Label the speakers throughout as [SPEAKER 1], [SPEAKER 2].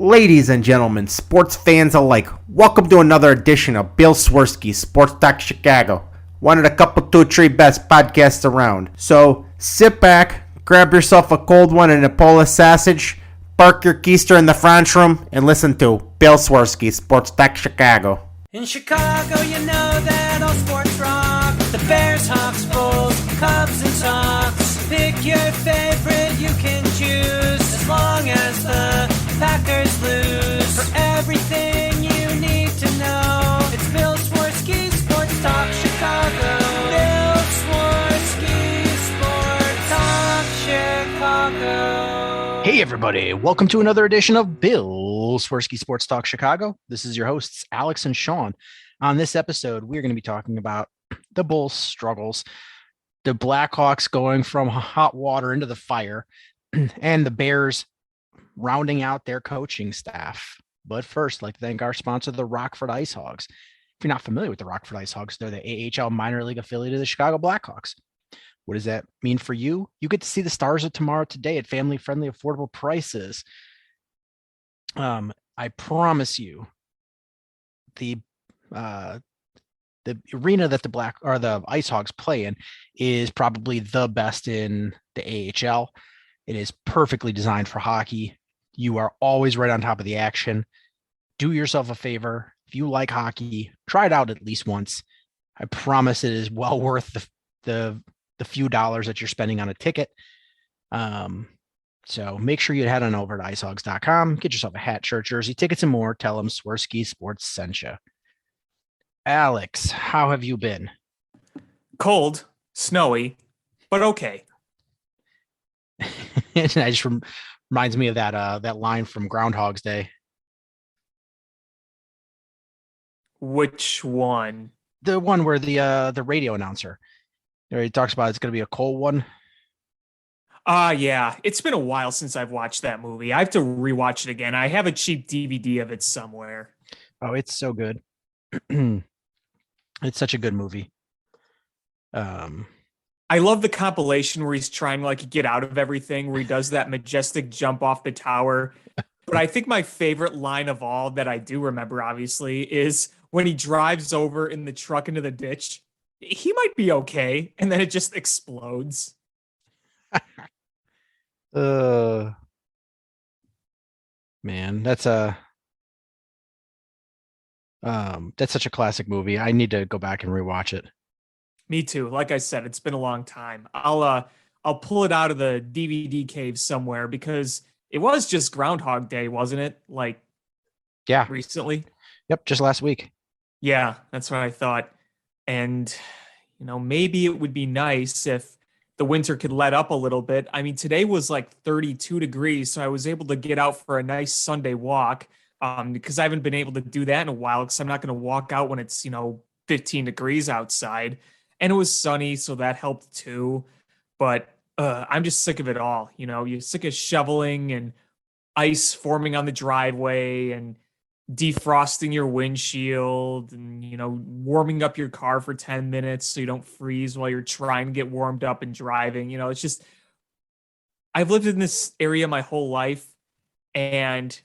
[SPEAKER 1] Ladies and gentlemen, sports fans alike, welcome to another edition of Bill Swerski Sports Talk Chicago, one of the couple, two, three best podcasts around. So sit back, grab yourself a cold one and a Polish sausage, park your keister in the French room, and listen to Bill Swerski Sports Talk Chicago.
[SPEAKER 2] In Chicago, you know that all sports rock. The Bears, Hawks, Bulls, Cubs, and Sox. Pick your favorite, you can choose, as long as the Packers lose. For everything you need to know, it's Bill Swerski Sports Talk Chicago. Bill Swerski Sports Talk Chicago.
[SPEAKER 3] Hey everybody, welcome to another edition of Bill Swerski Sports Talk Chicago. This is your hosts, Alex and Sean. On this episode, we're going to be talking about the Bulls' struggles, the Blackhawks going from hot water into the fire, and the Bears rounding out their coaching staff. But first, I'd like to thank our sponsor, the Rockford Ice Hogs. If you're not familiar with the Rockford Ice Hogs, they're the AHL minor league affiliate of the Chicago Blackhawks. What does that mean for you? You get to see the stars of tomorrow today at family-friendly, affordable prices. I promise you, the arena that the Ice Hogs play in is probably the best in the AHL. It is perfectly designed for hockey. You are always right on top of the action. Do yourself a favor. If you like hockey, try it out at least once. I promise it is well worth the few dollars that you're spending on a ticket. So make sure you head on over to icehogs.com, get yourself a hat, shirt, jersey, tickets, and more. Tell them Swerski Sports sent you. Alex, how have you been?
[SPEAKER 4] Cold, snowy, but okay.
[SPEAKER 3] And I just reminds me of that line from Groundhog's Day.
[SPEAKER 4] Which one?
[SPEAKER 3] The one where the radio announcer, he talks about it's going to be a cold one.
[SPEAKER 4] Yeah. It's been a while since I've watched that movie. I have to rewatch it again. I have a cheap DVD of it somewhere.
[SPEAKER 3] Oh, it's so good. It's such a good movie.
[SPEAKER 4] I love the compilation where he's trying to get out of everything, where he does that majestic jump off the tower. But I think my favorite line of all that I do remember, obviously, is when he drives over in the truck into the ditch. He might be okay, and then it just explodes.
[SPEAKER 3] Man, that's such a classic movie. I need to go back and rewatch it.
[SPEAKER 4] Me too. Like I said, it's been a long time. I'll pull it out of the DVD cave somewhere because it was just Groundhog Day, wasn't it?
[SPEAKER 3] Yeah,
[SPEAKER 4] recently.
[SPEAKER 3] Yep, just last week.
[SPEAKER 4] Yeah, that's what I thought. And maybe it would be nice if the winter could let up a little bit. I mean, today was 32 degrees, so I was able to get out for a nice Sunday walk. Because I haven't been able to do that in a while because I'm not going to walk out when it's 15 degrees outside. And it was sunny, so that helped too. But I'm just sick of it all. You're sick of shoveling and ice forming on the driveway and defrosting your windshield and, warming up your car for 10 minutes so you don't freeze while you're trying to get warmed up and driving. It's just, I've lived in this area my whole life, and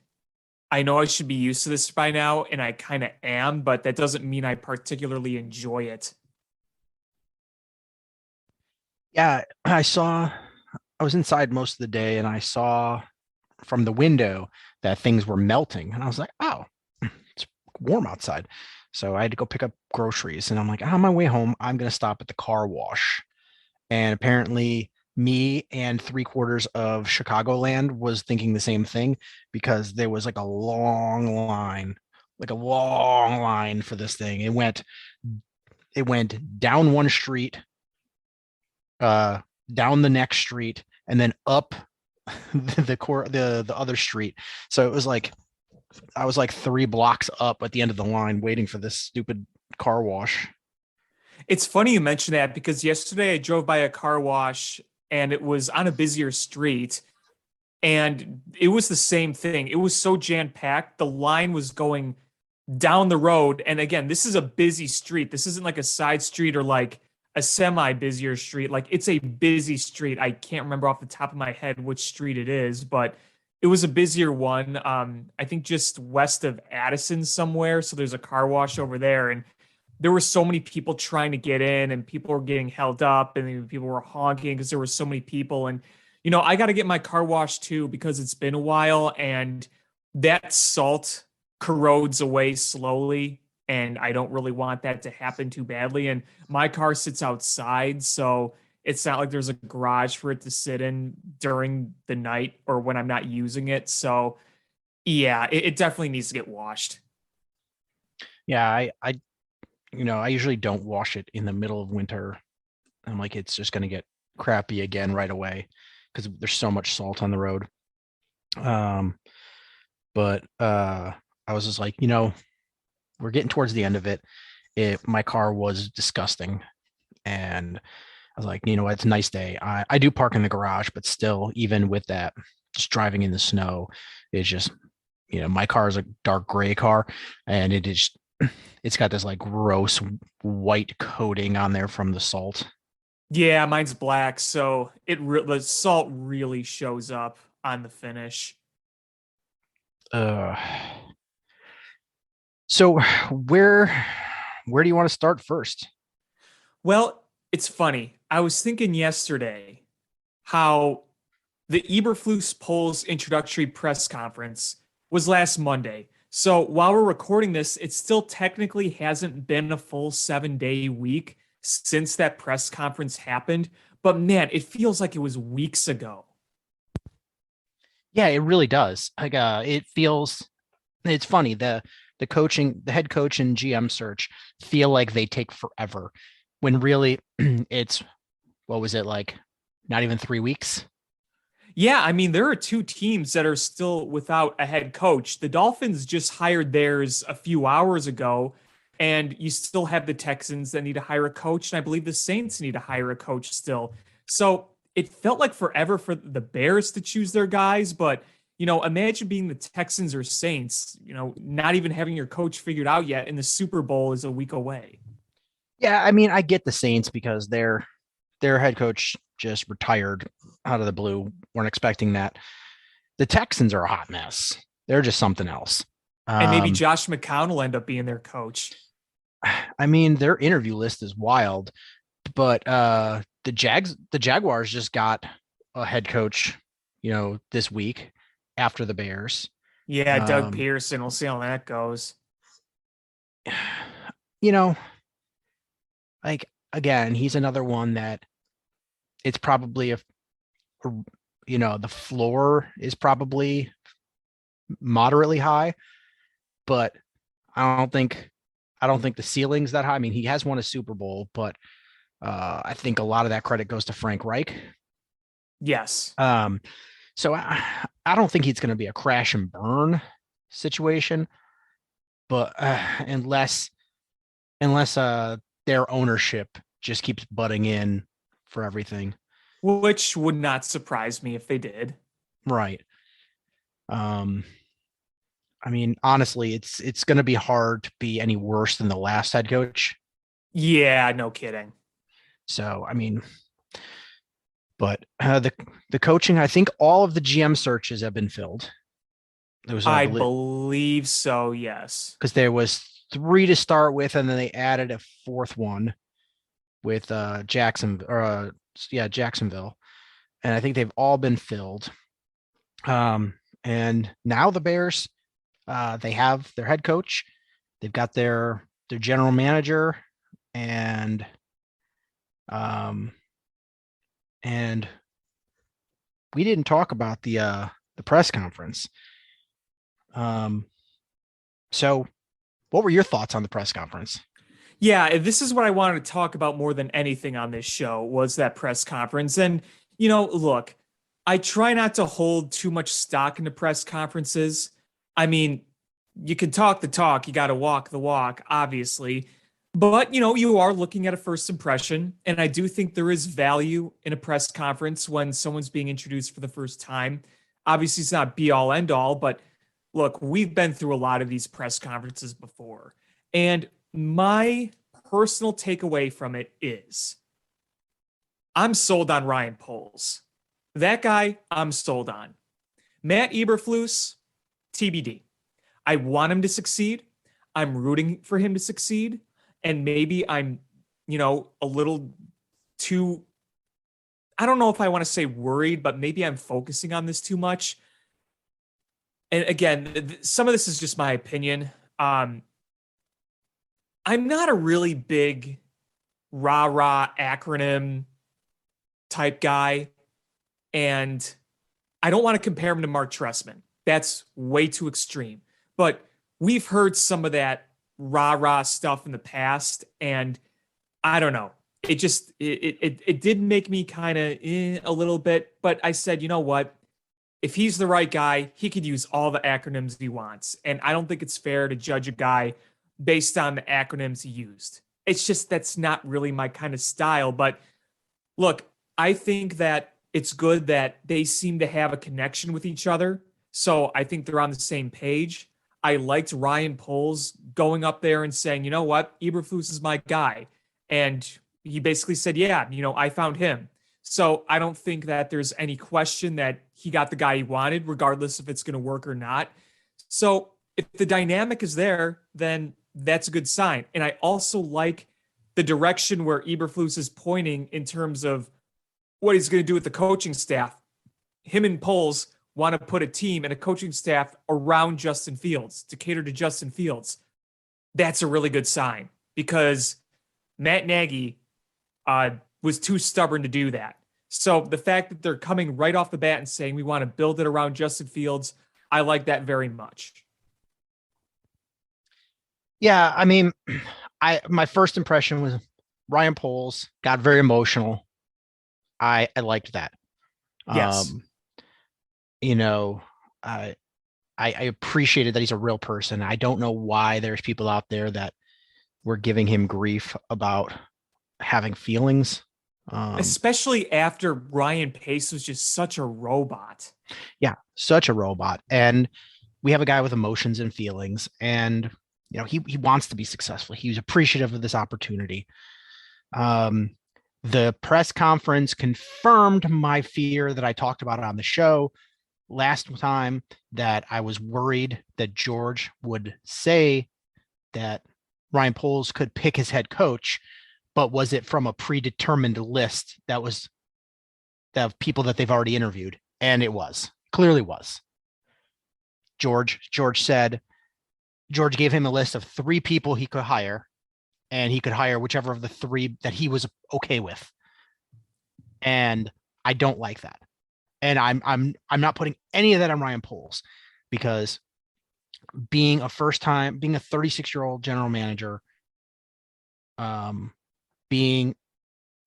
[SPEAKER 4] I know I should be used to this by now, and I kind of am, but that doesn't mean I particularly enjoy it.
[SPEAKER 3] Yeah, I was inside most of the day, and I saw from the window that things were melting, and I was like, oh, it's warm outside. So I had to go pick up groceries, and I'm like, on my way home, I'm going to stop at the car wash. And apparently me and 3/4 of Chicagoland was thinking the same thing, because there was a long line for this thing. It went down one street, down the next street, and then up the other street. So it was I was 3 blocks up at the end of the line waiting for this stupid car wash.
[SPEAKER 4] It's funny you mention that, because yesterday I drove by a car wash and it was on a busier street, and it was the same thing. It was so jam-packed. The line was going down the road. And again, this is a busy street. This isn't a side street or a semi-busier street. It's a busy street. I can't remember off the top of my head which street it is, but It was a busier one. I think just west of Addison somewhere. So there's a car wash over there, and there were so many people trying to get in, and people were getting held up, and then people were honking because there were so many people. And I got to get my car washed too because it's been a while, and that salt corrodes away slowly, and I don't really want that to happen too badly. And my car sits outside, so it's not like there's a garage for it to sit in during the night or when I'm not using it. So yeah, it definitely needs to get washed.
[SPEAKER 3] Yeah, I usually don't wash it in the middle of winter. I'm like, it's just going to get crappy again right away because there's so much salt on the road. But I was just like, we're getting towards the end of it. My car was disgusting, and I was like, it's a nice day. I do park in the garage, but still, even with that, just driving in the snow, it's just, my car is a dark gray car, and it's got this like gross white coating on there from the salt.
[SPEAKER 4] Yeah, mine's black, so the salt really shows up on the finish.
[SPEAKER 3] So where do you want to start first?
[SPEAKER 4] Well, it's funny. I was thinking yesterday how the Eberflus polls introductory press conference was last Monday. So while we're recording this, it still technically hasn't been a full 7-day week since that press conference happened. But man, it feels like it was weeks ago.
[SPEAKER 3] Yeah, it really does. Like it's funny. The head coach and GM search feel like they take forever when really it's, what was it, like not even 3 weeks?
[SPEAKER 4] Yeah, I mean, there are two teams that are still without a head coach. The Dolphins just hired theirs a few hours ago, and you still have the Texans that need to hire a coach, and I believe the Saints need to hire a coach still. So it felt like forever for the Bears to choose their guys, but imagine being the Texans or Saints, not even having your coach figured out yet, and the Super Bowl is a week away.
[SPEAKER 3] Yeah, I mean, I get the Saints because their head coach just retired out of the blue. Weren't expecting that. The Texans are a hot mess. They're just something else.
[SPEAKER 4] And maybe Josh McCown will end up being their coach.
[SPEAKER 3] I mean, their interview list is wild, but the Jaguars just got a head coach, this week after the Bears.
[SPEAKER 4] Yeah, Doug Pearson. We'll see how that goes.
[SPEAKER 3] Like, again, he's another one that it's probably the floor is probably moderately high, but I don't think the ceiling's that high. I mean, he has won a Super Bowl, but I think a lot of that credit goes to Frank Reich.
[SPEAKER 4] Yes.
[SPEAKER 3] So I don't think it's going to be a crash and burn situation, but unless their ownership just keeps butting in for everything,
[SPEAKER 4] which would not surprise me if they did.
[SPEAKER 3] Right. I mean, honestly, it's going to be hard to be any worse than the last head coach.
[SPEAKER 4] Yeah, no kidding.
[SPEAKER 3] So, I mean, but the coaching, I think all of the GM searches have been filled.
[SPEAKER 4] I believe so, yes.
[SPEAKER 3] Because there was 3 to start with, and then they added a 4th one with Jacksonville. And I think they've all been filled. And now the Bears, they have their head coach, they've got their general manager, and we didn't talk about the press conference. So what were your thoughts on the press conference?
[SPEAKER 4] Yeah, this is what I wanted to talk about more than anything on this show was that press conference. And, look, I try not to hold too much stock into press conferences. I mean, you can talk the talk, you got to walk the walk, obviously. But, you are looking at a first impression. And I do think there is value in a press conference when someone's being introduced for the first time. Obviously, it's not be all end all, but look, we've been through a lot of these press conferences before. And my personal takeaway from it is I'm sold on Ryan Poles. That guy, I'm sold on. Matt Eberflus, TBD. I want him to succeed. I'm rooting for him to succeed. And maybe I'm, a little too, I don't know if I want to say worried, but maybe I'm focusing on this too much. And again, some of this is just my opinion. I'm not a really big rah-rah acronym type guy. And I don't want to compare him to Mark Trestman. That's way too extreme. But we've heard some of that rah-rah stuff in the past. And I don't know. It just, it did make me kind of a little bit. But I said, you know what? If he's the right guy, he could use all the acronyms he wants. And I don't think it's fair to judge a guy based on the acronyms he used. It's just, that's not really my kind of style. But look, I think that it's good that they seem to have a connection with each other. So I think they're on the same page. I liked Ryan Poles going up there and saying, you know what, Eberflus is my guy. And he basically said, yeah, I found him. So I don't think that there's any question that he got the guy he wanted, regardless if it's going to work or not. So if the dynamic is there, then that's a good sign. And I also like the direction where Eberflus is pointing in terms of what he's going to do with the coaching staff. Him and Poles want to put a team and a coaching staff around Justin Fields to cater to Justin Fields. That's a really good sign because Matt Nagy was too stubborn to do that. So the fact that they're coming right off the bat and saying we want to build it around Justin Fields, I like that very much.
[SPEAKER 3] Yeah, I mean, my first impression was Ryan Poles got very emotional. I liked that.
[SPEAKER 4] Yes.
[SPEAKER 3] I appreciated that he's a real person. I don't know why there's people out there that were giving him grief about having feelings.
[SPEAKER 4] Especially after Ryan Pace was just such a robot.
[SPEAKER 3] Yeah, such a robot. And we have a guy with emotions and feelings. And, he wants to be successful. He was appreciative of this opportunity. The press conference confirmed my fear that I talked about on the show last time, that I was worried that George would say that Ryan Poles could pick his head coach, but was it from a predetermined list that was of people that they've already interviewed? And it clearly was. George gave him a list of 3 people he could hire, and he could hire whichever of the 3 that he was okay with. And I don't like that. And I'm not putting any of that on Ryan Poles, because being a 36-year-old general manager, being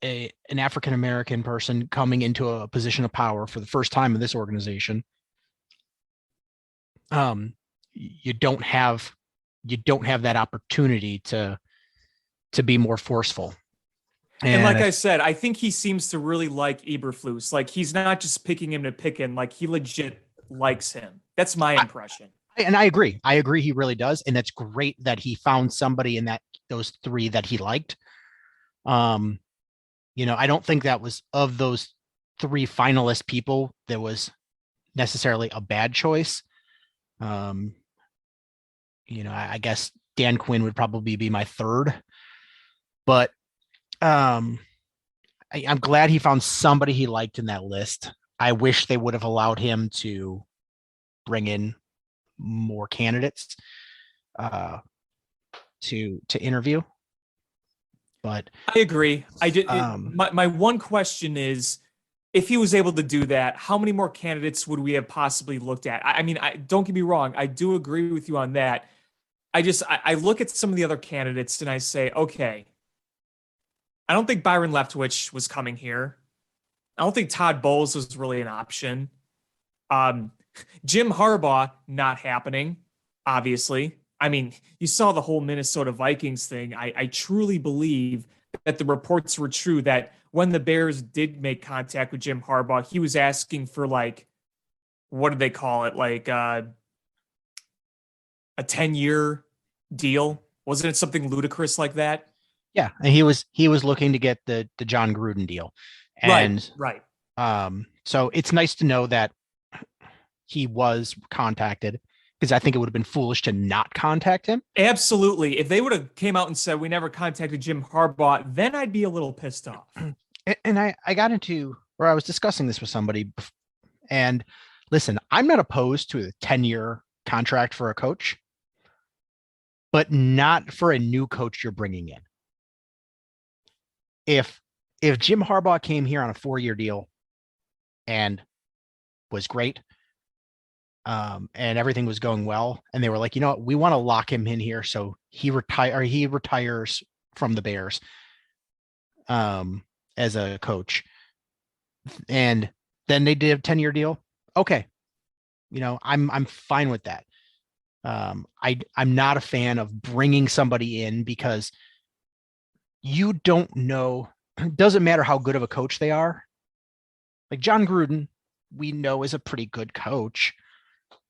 [SPEAKER 3] an African-American person coming into a position of power for the first time in this organization, you don't have that opportunity to be more forceful.
[SPEAKER 4] And like I said, I think he seems to really like Eberflus. Like, he's not just picking him to pick him. Like, he legit likes him. That's my impression.
[SPEAKER 3] And I agree. He really does. And it's great that he found somebody in those 3 that he liked. I don't think that was, of those 3 finalist people, there was necessarily a bad choice. I guess Dan Quinn would probably be my 3rd, but I'm glad he found somebody he liked in that list. I wish they would have allowed him to bring in more candidates to interview. But
[SPEAKER 4] I agree. My one question is, if he was able to do that, how many more candidates would we have possibly looked at? I mean, don't get me wrong. I do agree with you on that. I look at some of the other candidates and I say, okay, I don't think Byron Leftwich was coming here. I don't think Todd Bowles was really an option. Jim Harbaugh, not happening, obviously. I mean, you saw the whole Minnesota Vikings thing. I truly believe that the reports were true, that when the Bears did make contact with Jim Harbaugh, he was asking for, like, what did they call it? Like a 10-year deal. Wasn't it something ludicrous like that?
[SPEAKER 3] Yeah, and he was looking to get the John Gruden deal. And
[SPEAKER 4] right.
[SPEAKER 3] So it's nice to know that he was contacted, because I think it would have been foolish to not contact him.
[SPEAKER 4] Absolutely. If they would have came out and said we never contacted Jim Harbaugh, then I'd be a little pissed off.
[SPEAKER 3] And I got into, or I was discussing this with somebody, and listen, I'm not opposed to a 10-year contract for a coach, but not for a new coach you're bringing in. If Jim Harbaugh came here on a 4-year deal and was great, and everything was going well, and they were like, you know what, we want to lock him in here, so he retires from the Bears as a coach, and then they did a 10-year deal. Okay, I'm fine with that. I'm not a fan of bringing somebody in because you don't know. It doesn't matter how good of a coach they are. Like John Gruden, we know is a pretty good coach.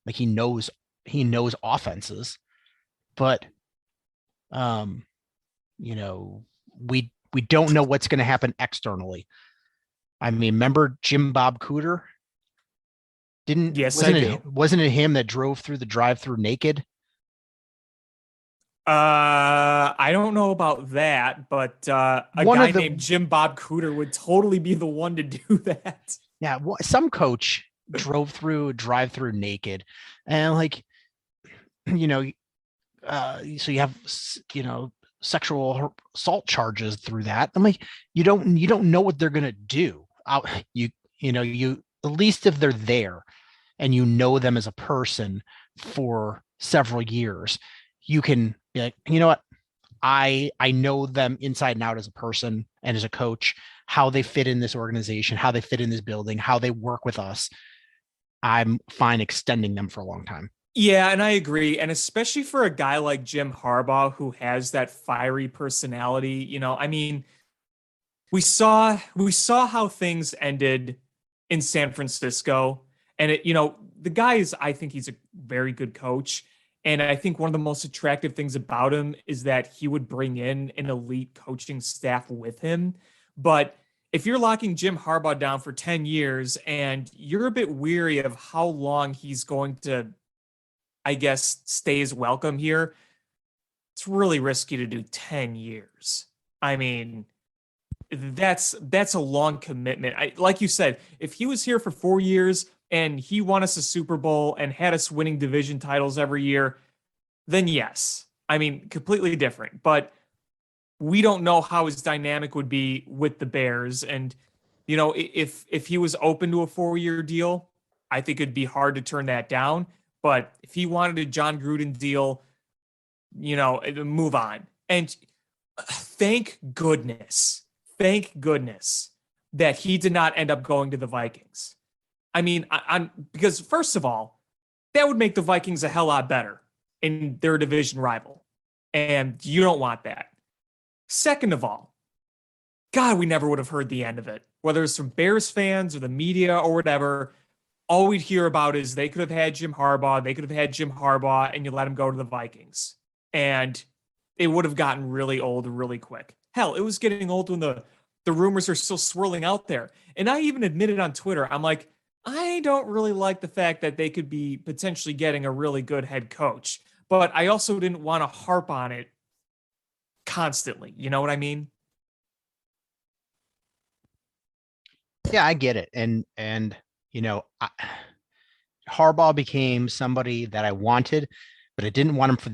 [SPEAKER 3] Like he knows offenses, but we don't know what's going to happen externally. I mean, remember Jim Bob Cooter? Wasn't it him that drove through the drive-through naked?
[SPEAKER 4] I don't know about that, but a guy named Jim Bob Cooter would totally be the one to do that.
[SPEAKER 3] Yeah, some coach drove through drive-through naked, and so you have sexual assault charges through that. I'm like, you don't know what they're gonna do. You at least if they're there and you know them as a person for several years, you can be like, you know what, I know them inside and out as a person and as a coach, how they fit in this organization, how they fit in this building, how they work with us. I'm fine extending them for a long time.
[SPEAKER 4] Yeah, and I agree. And especially for a guy like Jim Harbaugh, who has that fiery personality, I mean, we saw how things ended in San Francisco. And the guy I think he's a very good coach. And I think one of the most attractive things about him is that he would bring in an elite coaching staff with him. But if you're locking Jim Harbaugh down for 10 years and you're a bit weary of how long he's going to, I guess, stay as welcome here, it's really risky to do 10 years. I mean, that's a long commitment. Like you said, if he was here for 4 years and he won us a Super Bowl and had us winning division titles every year, then yes. I mean, completely different. But we don't know how his dynamic would be with the Bears. And, if he was open to a 4-year deal, I think it'd be hard to turn that down. But if he wanted a John Gruden deal, move on. And thank goodness that he did not end up going to the Vikings. I mean, because first of all, that would make the Vikings a hell lot better in their division rival. And you don't want that. Second of all, God, we never would have heard the end of it. Whether it's from Bears fans or the media or whatever, all we'd hear about is they could have had Jim Harbaugh, and you let him go to the Vikings. And it would have gotten really old really quick. Hell, it was getting old when the rumors are still swirling out there. And I even admitted on Twitter, I'm like, I don't really like the fact that they could be potentially getting a really good head coach. But I also didn't want to harp on it constantly. You know what I mean?
[SPEAKER 3] Yeah, I get it. And Harbaugh became somebody that I wanted, but I didn't want him for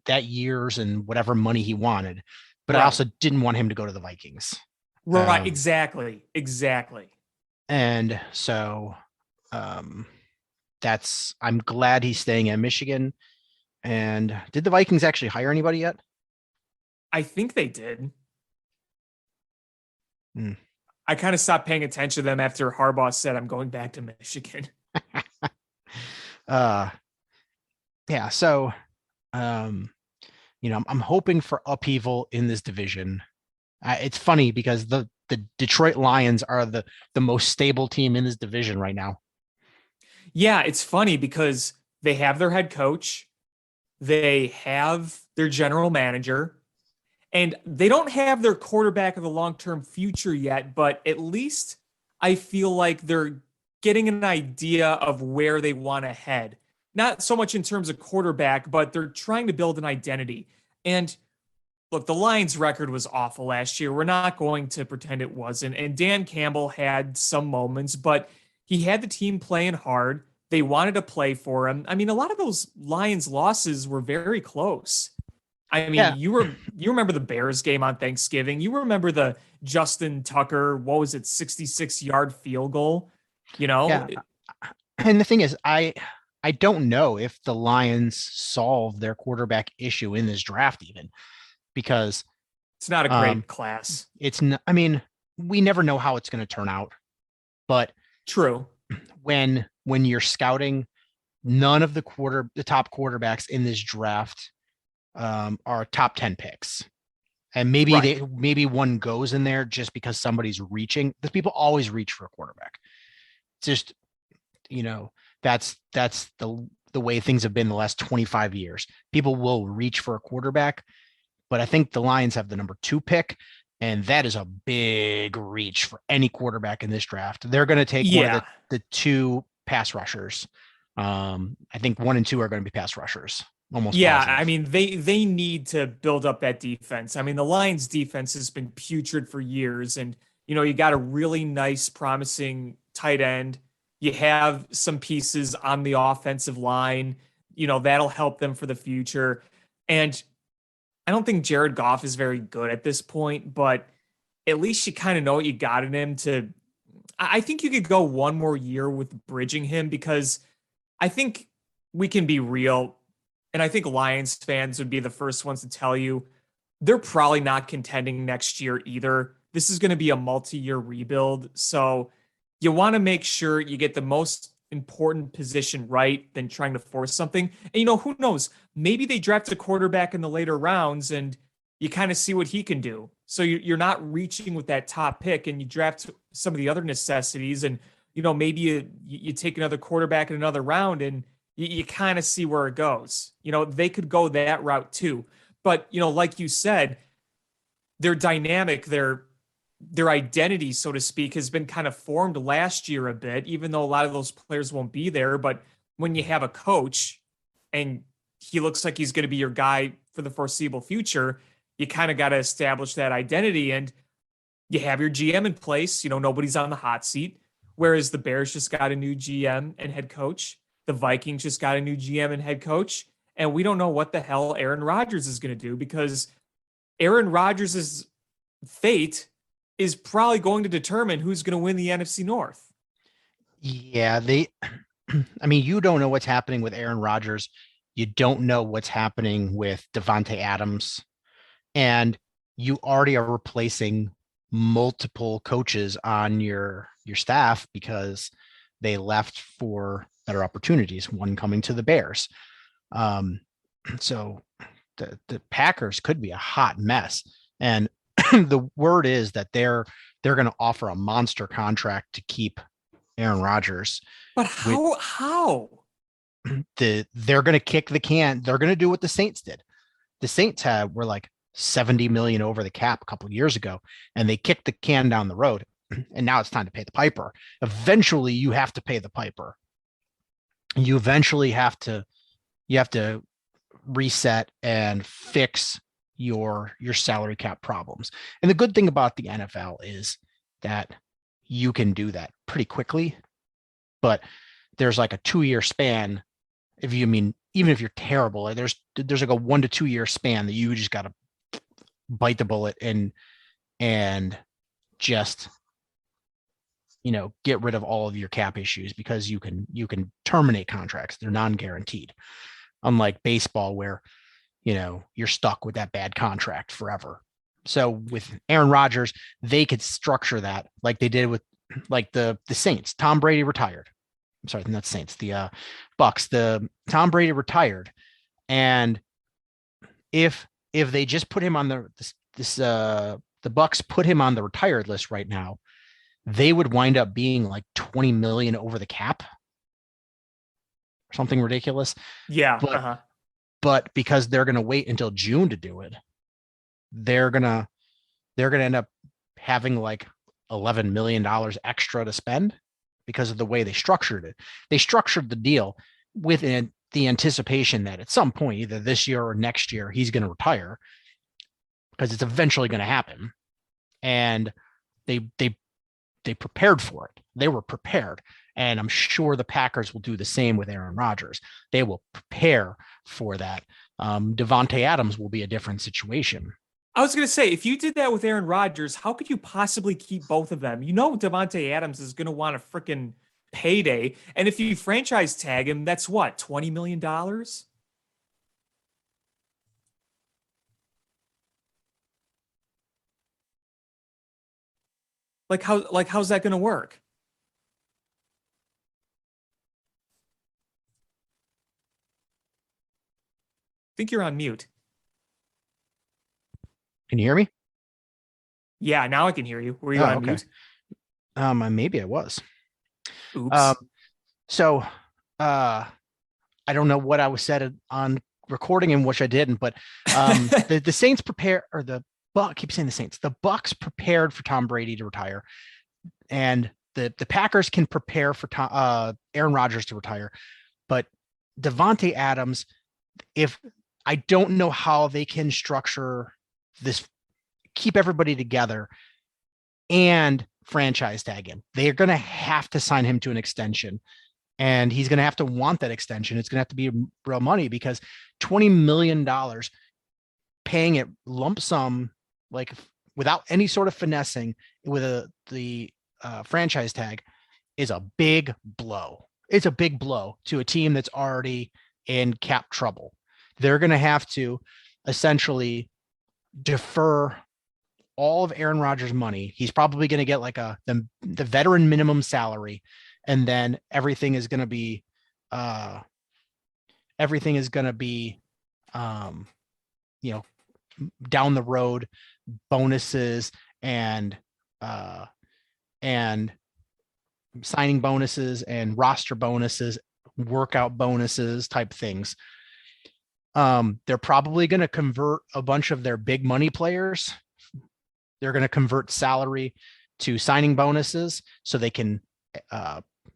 [SPEAKER 3] that years and whatever money he wanted. But right. I also didn't want him to go to the Vikings.
[SPEAKER 4] Right. Exactly.
[SPEAKER 3] And so I'm glad he's staying at Michigan. And did the Vikings actually hire anybody yet?
[SPEAKER 4] I think they did. I kind of stopped paying attention to them after Harbaugh said, I'm going back to Michigan.
[SPEAKER 3] Yeah. So, I'm hoping for upheaval in this division. It's funny because the Detroit Lions are the most stable team in this division right now.
[SPEAKER 4] Yeah, it's funny because they have their head coach, they have their general manager, and they don't have their quarterback of the long-term future yet, but at least I feel like they're getting an idea of where they want to head. Not so much in terms of quarterback, but they're trying to build an identity. And look, the Lions' record was awful last year. We're not going to pretend it wasn't. And Dan Campbell had some moments, but he had the team playing hard. They wanted to play for him. I mean, a lot of those Lions losses were very close. I mean,
[SPEAKER 3] Yeah.
[SPEAKER 4] you remember the Bears game on Thanksgiving. You remember the Justin Tucker, 66-yard field goal?
[SPEAKER 3] Yeah. And the thing is, I don't know if the Lions solve their quarterback issue in this draft even, because
[SPEAKER 4] it's not a great class.
[SPEAKER 3] It's not, I mean, we never know how it's going to turn out, but
[SPEAKER 4] true.
[SPEAKER 3] When you're scouting, none of the top quarterbacks in this draft are top 10 picks. And maybe one goes in there just because somebody's reaching. Because people always reach for a quarterback. It's just, that's the way things have been the last 25 years. People will reach for a quarterback, but I think the Lions have the number 2 pick, and that is a big reach for any quarterback in this draft. They're going to take one of the 2 pass rushers. I think 1 and 2 are going to be pass rushers. Almost.
[SPEAKER 4] Yeah,
[SPEAKER 3] positive.
[SPEAKER 4] I mean, they need to build up that defense. I mean, the Lions defense has been putrid for years, and you got a really nice, promising tight end. You have some pieces on the offensive line, that'll help them for the future. And I don't think Jared Goff is very good at this point, but at least you kind of know what you got in him I think you could go one more year with bridging him, because I think we can be real. And I think Lions fans would be the first ones to tell you they're probably not contending next year either. This is going to be a multi-year rebuild. So you want to make sure you get the most important position right than trying to force something. And, who knows? Maybe they draft a quarterback in the later rounds and you kind of see what he can do. So you're not reaching with that top pick, and you draft some of the other necessities. And, maybe you take another quarterback in another round, and you kind of see where it goes. They could go that route too. But, like you said, their dynamic, their identity, so to speak, has been kind of formed last year a bit, even though a lot of those players won't be there. But when you have a coach and he looks like he's going to be your guy for the foreseeable future, you kind of got to establish that identity, and you have your GM in place. Nobody's on the hot seat, whereas the Bears just got a new GM and head coach. The Vikings just got a new GM and head coach, and we don't know what the hell Aaron Rodgers is going to do, because Aaron Rodgers' fate is probably going to determine who's going to win the NFC North.
[SPEAKER 3] Yeah, you don't know what's happening with Aaron Rodgers. You don't know what's happening with Devontae Adams, and you already are replacing multiple coaches on your staff because they left for better opportunities, one coming to the Bears. So the Packers could be a hot mess. And the word is that they're going to offer a monster contract to keep Aaron Rodgers.
[SPEAKER 4] But how?
[SPEAKER 3] They're going to kick the can. They're going to do what the Saints did. The Saints were like $70 million over the cap a couple of years ago, and they kicked the can down the road. And now it's time to pay the piper. Eventually you have to pay the piper. You eventually have to reset and fix your salary cap problems. And the good thing about the NFL is that you can do that pretty quickly, but there's like a 2-year span. Even if you're terrible, there's like a 1 to 2 year span that you just got to bite the bullet and just, get rid of all of your cap issues, because you can terminate contracts. They're non-guaranteed. Unlike baseball, where, you're stuck with that bad contract forever. So with Aaron Rodgers, they could structure that like they did with like the Saints. Tom Brady retired. I'm sorry, not Saints, the Bucks. Tom Brady retired. And if they just put him on the Bucks put him on the retired list right now, they would wind up being like 20 million over the cap. Something ridiculous.
[SPEAKER 4] Yeah.
[SPEAKER 3] But because they're going to wait until June to do it, they're going to end up having like $11 million extra to spend. because of the way they structured it. They structured the deal with the anticipation that at some point, either this year or next year, he's going to retire because it's eventually going to happen. And they prepared for it. They were prepared. And I'm sure the Packers will do the same with Aaron Rodgers. They will prepare for that. Davante Adams will be a different situation.
[SPEAKER 4] I was going to say, if you did that with Aaron Rodgers, how could you possibly keep both of them? You know, Davante Adams is going to want a freaking payday. And if you franchise tag him, that's what, $20 million? How's that going to work? I think you're on mute.
[SPEAKER 3] Can you hear me?
[SPEAKER 4] Yeah, now I can hear you. Were you on mute?
[SPEAKER 3] Maybe I was.
[SPEAKER 4] Oops.
[SPEAKER 3] I don't know what I was said on recording and which I didn't, but the Saints prepare, or the Buck keep saying the Saints. The Bucks prepared for Tom Brady to retire, and the Packers can prepare for Aaron Rodgers to retire, but Davante Adams, if I don't know how they can structure this, keep everybody together and franchise tag him. They are going to have to sign him to an extension, and he's going to have to want that extension. It's going to have to be real money, because $20 million paying it lump sum, like without any sort of finessing with the franchise tag, is a big blow. It's a big blow to a team that's already in cap trouble. They're going to have to essentially defer all of Aaron Rodgers' money. He's probably going to get like the veteran minimum salary, and then everything is going to be down the road bonuses and signing bonuses and roster bonuses, workout bonuses type things. They're probably going to convert a bunch of their big money players. They're going to convert salary to signing bonuses so they can,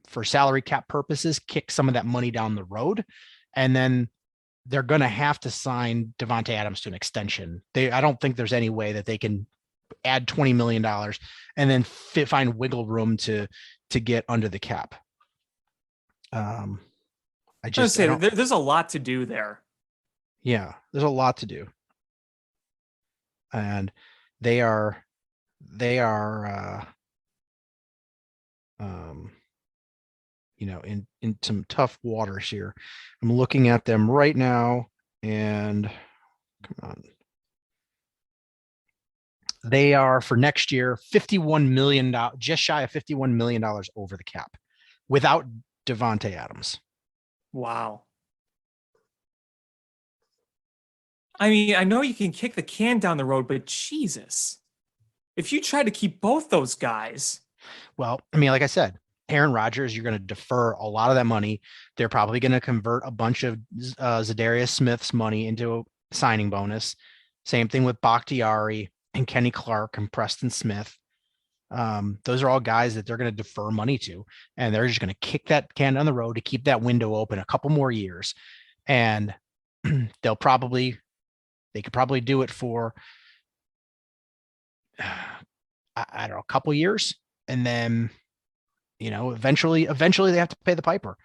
[SPEAKER 3] for salary cap purposes, kick some of that money down the road. And then they're going to have to sign Davante Adams to an extension. I don't think there's any way that they can add $20 million and then find wiggle room to get under the cap.
[SPEAKER 4] There's a lot to do there.
[SPEAKER 3] Yeah, there's a lot to do. And they are in some tough waters here. I'm looking at them right now, and come on. They are, for next year, $51 million, just shy of $51 million over the cap without Davante Adams.
[SPEAKER 4] Wow. I mean, I know you can kick the can down the road, but Jesus, if you try to keep both those guys.
[SPEAKER 3] Well, I mean, like I said, Aaron Rodgers, you're going to defer a lot of that money. They're probably going to convert a bunch of Zadarius Smith's money into a signing bonus. Same thing with Bakhtiari and Kenny Clark and Preston Smith. Those are all guys that they're going to defer money to, and they're just going to kick that can down the road to keep that window open a couple more years. And they could probably do it for, I don't know, a couple years. And then, eventually they have to pay the piper.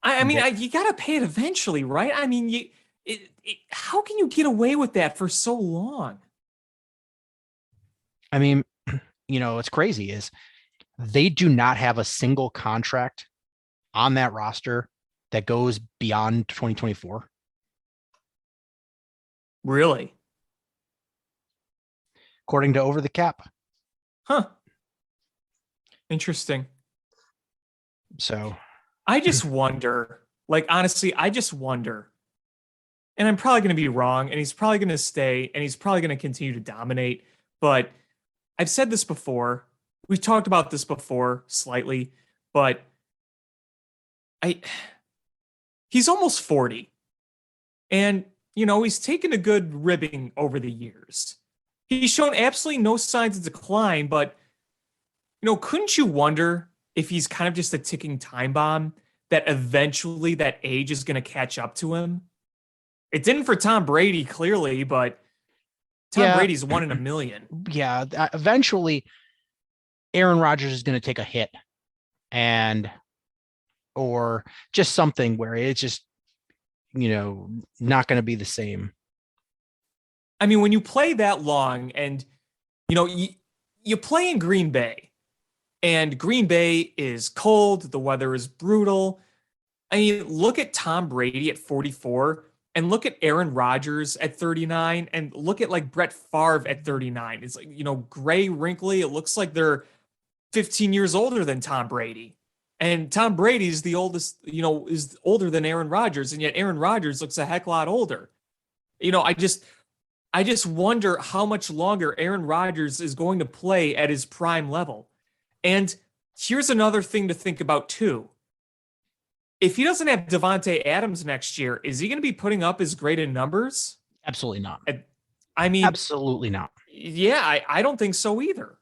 [SPEAKER 4] You got to pay it eventually, right? I mean, how can you get away with that for so long?
[SPEAKER 3] I mean, what's crazy is they do not have a single contract on that roster that goes beyond 2024.
[SPEAKER 4] Really?
[SPEAKER 3] According to Over the Cap.
[SPEAKER 4] Huh. Interesting.
[SPEAKER 3] So
[SPEAKER 4] I just wonder, honestly, and I'm probably going to be wrong, and he's probably going to stay, and he's probably going to continue to dominate. But I've said this before. We've talked about this before slightly, but he's almost 40. And, he's taken a good ribbing over the years. He's shown absolutely no signs of decline, but, couldn't you wonder if he's kind of just a ticking time bomb, that eventually that age is going to catch up to him. It didn't for Tom Brady, clearly, but Tom Brady's 1 in a million.
[SPEAKER 3] Yeah, eventually Aaron Rodgers is going to take a hit or just something where it's just, not going to be the same.
[SPEAKER 4] I mean, when you play that long and, you play in Green Bay, and Green Bay is cold, the weather is brutal. I mean, look at Tom Brady at 44 and look at Aaron Rodgers at 39 and look at like Brett Favre at 39. It's like, gray, wrinkly. It looks like they're 15 years older than Tom Brady. And Tom Brady's the oldest, is older than Aaron Rodgers. And yet Aaron Rodgers looks a heck lot older. I just wonder how much longer Aaron Rodgers is going to play at his prime level. And here's another thing to think about too. If he doesn't have Devontae Adams next year, is he going to be putting up as great in numbers?
[SPEAKER 3] Absolutely not.
[SPEAKER 4] I mean,
[SPEAKER 3] absolutely not.
[SPEAKER 4] Yeah, I don't think so either.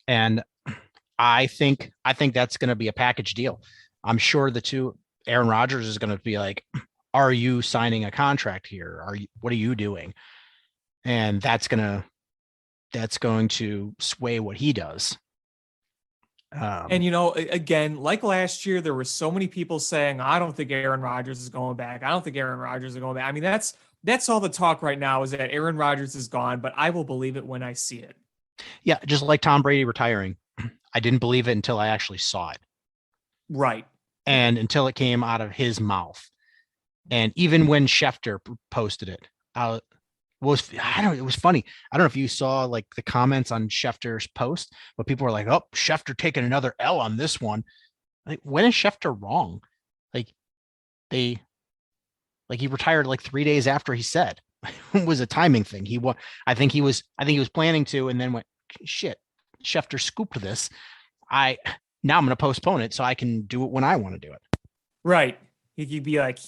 [SPEAKER 3] And I think that's going to be a package deal. I'm sure Aaron Rodgers is going to be like, are you signing a contract here? What are you doing? And that's going to sway what he does.
[SPEAKER 4] And again, like last year, there were so many people saying, I don't think Aaron Rodgers is going back. I don't think Aaron Rodgers is going back. I mean, that's all the talk right now is that Aaron Rodgers is gone, but I will believe it when I see it.
[SPEAKER 3] Yeah, just like Tom Brady retiring. I didn't believe it until I actually saw it.
[SPEAKER 4] Right.
[SPEAKER 3] And until it came out of his mouth. And even when Schefter posted it, it was funny. I don't know if you saw like the comments on Schefter's post, but people were like, oh, Schefter taking another L on this one. Like, when is Schefter wrong? Like he retired like 3 days after he said. It was a timing thing. I think he was planning to, and then went, shit, Schefter scooped this. Now I'm going to postpone it so I can do it when I want to do it.
[SPEAKER 4] Right. He could be like,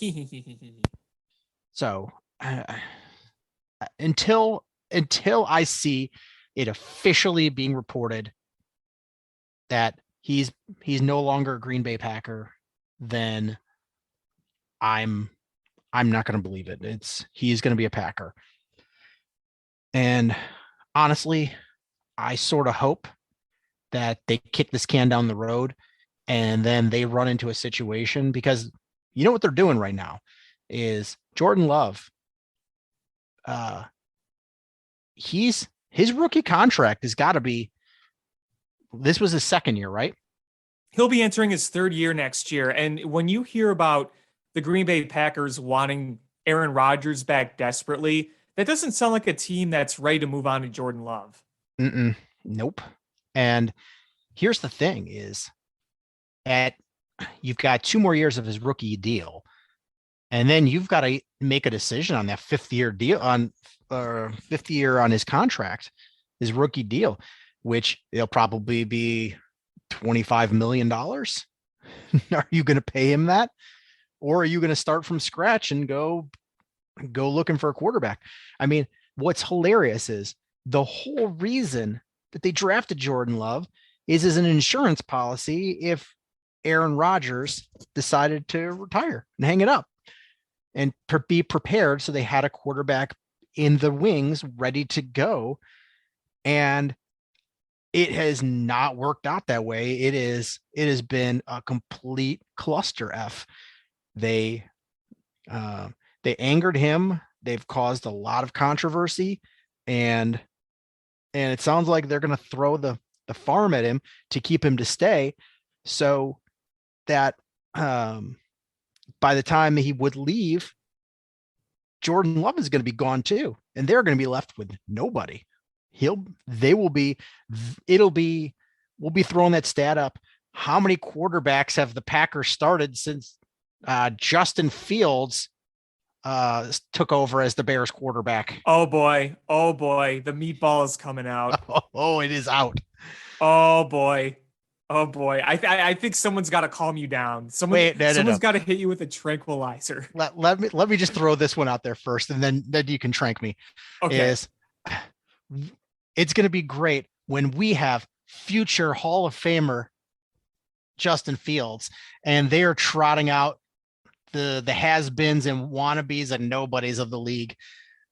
[SPEAKER 3] So until I see it officially being reported that he's no longer a Green Bay Packer, then I'm not going to believe it. He's going to be a Packer. And honestly, I sort of hope that they kick this can down the road and then they run into a situation, because you know what they're doing right now is Jordan Love. His rookie contract has got to be, this was his second year, right?
[SPEAKER 4] He'll be entering his third year next year. And when you hear about the Green Bay Packers wanting Aaron Rodgers back desperately, that doesn't sound like a team that's ready to move on to Jordan Love.
[SPEAKER 3] Nope. And here's the thing is, you've got 2 more years of his rookie deal, and then you've got to make a decision on that 5th year deal on his contract, his rookie deal, which it'll probably be $25 million. Are you going to pay him that? Or are you going to start from scratch and go looking for a quarterback? I mean, what's hilarious is the whole reason that they drafted Jordan Love is as an insurance policy if Aaron Rodgers decided to retire and hang it up, and be prepared. So they had a quarterback in the wings ready to go. And it has not worked out that way. It has been a complete cluster F. They angered him. They've caused a lot of controversy, and it sounds like they're going to throw the farm at him to keep him to stay, so that by the time he would leave, Jordan Love is going to be gone too, and they're going to be left with nobody. We'll be throwing that stat up. How many quarterbacks have the Packers started since Justin Fields took over as the Bears quarterback?
[SPEAKER 4] Oh boy. The meatball is coming out.
[SPEAKER 3] Oh, it is out.
[SPEAKER 4] Oh boy. I think someone's got to calm you down. Someone's got to hit you with a tranquilizer.
[SPEAKER 3] Let me just throw this one out there first, and then you can trank me.
[SPEAKER 4] Okay.
[SPEAKER 3] It's going to be great when we have future Hall of Famer Justin Fields, and they are trotting out the has-beens and wannabes and nobodies of the league.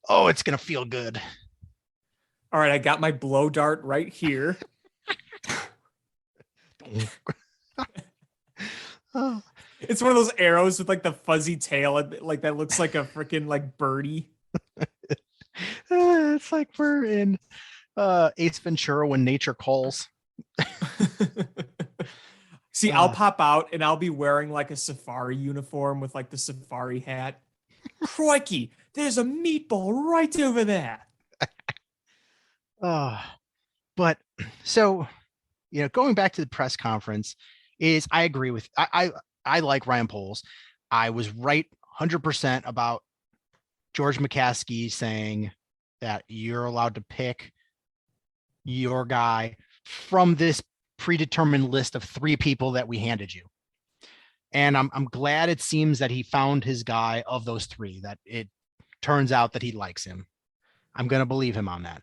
[SPEAKER 3] Oh, it's going to feel good.
[SPEAKER 4] All right, I got my blow dart right here.
[SPEAKER 3] Oh.
[SPEAKER 4] It's one of those arrows with like the fuzzy tail, like that looks like a freaking like birdie.
[SPEAKER 3] It's like we're in Ace Ventura when nature calls.
[SPEAKER 4] See, I'll pop out and I'll be wearing like a safari uniform with like the safari hat. Crikey, there's a meatball right over there.
[SPEAKER 3] But so, going back to the press conference is I agree with, I like Ryan Poles. I was right 100% about George McCaskey saying that you're allowed to pick your guy from this predetermined list of 3 people that we handed you. And I'm glad it seems that he found his guy of those 3, that it turns out that he likes him. I'm going to believe him on that.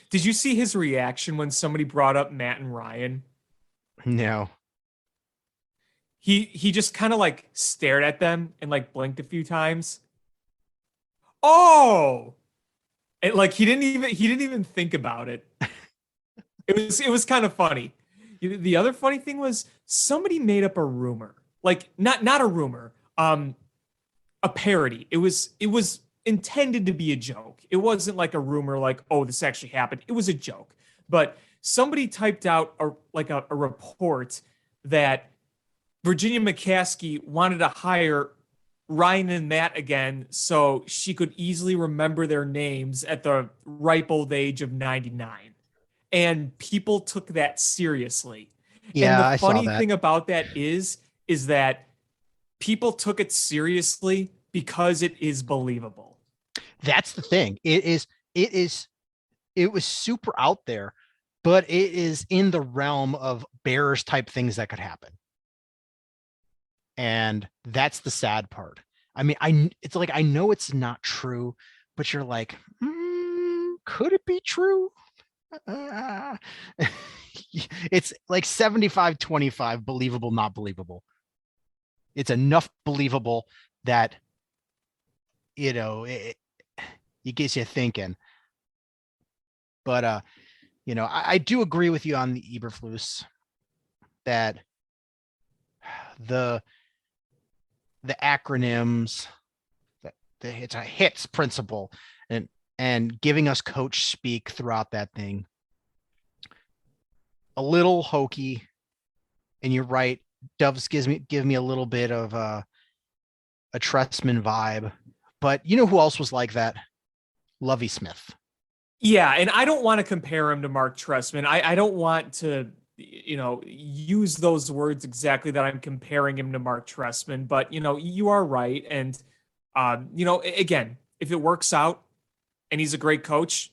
[SPEAKER 4] Did you see his reaction when somebody brought up Matt and Ryan?
[SPEAKER 3] No.
[SPEAKER 4] He just kind of like stared at them and like blinked a few times. Oh, and like he didn't even think about it. It was kind of funny. The other funny thing was somebody made up a rumor, like not a rumor, a parody. It was intended to be a joke. It wasn't like a rumor, like, oh, this actually happened. It was a joke. But somebody typed out a report that Virginia McCaskey wanted to hire Ryan and Matt again so she could easily remember their names at the ripe old age of 99. And people took that seriously.
[SPEAKER 3] Yeah,
[SPEAKER 4] and the funny thing about that is that people took it seriously because it is believable.
[SPEAKER 3] That's the thing. It was super out there, but it is in the realm of Bears type things that could happen. And that's the sad part. I mean, it's like, I know it's not true, but you're like, could it be true? It's like 75-25 believable, not believable. It's enough believable that, it gets you thinking. But, I do agree with you on the Eberflus that the acronyms, it's a HITS principle, and giving us coach speak throughout that thing, a little hokey. And you're right, Doves give me a little bit of a Trestman vibe. But you know who else was like that? Lovie Smith.
[SPEAKER 4] Yeah, and I don't want to compare him to Mark Trestman. I don't want to, use those words exactly that I'm comparing him to Mark Trestman. But, you are right. And, again, if it works out and he's a great coach,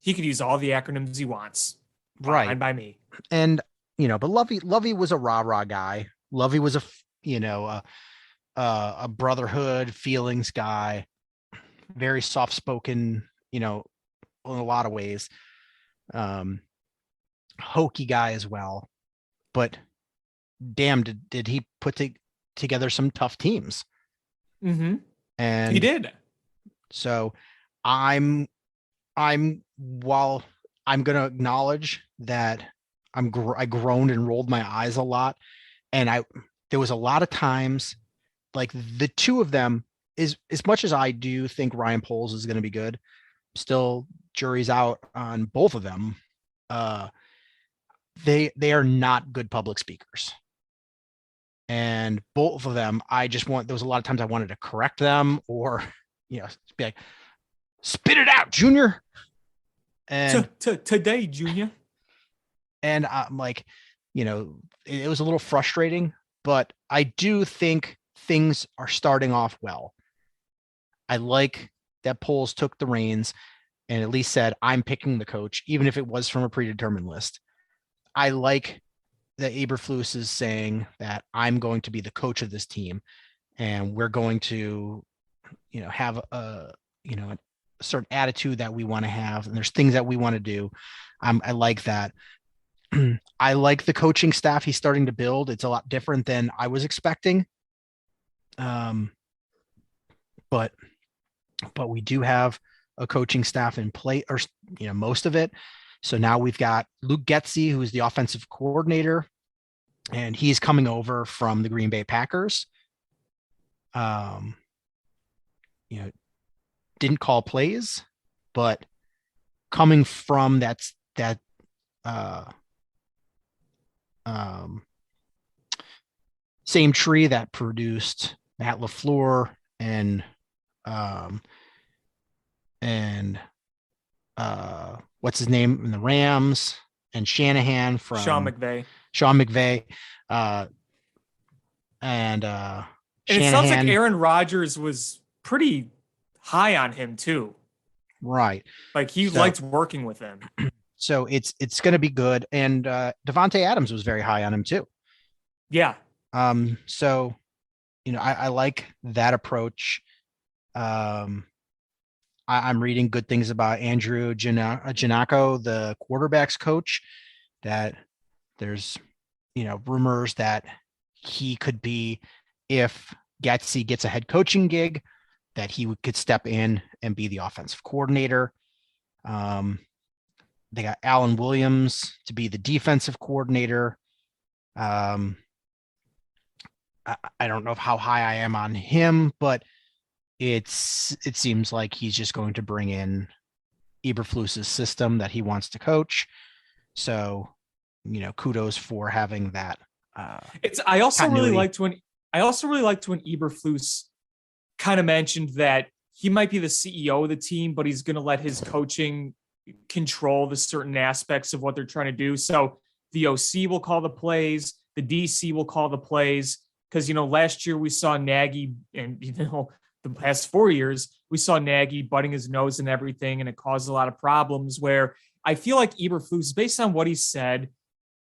[SPEAKER 4] he could use all the acronyms he wants.
[SPEAKER 3] Right.
[SPEAKER 4] Fine by me.
[SPEAKER 3] And, but Lovie was a rah-rah guy. Lovie was a brotherhood feelings guy, very soft-spoken, in a lot of ways, hokey guy as well. But damn, did he put together some tough teams?
[SPEAKER 4] Mm-hmm.
[SPEAKER 3] And
[SPEAKER 4] he did.
[SPEAKER 3] So while I'm going to acknowledge that I groaned and rolled my eyes a lot. And there was a lot of times, like the 2 of them, is as much as I do think Ryan Poles is going to be good, still jury's out on both of them. They are not good public speakers. And both of them, there was a lot of times I wanted to correct them or, be like, spit it out, Junior. And
[SPEAKER 4] today, Junior.
[SPEAKER 3] And I'm like, it was a little frustrating, but I do think things are starting off well. I like that Poles took the reins and at least said, I'm picking the coach, even if it was from a predetermined list. I like that Eberflus is saying that I'm going to be the coach of this team and we're going to, have a certain attitude that we want to have. And there's things that we want to do. I like that. I like the coaching staff he's starting to build. It's a lot different than I was expecting. But we do have a coaching staff in play, or most of it. So now we've got Luke Getsy, who's the offensive coordinator, and he's coming over from the Green Bay Packers. Didn't call plays, but coming from that same tree that produced Matt LaFleur and what's his name in the Rams, and Shanahan from
[SPEAKER 4] Sean McVay.
[SPEAKER 3] And
[SPEAKER 4] it sounds like Aaron Rodgers was pretty high on him too.
[SPEAKER 3] Right.
[SPEAKER 4] Like he liked working with him.
[SPEAKER 3] So it's going to be good. And Devontae Adams was very high on him too.
[SPEAKER 4] Yeah.
[SPEAKER 3] So, I like that approach. I'm reading good things about Andrew Janako, the quarterback's coach, that there's, rumors that he could be, if Getsy gets a head coaching gig, that he could step in and be the offensive coordinator. They got Alan Williams to be the defensive coordinator. I don't know how high I am on him, but it seems like he's just going to bring in Eberflus's system that he wants to coach. So, kudos for having that.
[SPEAKER 4] I also really liked when Eberflus kind of mentioned that he might be the CEO of the team, but he's going to let his coaching control the certain aspects of what they're trying to do. So the OC will call the plays, the DC will call the plays. Because, last year we saw Nagy, and, the past 4 years, we saw Nagy butting his nose and everything, and it caused a lot of problems, where I feel like Eberflus, based on what he said,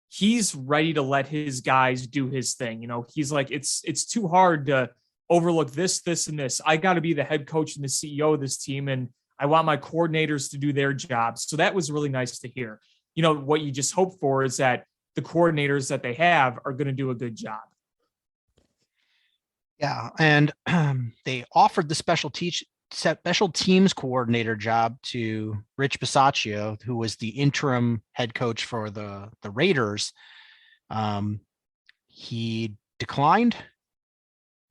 [SPEAKER 4] he's ready to let his guys do his thing. He's like, it's too hard to overlook this, and this. I got to be the head coach and the CEO of this team, and I want my coordinators to do their jobs. So that was really nice to hear. What you just hope for is that the coordinators that they have are going to do a good job.
[SPEAKER 3] Yeah, and they offered the special teams coordinator job to Rich Bisaccia, who was the interim head coach for the Raiders. He declined.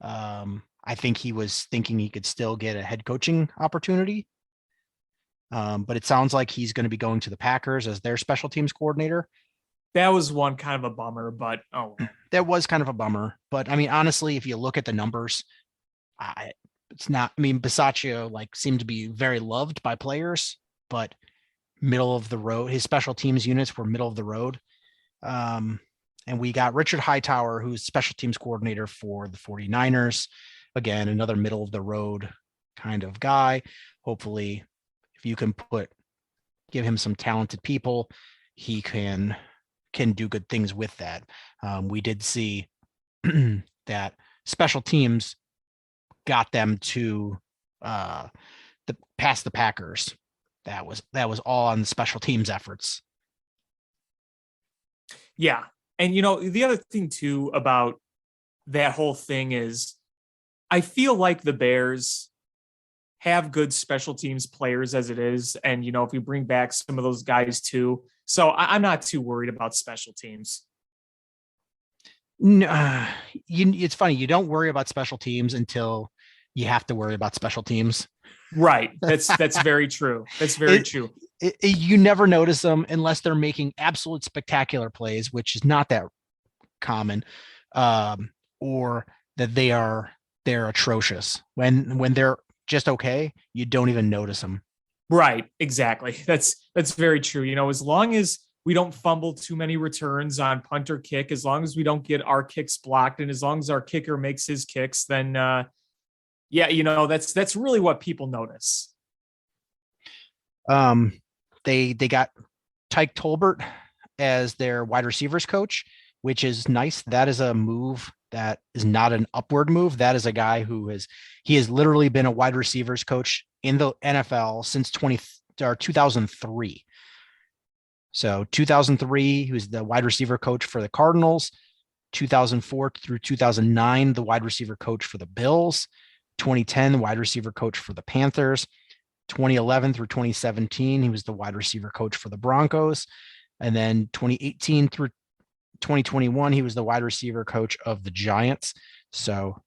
[SPEAKER 3] I think he was thinking he could still get a head coaching opportunity. But it sounds like he's going to be going to the Packers as their special teams coordinator.
[SPEAKER 4] That was one kind of a bummer, but
[SPEAKER 3] that was kind of a bummer. But I mean, honestly, if you look at the numbers, it's not. I mean, Bisaccia seemed to be very loved by players, but middle of the road. His special teams units were middle of the road. And we got Richard Hightower, who's special teams coordinator for the 49ers. Again, another middle of the road kind of guy. Hopefully, if you can give him some talented people, he can do good things with that. We did see that special teams got them to past the Packers. That was all on the special teams efforts.
[SPEAKER 4] Yeah. And, the other thing too about that whole thing is I feel like the Bears have good special teams players as it is. And, if we bring back some of those guys too. So I'm not too worried about special teams.
[SPEAKER 3] No, it's funny. You don't worry about special teams until you have to worry about special teams.
[SPEAKER 4] Right. That's very true. That's very true.
[SPEAKER 3] You never notice them unless they're making absolute spectacular plays, which is not that common, or that they're atrocious. When they're just okay, you don't even notice them.
[SPEAKER 4] Right. Exactly. That's very true. As long as we don't fumble too many returns on punt or kick, as long as we don't get our kicks blocked, and as long as our kicker makes his kicks, then that's really what people notice.
[SPEAKER 3] They got Tyke Tolbert as their wide receivers coach, which is nice. That is a move that is not an upward move. That is a guy he has literally been a wide receivers coach in the NFL since 2003. So 2003, he was the wide receiver coach for the Cardinals. 2004 through 2009, the wide receiver coach for the Bills. 2010, the wide receiver coach for the Panthers. 2011 through 2017, he was the wide receiver coach for the Broncos. And then 2018 through 2021, he was the wide receiver coach of the Giants. So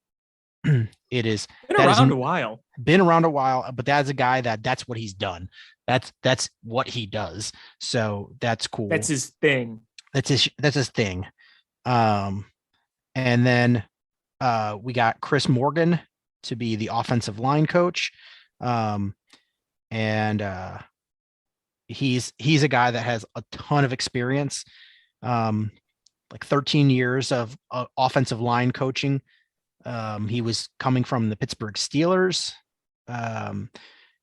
[SPEAKER 3] it is
[SPEAKER 4] Been around a while.
[SPEAKER 3] Been around a while, but that's a guy that's what he's done. That's what he does. So that's cool.
[SPEAKER 4] That's his thing.
[SPEAKER 3] That's his thing. And then we got Chris Morgan to be the offensive line coach. And he's a guy that has a ton of experience, like 13 years of offensive line coaching. He was coming from the Pittsburgh Steelers.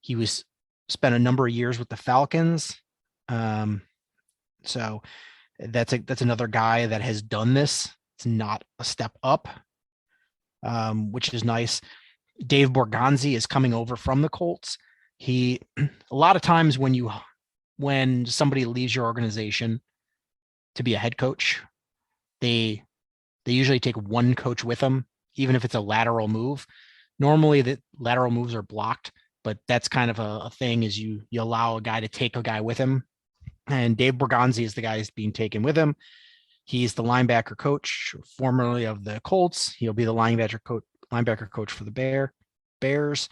[SPEAKER 3] He was spent a number of years with the Falcons. So that's another guy that has done this. It's not a step up, which is nice. Dave Borgonzi is coming over from the Colts. A lot of times when somebody leaves your organization to be a head coach, they usually take one coach with them, even if it's a lateral move. Normally the lateral moves are blocked, but that's kind of a thing, is you allow a guy to take a guy with him. And Dave Borgonzi is the guy who's being taken with him. He's the linebacker coach, formerly of the Colts. He'll be the linebacker coach for the Bears.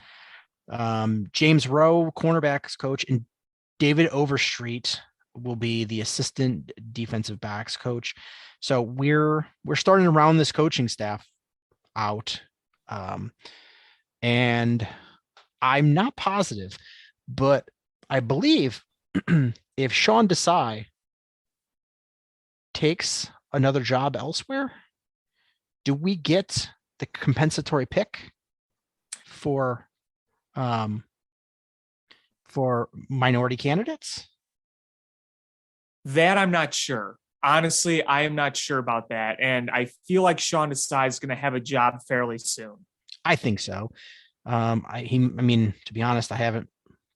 [SPEAKER 3] James Rowe, cornerbacks coach, and David Overstreet will be the assistant defensive backs coach. So we're starting to round this coaching staff out. And I'm not positive, but I believe if Sean Desai takes another job elsewhere, do we get the compensatory pick for minority candidates?
[SPEAKER 4] That I'm not sure. Honestly, I am not sure about that. And I feel like Sean Desai is going to have a job fairly soon.
[SPEAKER 3] I think so. I mean, to be honest, I haven't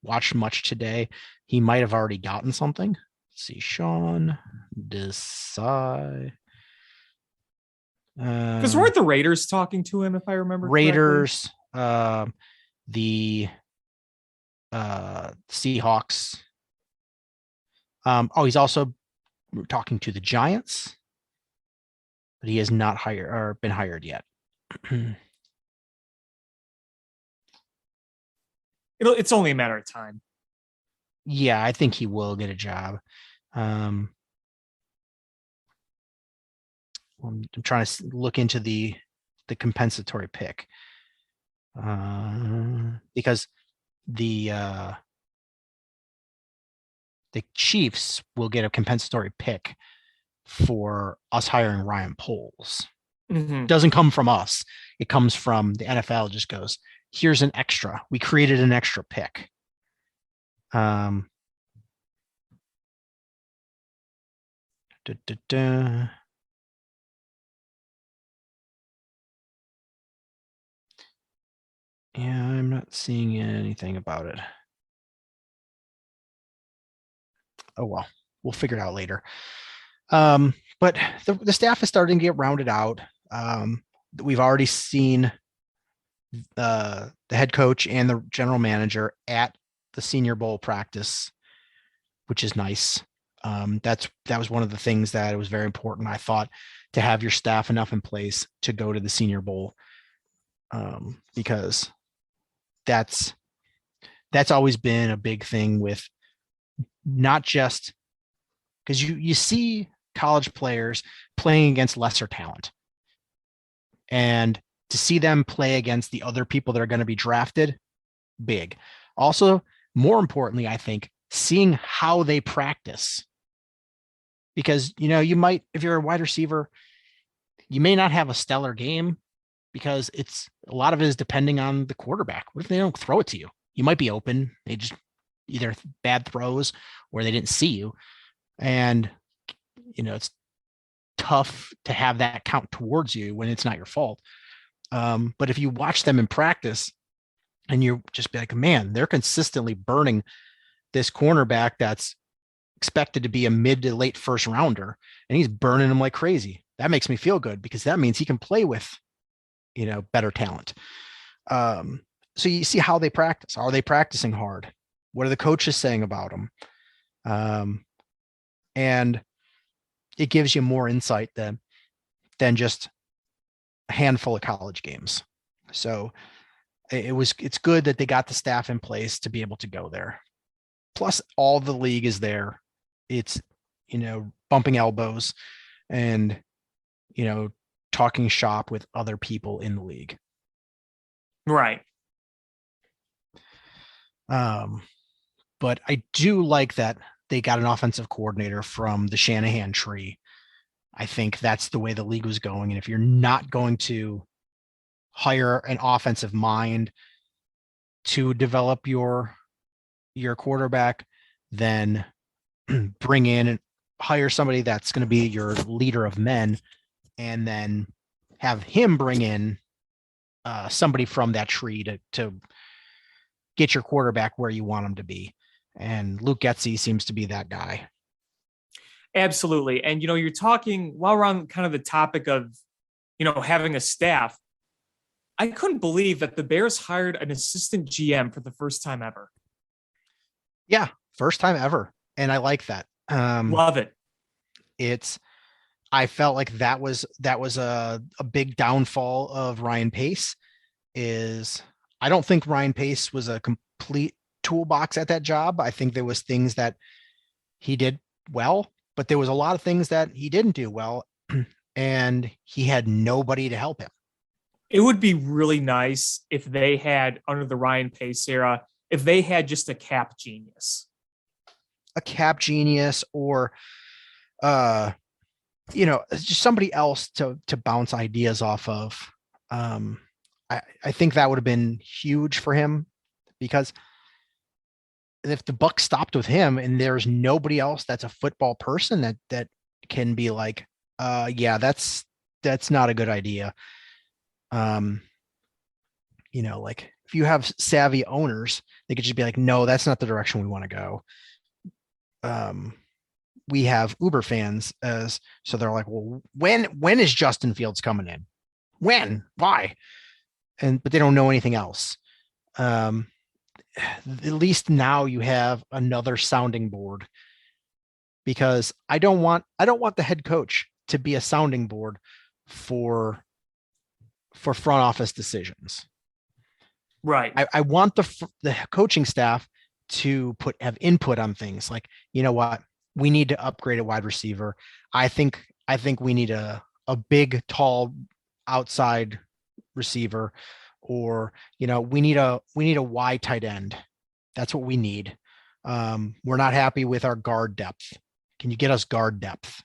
[SPEAKER 3] watched much today. He might have already gotten something. Let's see, Sean Desai.
[SPEAKER 4] Because weren't the Raiders talking to him, if I remember
[SPEAKER 3] Raiders, the Seahawks. He's also talking to the Giants, but he has not been hired yet.
[SPEAKER 4] It's only a matter of time.
[SPEAKER 3] Yeah, I think he will get a job. I'm trying to look into the compensatory pick, because the Chiefs will get a compensatory pick for us hiring Ryan Poles.
[SPEAKER 4] Mm-hmm.
[SPEAKER 3] Doesn't come from us. It comes from the NFL. Just goes, here's an extra. We created an extra pick. Yeah, I'm not seeing anything about it. Oh, well, we'll figure it out later. But the staff is starting to get rounded out. We've already seen the head coach and the general manager at the Senior Bowl practice, which is nice. That was one of the things that was very important, I thought, to have your staff enough in place to go to the Senior Bowl, because that's always been a big thing, with not just because you see college players playing against lesser talent, and to see them play against the other people that are going to be drafted, big. Also, more importantly, I think, seeing how they practice, because, you might, if you're a wide receiver, you may not have a stellar game, because a lot of it is depending on the quarterback. What if they don't throw it to you? You might be open. They just either bad throws or they didn't see you. And, it's tough to have that count towards you when it's not your fault. But if you watch them in practice and you just be like, man, they're consistently burning this cornerback that's expected to be a mid to late first rounder, and he's burning them like crazy. That makes me feel good because that means he can play with, better talent. So you see how they practice. Are they practicing hard? What are the coaches saying about them? And it gives you more insight than just a handful of college games. So it's good that they got the staff in place to be able to go there. Plus all the league is there. It's, bumping elbows and, talking shop with other people in the league.
[SPEAKER 4] Right.
[SPEAKER 3] But I do like that they got an offensive coordinator from the Shanahan tree. I think that's the way the league was going. And if you're not going to hire an offensive mind to develop your quarterback, then bring in and hire somebody that's going to be your leader of men, and then have him bring in somebody from that tree to get your quarterback where you want him to be. And Luke Getsy seems to be that guy.
[SPEAKER 4] Absolutely. And, you're talking while we're on kind of the topic of, having a staff. I couldn't believe that the Bears hired an assistant GM for the first time ever.
[SPEAKER 3] Yeah. First time ever. And I like that.
[SPEAKER 4] Love it.
[SPEAKER 3] I felt like that was a big downfall of Ryan Pace. I don't think Ryan Pace was a complete toolbox at that job. I think there was things that he did well, but there was a lot of things that he didn't do well, and he had nobody to help him.
[SPEAKER 4] It would be really nice if they had, under the Ryan Pace era, if they had just a cap genius.
[SPEAKER 3] A cap genius, or just somebody else to bounce ideas off of. I think that would have been huge for him, because if the buck stopped with him and there's nobody else that's a football person that can be like, yeah, that's not a good idea. Like if you have savvy owners, they could just be like, no, that's not the direction we want to go. We have Uber fans so they're like, well, when is Justin Fields coming in? When? Why? But they don't know anything else. At least now you have another sounding board, because I don't want the head coach to be a sounding board for front office decisions.
[SPEAKER 4] Right.
[SPEAKER 3] I want the coaching staff to have input on things like, you know what, we need to upgrade a wide receiver. I think we need a big, tall outside receiver, or, we need a wide tight end. That's what we need. We're not happy with our guard depth. Can you get us guard depth?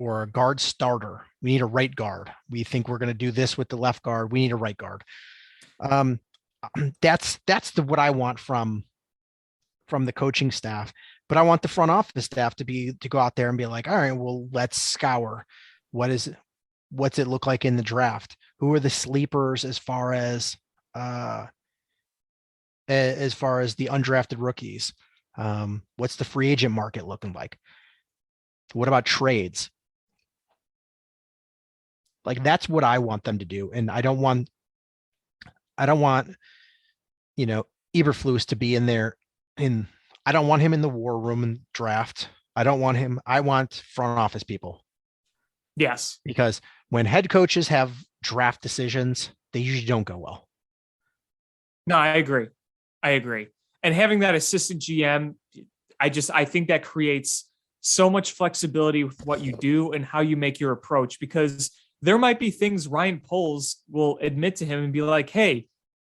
[SPEAKER 3] Or a guard starter. We need a right guard. We think we're going to do this with the left guard. We need a right guard. That's what I want from the coaching staff. But I want the front office staff to go out there and be like, all right, well, let's scour. What's it look like in the draft? Who are the sleepers as far as the undrafted rookies? What's the free agent market looking like? What about trades? Like, that's what I want them to do. And I don't want Eberflus to be in there I don't want him in the war room and draft. I want front office people.
[SPEAKER 4] Yes.
[SPEAKER 3] Because when head coaches have draft decisions, they usually don't go well.
[SPEAKER 4] No, I agree. And having that assistant GM, I think that creates so much flexibility with what you do and how you make your approach, because there might be things Ryan Poles will admit to him and be like, hey,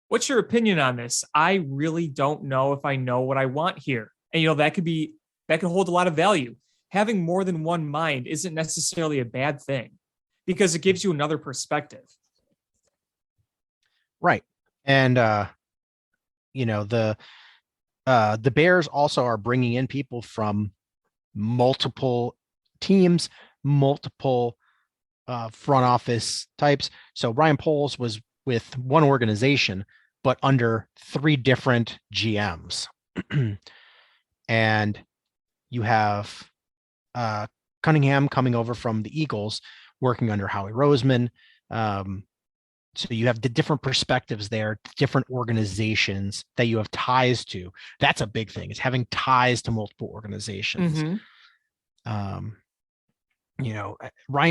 [SPEAKER 4] what's your opinion on this? I really don't know if I know what I want here. And, that could hold a lot of value. Having more than one mind isn't necessarily a bad thing, because it gives you another perspective.
[SPEAKER 3] Right. And, the Bears also are bringing in people from multiple teams, multiple front office types. So Ryan Poles was with one organization, but under 3 different GMs. and you have Cunningham coming over from the Eagles, working under Howie Roseman. So you have the different perspectives there, different organizations that you have ties to. That's a big thing, is having ties to multiple organizations. Ryan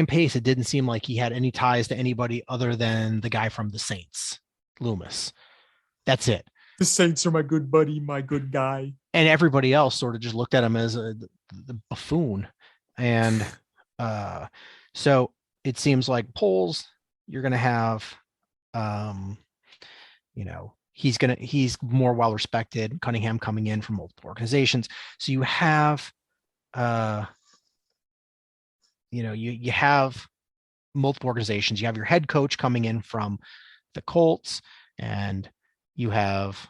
[SPEAKER 3] Pace, it didn't seem like he had any ties to anybody other than the guy from the Saints, Loomis. That's it.
[SPEAKER 4] The Saints are my good buddy, my good guy.
[SPEAKER 3] And everybody else sort of just looked at him as the buffoon. And so it seems like polls, you're going to have, he's more well-respected. Cunningham coming in from multiple organizations. So you have, you have multiple organizations. You have your head coach coming in from the Colts, and you have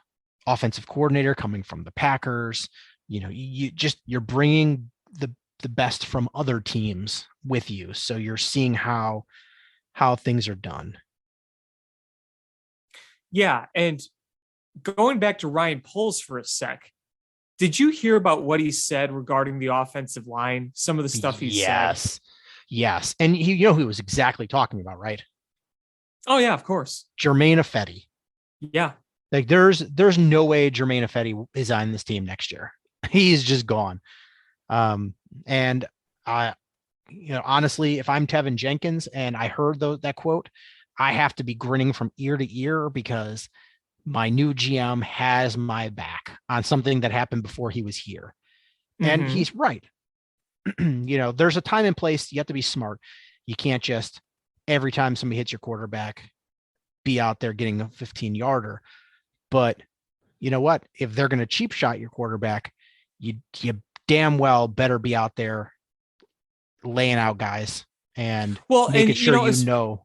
[SPEAKER 3] offensive coordinator coming from the Packers. You're bringing the best from other teams with you. So you're seeing how things are done.
[SPEAKER 4] Yeah. And going back to Ryan Poles for a sec, did you hear about what he said regarding the offensive line? Some of the stuff he said.
[SPEAKER 3] Yes. And who he was exactly talking about, right?
[SPEAKER 4] Oh yeah, of course.
[SPEAKER 3] Jermaine Ifedi.
[SPEAKER 4] Yeah.
[SPEAKER 3] Like there's no way Jermaine Ifedi is on this team next year. He's just gone. And I, honestly, if I'm Tevin Jenkins and I heard that quote, I have to be grinning from ear to ear, because my new GM has my back on something that happened before he was here. And he's right. There's a time and place. You have to be smart. You can't just, every time somebody hits your quarterback, be out there getting a 15-yarder. But you know what? If they're going to cheap shot your quarterback, you damn well better be out there laying out guys and making sure you know.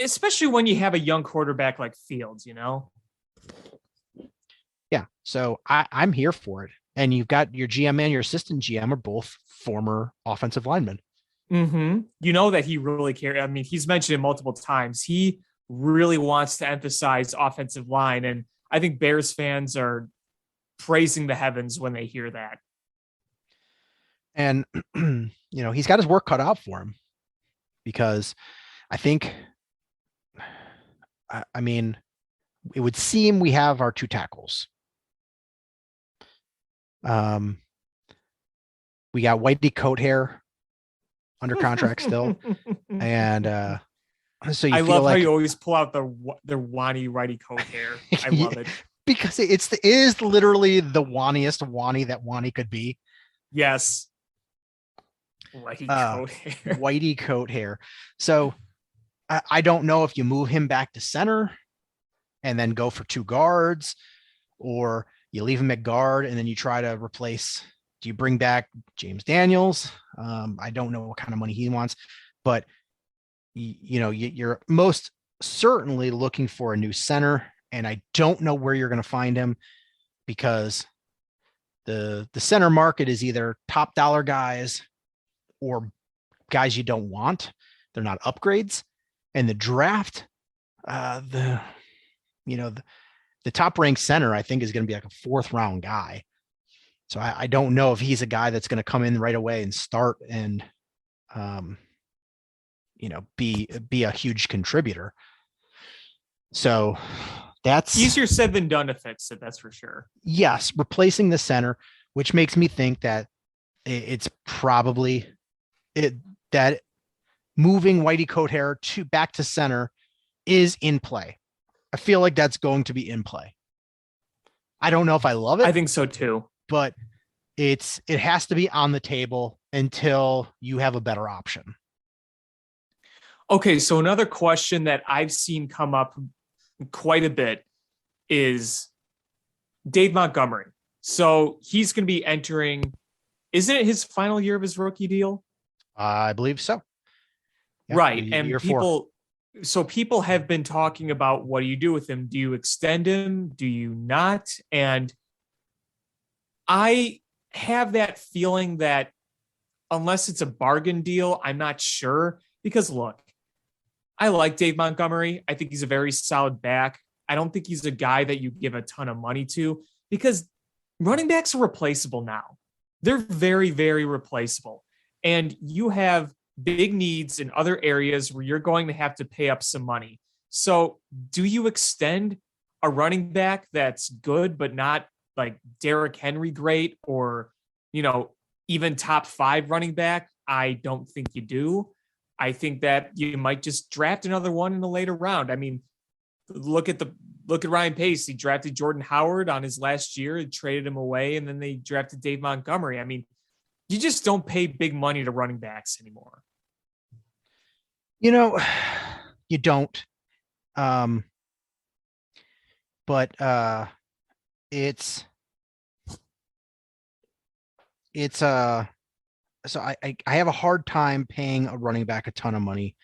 [SPEAKER 4] Especially when you have a young quarterback like Fields,
[SPEAKER 3] Yeah. So I'm here for it. And you've got your GM and your assistant GM are both former offensive linemen.
[SPEAKER 4] You know that he really cares. I mean, he's mentioned it multiple times. He really wants to emphasize offensive line. And I think Bears fans are praising the heavens when they hear that.
[SPEAKER 3] And, he's got his work cut out for him, because I think, it would seem we have our two tackles. We got Whitey Coathair under contract still. And so
[SPEAKER 4] I love how you always pull out the Wani Whitey Coathair. I love it.
[SPEAKER 3] Because it is literally the waniest Wani that Wani could be.
[SPEAKER 4] Yes. Whitey Coathair.
[SPEAKER 3] Whitey Coathair. So I don't know if you move him back to center and then go for two guards, or you leave him at guard and then you try to replace. Do you bring back James Daniels? I don't know what kind of money he wants, but you're most certainly looking for a new center, and I don't know where you're going to find him, because the center market is either top dollar guys or guys you don't want. They're not upgrades. And the draft, the top ranked center, I think, is going to be like a 4th round guy. So I don't know if he's a guy that's going to come in right away and start and, be a huge contributor. So that's
[SPEAKER 4] easier said than done to fix it. That's for sure.
[SPEAKER 3] Yes. Replacing the center, which makes me think that it's probably that moving Whitey Coathair back to center is in play. I feel like that's going to be in play. I don't know if I love it.
[SPEAKER 4] I think so too.
[SPEAKER 3] But it has to be on the table until you have a better option.
[SPEAKER 4] Okay, so another question that I've seen come up quite a bit is Dave Montgomery. So he's going to be entering, isn't it his final year of his rookie deal?
[SPEAKER 3] I believe so.
[SPEAKER 4] Yep, right. And people have been talking about, what do you do with him? Do you extend him? Do you not? And I have that feeling that unless it's a bargain deal, I'm not sure, because look, I like Dave Montgomery. I think he's a very solid back. I don't think he's a guy that you give a ton of money to, because running backs are replaceable now. They're very, very replaceable. And you have big needs in other areas where you're going to have to pay up some money. So do you extend a running back that's good, but not like Derrick Henry great, or, even top 5 running back? I don't think you do. I think that you might just draft another one in the later round. I mean, look at Ryan Pace. He drafted Jordan Howard on his last year and traded him away, and then they drafted Dave Montgomery. I mean, you just don't pay big money to running backs anymore.
[SPEAKER 3] You don't. But so I have a hard time paying a running back a ton of money.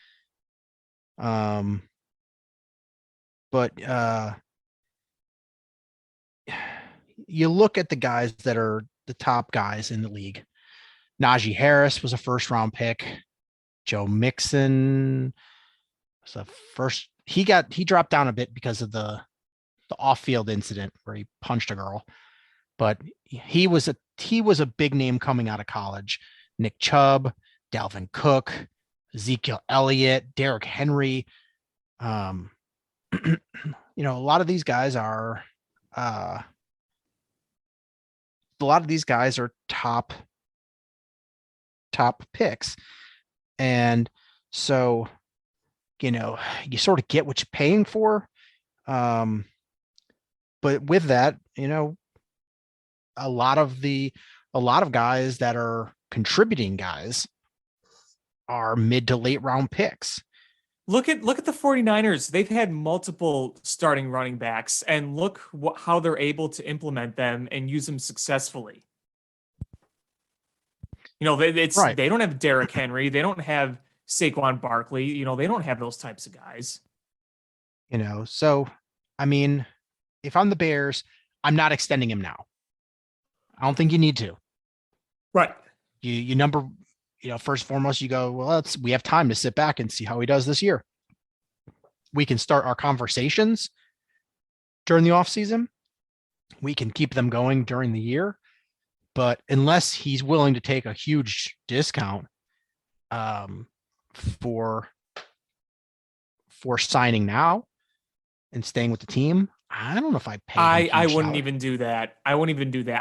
[SPEAKER 3] But you look at the guys that are the top guys in the league. Najee Harris was a first-round pick. Joe Mixon was a first. He dropped down a bit because of the off-field incident where he punched a girl, but he was a big name coming out of college. Nick Chubb, Dalvin Cook, Ezekiel Elliott, Derrick Henry. A lot of these guys are top picks. And so, you sort of get what you're paying for. But with that, a lot of guys that are contributing guys are mid to late round picks.
[SPEAKER 4] Look at the 49ers. They've had multiple starting running backs, and look how they're able to implement them and use them successfully.
[SPEAKER 3] Right.
[SPEAKER 4] They don't have Derrick Henry. They don't have Saquon Barkley. They don't have those types of guys.
[SPEAKER 3] So, I mean, if I'm the Bears, I'm not extending him now. I don't think you need to.
[SPEAKER 4] Right.
[SPEAKER 3] First and foremost, you go, well, we have time to sit back and see how he does this year. We can start our conversations during the offseason. We can keep them going during the year. But unless he's willing to take a huge discount for signing now and staying with the team, I don't know if I pay.
[SPEAKER 4] I wouldn't even do that. I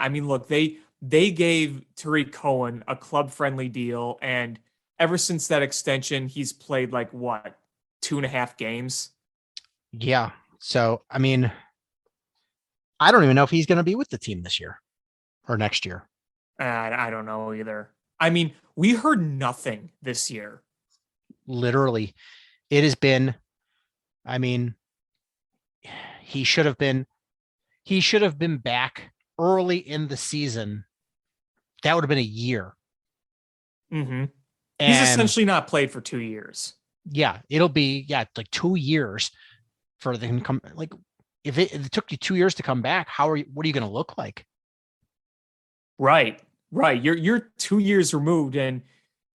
[SPEAKER 4] mean, look, they gave Tariq Cohen a club-friendly deal, and ever since that extension, he's played 2.5 games?
[SPEAKER 3] Yeah. So, I mean, I don't even know if he's going to be with the team this year or next year.
[SPEAKER 4] I don't know either. I mean, we heard nothing this year.
[SPEAKER 3] Literally, it has been, I mean, he should have been back early in the season. That would have been a year.
[SPEAKER 4] Mm-hmm. He's essentially not played for 2 years.
[SPEAKER 3] Yeah, it'll be 2 years for them to come. If it took you 2 years to come back, what are you going to look like?
[SPEAKER 4] Right. You're 2 years removed, and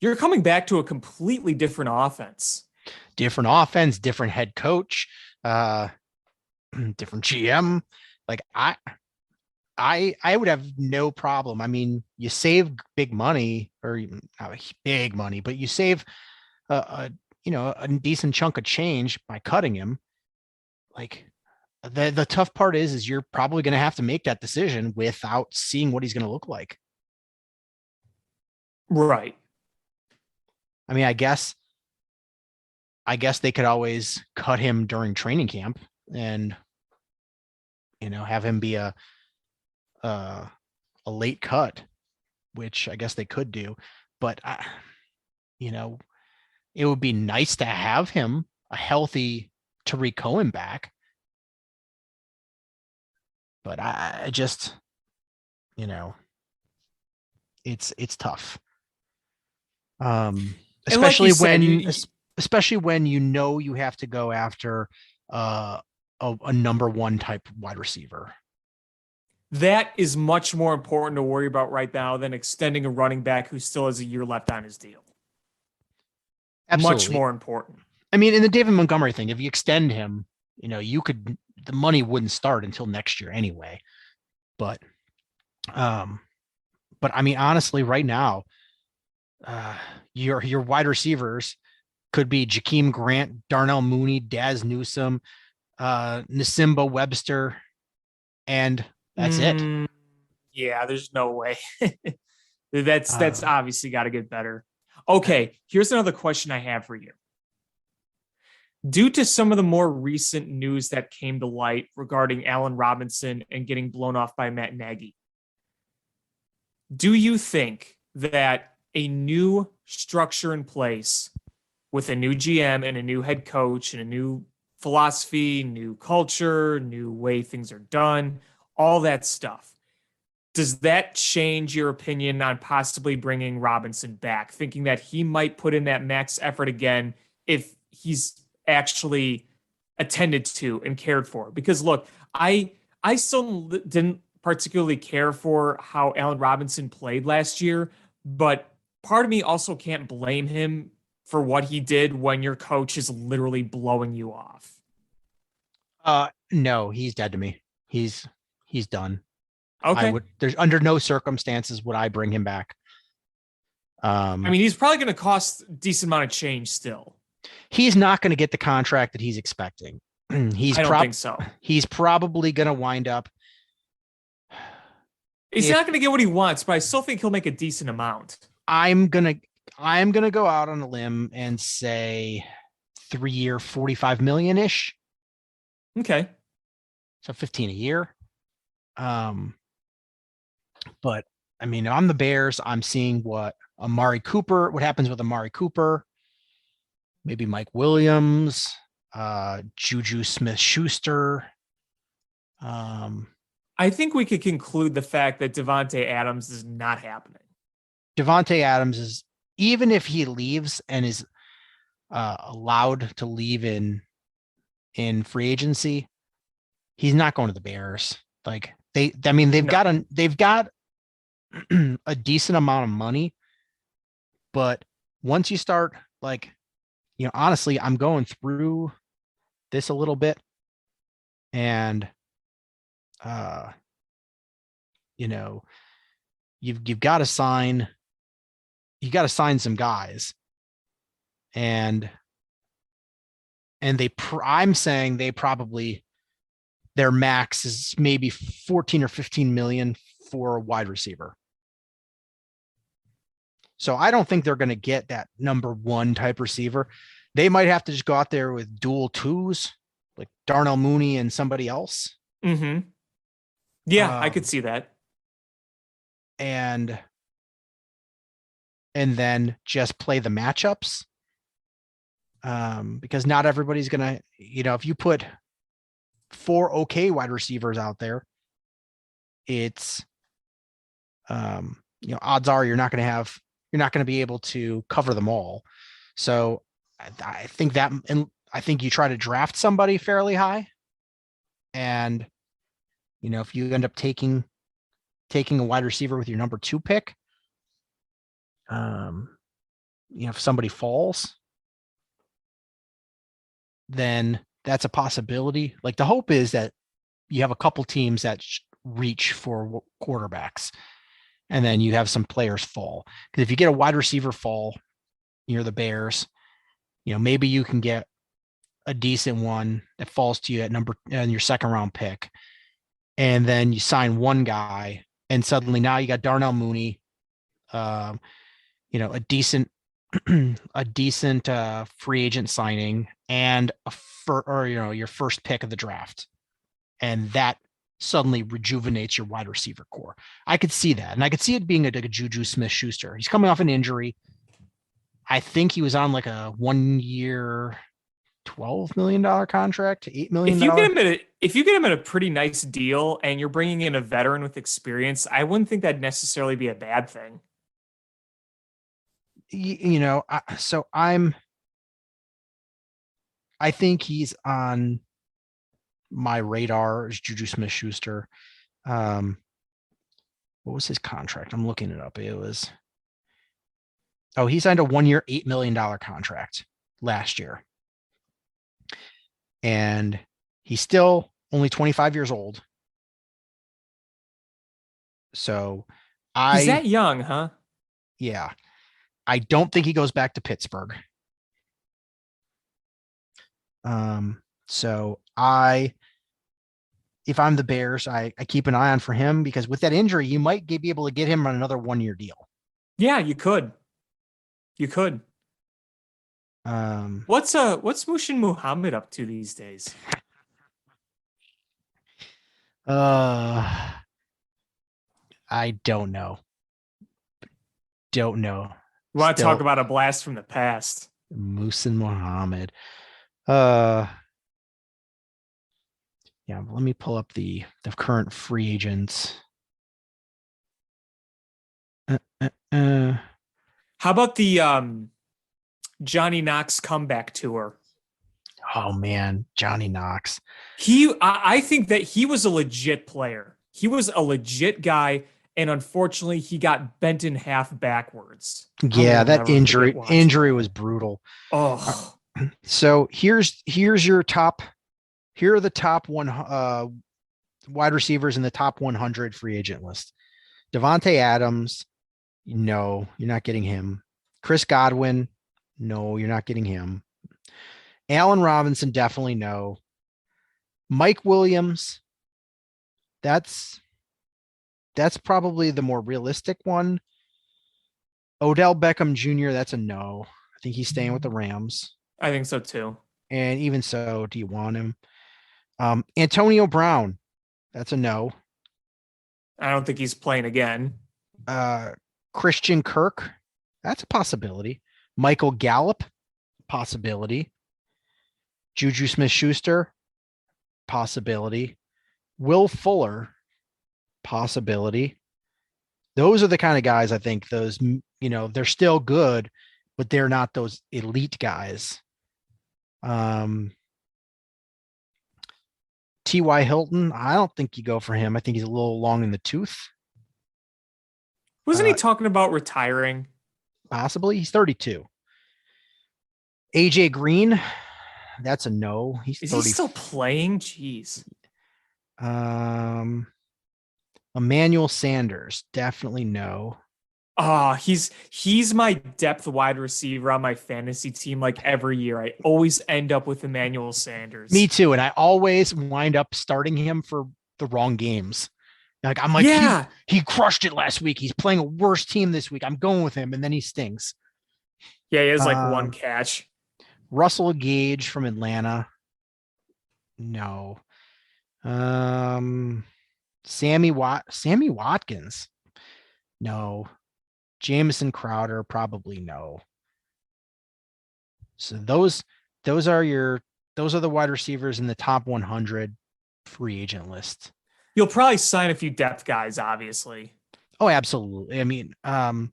[SPEAKER 4] you're coming back to a completely different offense.
[SPEAKER 3] Different offense, different head coach, different GM. I would have no problem. I mean, you save big money, or not big money, but you save a decent chunk of change by cutting him. The tough part is you're probably going to have to make that decision without seeing what he's going to look like.
[SPEAKER 4] Right.
[SPEAKER 3] I mean, I guess they could always cut him during training camp and have him be a late cut, which I guess they could do. But it would be nice to have him, a healthy Tariq Cohen, back. But I just, it's tough. Especially when you have to go after a number one type wide receiver.
[SPEAKER 4] That is much more important to worry about right now than extending a running back who still has a year left on his deal. Absolutely. Much more important.
[SPEAKER 3] I mean, in the David Montgomery thing, if you extend him, the money wouldn't start until next year anyway. But But I mean, honestly, right now, your wide receivers could be Jakeem Grant, Darnell Mooney, Daz Newsome, Nasimba Webster, and that's it.
[SPEAKER 4] Yeah, there's no way. That's
[SPEAKER 3] Uh,
[SPEAKER 4] obviously got to get better. Okay, here's another question I have for you. Due to some of the more recent news that came to light regarding Allen Robinson and getting blown off by Matt Nagy, do you think that a new structure in place with a new GM and a new head coach and a new philosophy, new culture, new way things are done, all that stuff, does that change your opinion on possibly bringing Robinson back, thinking that he might put in that max effort again if he's actually attended to and cared for? Because look, I still didn't particularly care for how Allen Robinson played last year, but part of me also can't blame him for what he did when your coach is literally blowing you off.
[SPEAKER 3] no, he's dead to me. He's done. I
[SPEAKER 4] Okay.
[SPEAKER 3] would. There's under no circumstances would I bring him back.
[SPEAKER 4] I mean, he's probably going to cost a decent amount of change still.
[SPEAKER 3] He's not going to get the contract that he's expecting.
[SPEAKER 4] I don't think so.
[SPEAKER 3] He's probably going to wind up.
[SPEAKER 4] He's not going to get what he wants, but I still think he'll make a decent amount.
[SPEAKER 3] I'm gonna go out on a limb and say 3-year, 45 million ish.
[SPEAKER 4] Okay.
[SPEAKER 3] So 15 a year. But I mean, on the Bears, I'm seeing what happens with Amari Cooper, maybe Mike Williams, Juju Smith Schuster.
[SPEAKER 4] I think we could conclude the fact that Davante Adams is not happening.
[SPEAKER 3] Davante Adams is, even if he leaves and is allowed to leave in free agency, he's not going to the Bears. Like they've got a decent amount of money, but once you start, like, honestly, I'm going through this a little bit, and you've got to sign some guys, and I'm saying they probably, their max is maybe 14 or 15 million for a wide receiver. So I don't think they're going to get that number one type receiver. They might have to just go out there with dual twos, like Darnell Mooney and somebody else.
[SPEAKER 4] Mm-hmm. Yeah, I could see that.
[SPEAKER 3] And then just play the matchups. Because not everybody's going to, if you put 4 okay wide receivers out there, it's, odds are you're not going to be able to cover them all. So I think you try to draft somebody fairly high, and if you end up taking a wide receiver with your number 2 pick, if somebody falls, then that's a possibility. Like, the hope is that you have a couple teams that reach for quarterbacks, and then you have some players fall. Because if you get a wide receiver fall, the Bears, maybe you can get a decent one that falls to you at your second round pick. And then you sign one guy, and suddenly now you got Darnell Mooney, a decent free agent signing, and your first pick of the draft. And that suddenly rejuvenates your wide receiver core. I could see that. And I could see it being like a Juju Smith Schuster. He's coming off an injury. I think he was on like a 1-year, $12 million contract, $8 million.
[SPEAKER 4] If you get him at a pretty nice deal and you're bringing in a veteran with experience, I wouldn't think that'd necessarily be a bad thing.
[SPEAKER 3] I think he's on my radar as Juju Smith Schuster. What was his contract? I'm looking it up. He signed a 1-year, $8 million contract last year. And he's still only 25 years old. So
[SPEAKER 4] He's that young, huh?
[SPEAKER 3] yeah, I don't think he goes back to Pittsburgh. So if I'm the Bears, I keep an eye on for him because with that injury, you might be able to get him on another 1-year deal.
[SPEAKER 4] Yeah, you could. You could. What's Mushin Muhammad up to these days?
[SPEAKER 3] I don't know.
[SPEAKER 4] You want to talk about a blast from the past?
[SPEAKER 3] Musin Muhammad. Yeah, let me pull up the current free agents.
[SPEAKER 4] How about the Johnny Knox comeback tour?
[SPEAKER 3] Oh man, Johnny Knox.
[SPEAKER 4] I think that he was a legit player. He was a legit guy, and unfortunately, he got bent in half backwards.
[SPEAKER 3] Yeah, that injury was brutal.
[SPEAKER 4] Oh,
[SPEAKER 3] so here's your top. Here are the top wide receivers in the top 100 free agent list. Devontae Adams, no, you're not getting him. Chris Godwin, no, you're not getting him. Allen Robinson, definitely no. Mike Williams, that's probably the more realistic one. Odell Beckham Jr., that's a no. I think he's staying with the Rams.
[SPEAKER 4] I think so too.
[SPEAKER 3] And even so, do you want him? Antonio Brown, that's a no.
[SPEAKER 4] I don't think he's playing again.
[SPEAKER 3] Christian Kirk, that's a possibility. Michael Gallup, possibility. Juju Smith-Schuster, possibility. Will Fuller, possibility. Those are the kind of guys I think those, they're still good, but they're not those elite guys. T.Y. Hilton, I don't think you go for him. I think he's a little long in the tooth.
[SPEAKER 4] Wasn't he talking about retiring?
[SPEAKER 3] Possibly. He's 32. AJ Green, that's a no.
[SPEAKER 4] Is he still playing? Jeez.
[SPEAKER 3] Emmanuel Sanders, definitely no.
[SPEAKER 4] He's my depth wide receiver on my fantasy team. Like every year, I always end up with Emmanuel Sanders.
[SPEAKER 3] Me too, and I always wind up starting him for the wrong games. I'm like,
[SPEAKER 4] yeah,
[SPEAKER 3] he crushed it last week. He's playing a worse team this week. I'm going with him, and then he stings.
[SPEAKER 4] Yeah, he has like one catch.
[SPEAKER 3] Russell Gage from Atlanta, no. Sammy Watkins, no. Jamison Crowder, probably no. So those are the wide receivers in the top 100 free agent list.
[SPEAKER 4] You'll probably sign a few depth guys, obviously.
[SPEAKER 3] Oh, absolutely. I mean, but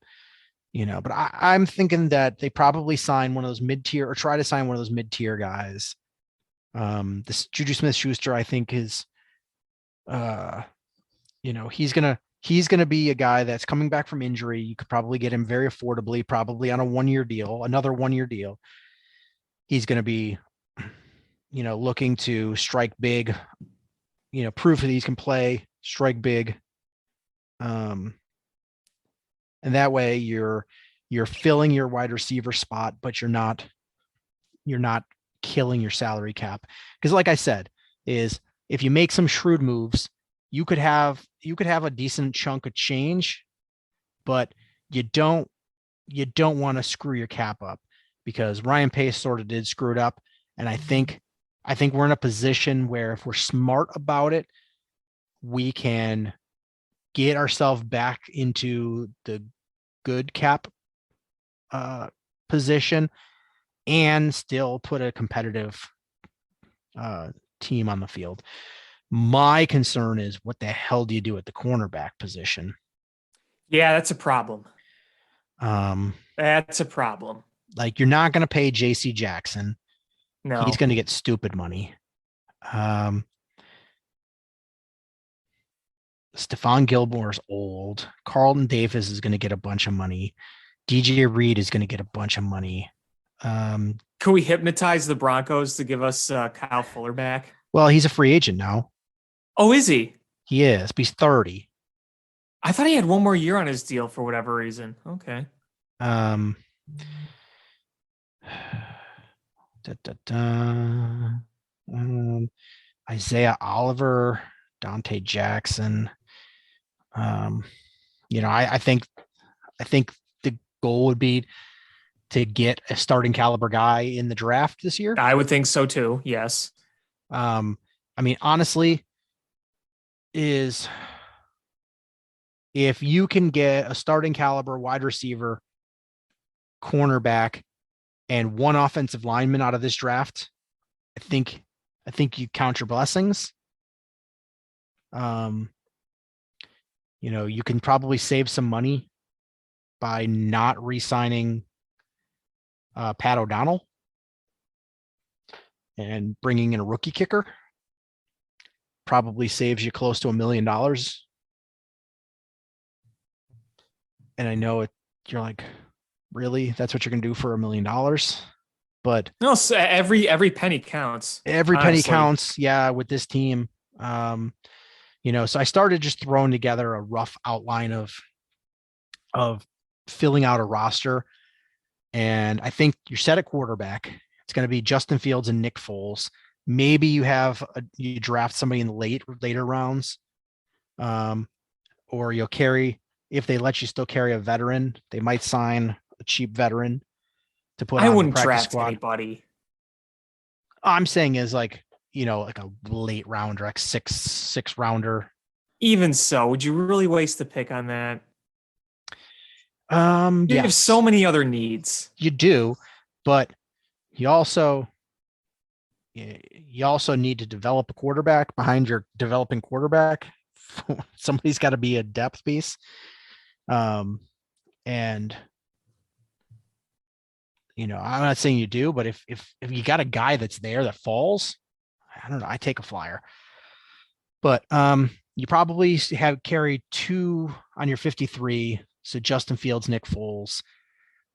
[SPEAKER 3] I'm thinking that they probably sign one of those mid-tier or try to sign one of those mid-tier guys. This Juju Smith-Schuster, I think is, he's gonna be a guy that's coming back from injury. You could probably get him very affordably, probably on another 1-year deal. He's gonna be, looking to strike big, prove that he can play, strike big. And that way you're filling your wide receiver spot, but you're not killing your salary cap. Because like I said, is if you make some shrewd moves, you could have a decent chunk of change, but you don't want to screw your cap up, because Ryan Pace sort of did screw it up. And I think we're in a position where if we're smart about it, we can get ourselves back into the good cap position and still put a competitive team on the field. My concern is, what the hell do you do at the cornerback position?
[SPEAKER 4] Yeah, that's a problem. That's a problem.
[SPEAKER 3] Like, you're not going to pay JC Jackson.
[SPEAKER 4] No.
[SPEAKER 3] He's going to get stupid money. Stephon Gilmore's old. Carlton Davis is going to get a bunch of money. DJ Reed is going to get a bunch of money.
[SPEAKER 4] Can we hypnotize the Broncos to give us Kyle Fuller back?
[SPEAKER 3] Well, he's a free agent now.
[SPEAKER 4] Oh, is he?
[SPEAKER 3] He is, but he's 30.
[SPEAKER 4] I thought he had one more year on his deal for whatever reason. Okay.
[SPEAKER 3] Um, Isaiah Oliver, Dante Jackson. I think the goal would be to get a starting caliber guy in the draft this year.
[SPEAKER 4] I would think so too. Yes.
[SPEAKER 3] Honestly, is if you can get a starting caliber wide receiver, cornerback, and one offensive lineman out of this draft, I think you count your blessings. You can probably save some money by not re-signing Pat O'Donnell and bringing in a rookie kicker. Probably saves you close to $1 million. And I know you're like, really? That's what you're going to do for $1 million? But
[SPEAKER 4] no, so every penny counts.
[SPEAKER 3] Every penny counts. Yeah, with this team. So I started just throwing together a rough outline of filling out a roster. And I think you're set at quarterback. It's going to be Justin Fields and Nick Foles. Maybe you draft somebody in the later rounds. Or you'll carry, if they let you still carry a veteran, they might sign a cheap veteran to put on the practice squad. I wouldn't draft
[SPEAKER 4] anybody.
[SPEAKER 3] All I'm saying is like a late rounder, like six rounder.
[SPEAKER 4] Even so, would you really waste the pick on that? You have so many other needs.
[SPEAKER 3] You do, but you also need to develop a quarterback behind your developing quarterback. Somebody's got to be a depth piece. And I'm not saying you do, but if you got a guy that's there that falls, I don't know, I take a flyer. But you probably carry 2 on your 53. So Justin Fields, Nick Foles.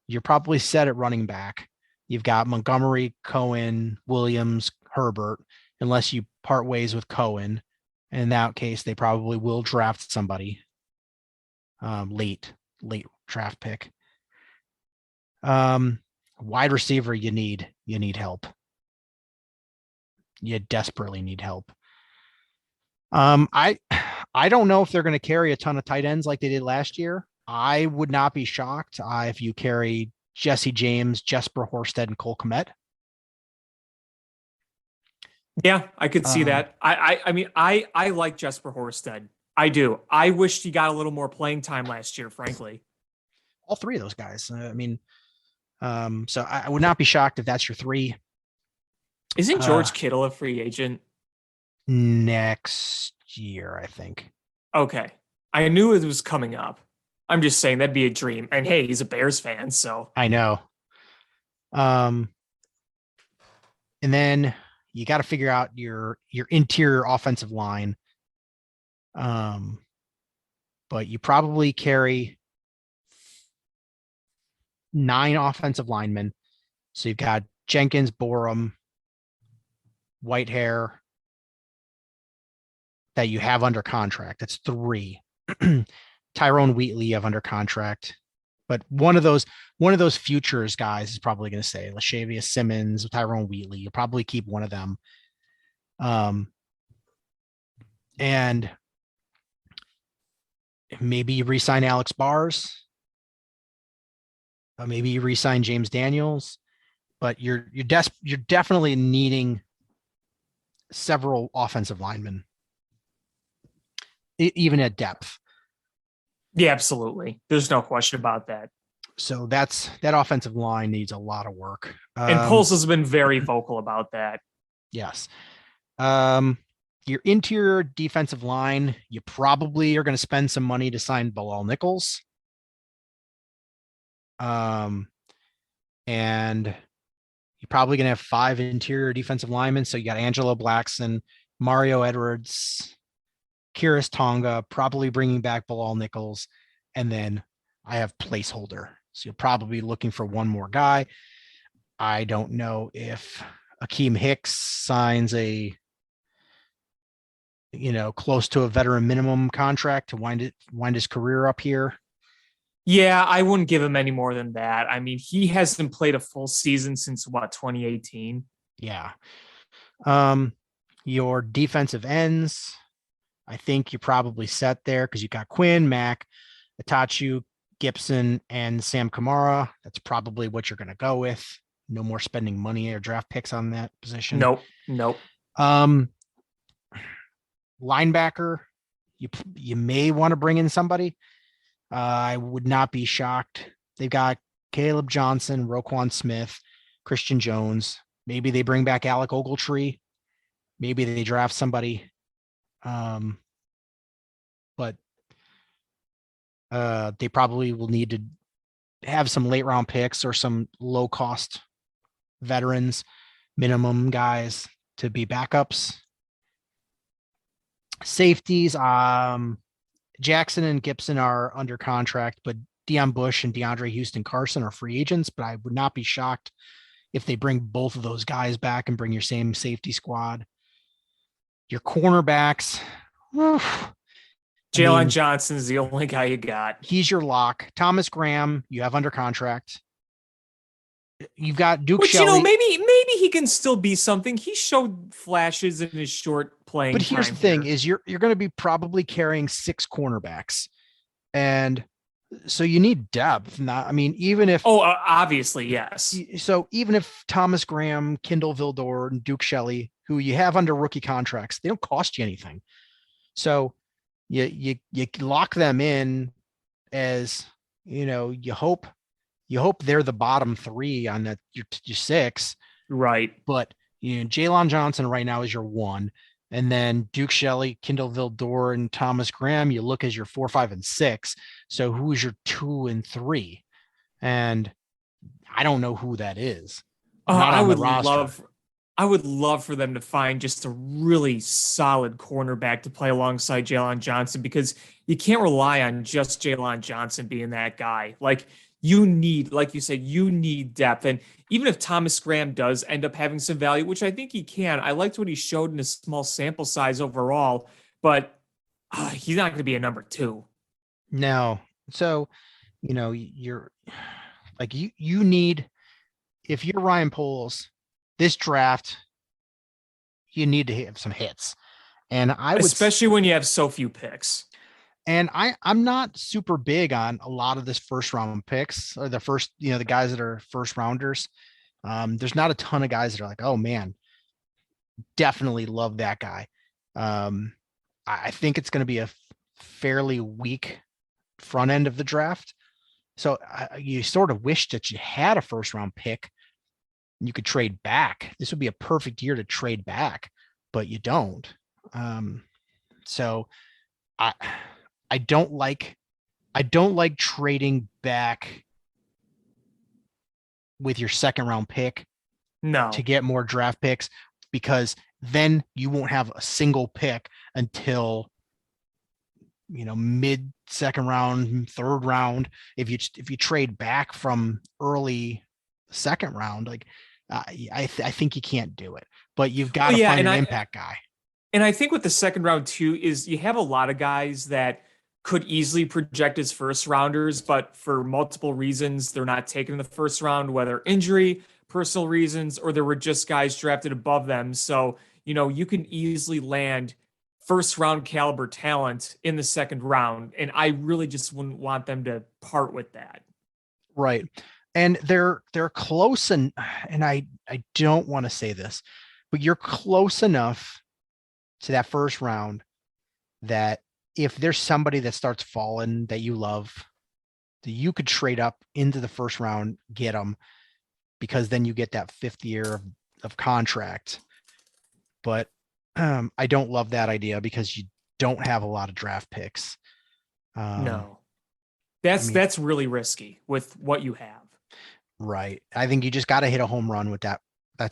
[SPEAKER 3] You're probably set at running back. You've got Montgomery, Cohen, Williams, Herbert, unless you part ways with Cohen. And in that case, they probably will draft somebody late draft pick. Wide receiver, you need help. You desperately need help. I don't know if they're going to carry a ton of tight ends like they did last year. I would not be shocked if you carry Jesse James, Jesper Horsted, and Cole Kmet.
[SPEAKER 4] Yeah, I could see that. I like Jesper Horsted. I do. I wished he got a little more playing time last year, frankly.
[SPEAKER 3] All 3 of those guys. So I would not be shocked if that's your 3.
[SPEAKER 4] Isn't George Kittle a free agent?
[SPEAKER 3] Next year, I think.
[SPEAKER 4] Okay. I knew it was coming up. I'm just saying that'd be a dream. And hey, he's a Bears fan, so.
[SPEAKER 3] I know. And then you got to figure out your interior offensive line. But you probably carry 9 offensive linemen. So you've got Jenkins, Borum, Whitehair that you have under contract. That's 3. Tyrone Wheatley you have under contract. But one of those futures guys is probably going to say Lashavius Simmons, Tyrone Wheatley. You'll probably keep one of them. And maybe you re-sign Alex Bars. Maybe you re-sign James Daniels. But you're definitely needing several offensive linemen, even at depth.
[SPEAKER 4] Yeah, absolutely. There's no question about that.
[SPEAKER 3] So that offensive line needs a lot of work.
[SPEAKER 4] And Pulse has been very vocal about that.
[SPEAKER 3] Yes. Your interior defensive line, you probably are going to spend some money to sign Bilal Nichols. And you're probably going to have 5 interior defensive linemen. So you got Angelo Blackson, Mario Edwards, Kiris Tonga, probably bringing back Bilal Nichols. And then I have placeholder. So you'll probably be looking for one more guy. I don't know if Akeem Hicks signs a close to a veteran minimum contract to wind his career up here.
[SPEAKER 4] Yeah, I wouldn't give him any more than that. I mean, he hasn't played a full season since 2018.
[SPEAKER 3] Yeah. Your defensive ends, I think you're probably set there because you got Quinn, Mack, Itachu, Gibson, and Sam Kamara. That's probably what you're going to go with. No more spending money or draft picks on that position.
[SPEAKER 4] Nope.
[SPEAKER 3] Linebacker, you may want to bring in somebody. I would not be shocked. They've got Caleb Johnson, Roquan Smith, Christian Jones. Maybe they bring back Alec Ogletree. Maybe they draft somebody. But they probably will need to have some late round picks or some low cost veterans, minimum guys to be backups. Safeties, Jackson and Gibson are under contract, but Deion Bush and DeAndre Houston Carson are free agents, but I would not be shocked if they bring both of those guys back and bring your same safety squad. Your cornerbacks,
[SPEAKER 4] Jalen Johnson's the only guy you got.
[SPEAKER 3] He's your lock. Thomas Graham, you have under contract. You've got Duke
[SPEAKER 4] Which,
[SPEAKER 3] Shelley.
[SPEAKER 4] maybe he can still be something. He showed flashes in his short playing.
[SPEAKER 3] But here's the thing: is you're going to be probably carrying 6 cornerbacks, and so you need depth. Even if
[SPEAKER 4] obviously yes.
[SPEAKER 3] So even if Thomas Graham, Kendall Vildor, and Duke Shelley, who you have under rookie contracts, they don't cost you anything. So you lock them in as you hope they're the bottom 3 on that your 6.
[SPEAKER 4] Right.
[SPEAKER 3] But Jalen Johnson right now is your 1. And then Duke Shelley, Kendall Vildor, and Thomas Graham, you look as your 4, 5, and 6. So who's your 2 and 3? And I don't know who that is.
[SPEAKER 4] I would love for them to find just a really solid cornerback to play alongside Jalen Johnson, because you can't rely on just Jalen Johnson being that guy. Like you need depth. And even if Thomas Graham does end up having some value, which I think he can, I liked what he showed in a small sample size overall, but he's not going to be a number 2.
[SPEAKER 3] No. So, you're like, you need, if you're Ryan Poles, this draft, you need to have some hits. And
[SPEAKER 4] especially when you have so few picks.
[SPEAKER 3] And I'm not super big on a lot of this first round picks, or the first, the guys that are first rounders. There's not a ton of guys that are like, oh man, definitely love that guy. I think it's going to be a fairly weak front end of the draft. So you sort of wish that you had a first round pick and you could trade back. This would be a perfect year to trade back, but you don't. So I don't like trading back with your second round pick to get more draft picks, because then you won't have a single pick until mid second round, third round. If you trade back from early second round, like I think you can't do it, but you've got to find an impact guy.
[SPEAKER 4] And I think with the second round too, is you have a lot of guys that could easily project as first rounders, but for multiple reasons, they're not taken in the first round, whether injury, personal reasons, or there were just guys drafted above them. So, you can easily land first round caliber talent in the second round. And I really just wouldn't want them to part with that.
[SPEAKER 3] Right. And they're close. And I don't want to say this, but you're close enough to that first round that if there's somebody that starts falling that you love, that you could trade up into the first round, get them, because then you get that 5th year of contract. But I don't love that idea because you don't have a lot of draft picks.
[SPEAKER 4] No, that's really risky with what you have.
[SPEAKER 3] Right. I think you just got to hit a home run with that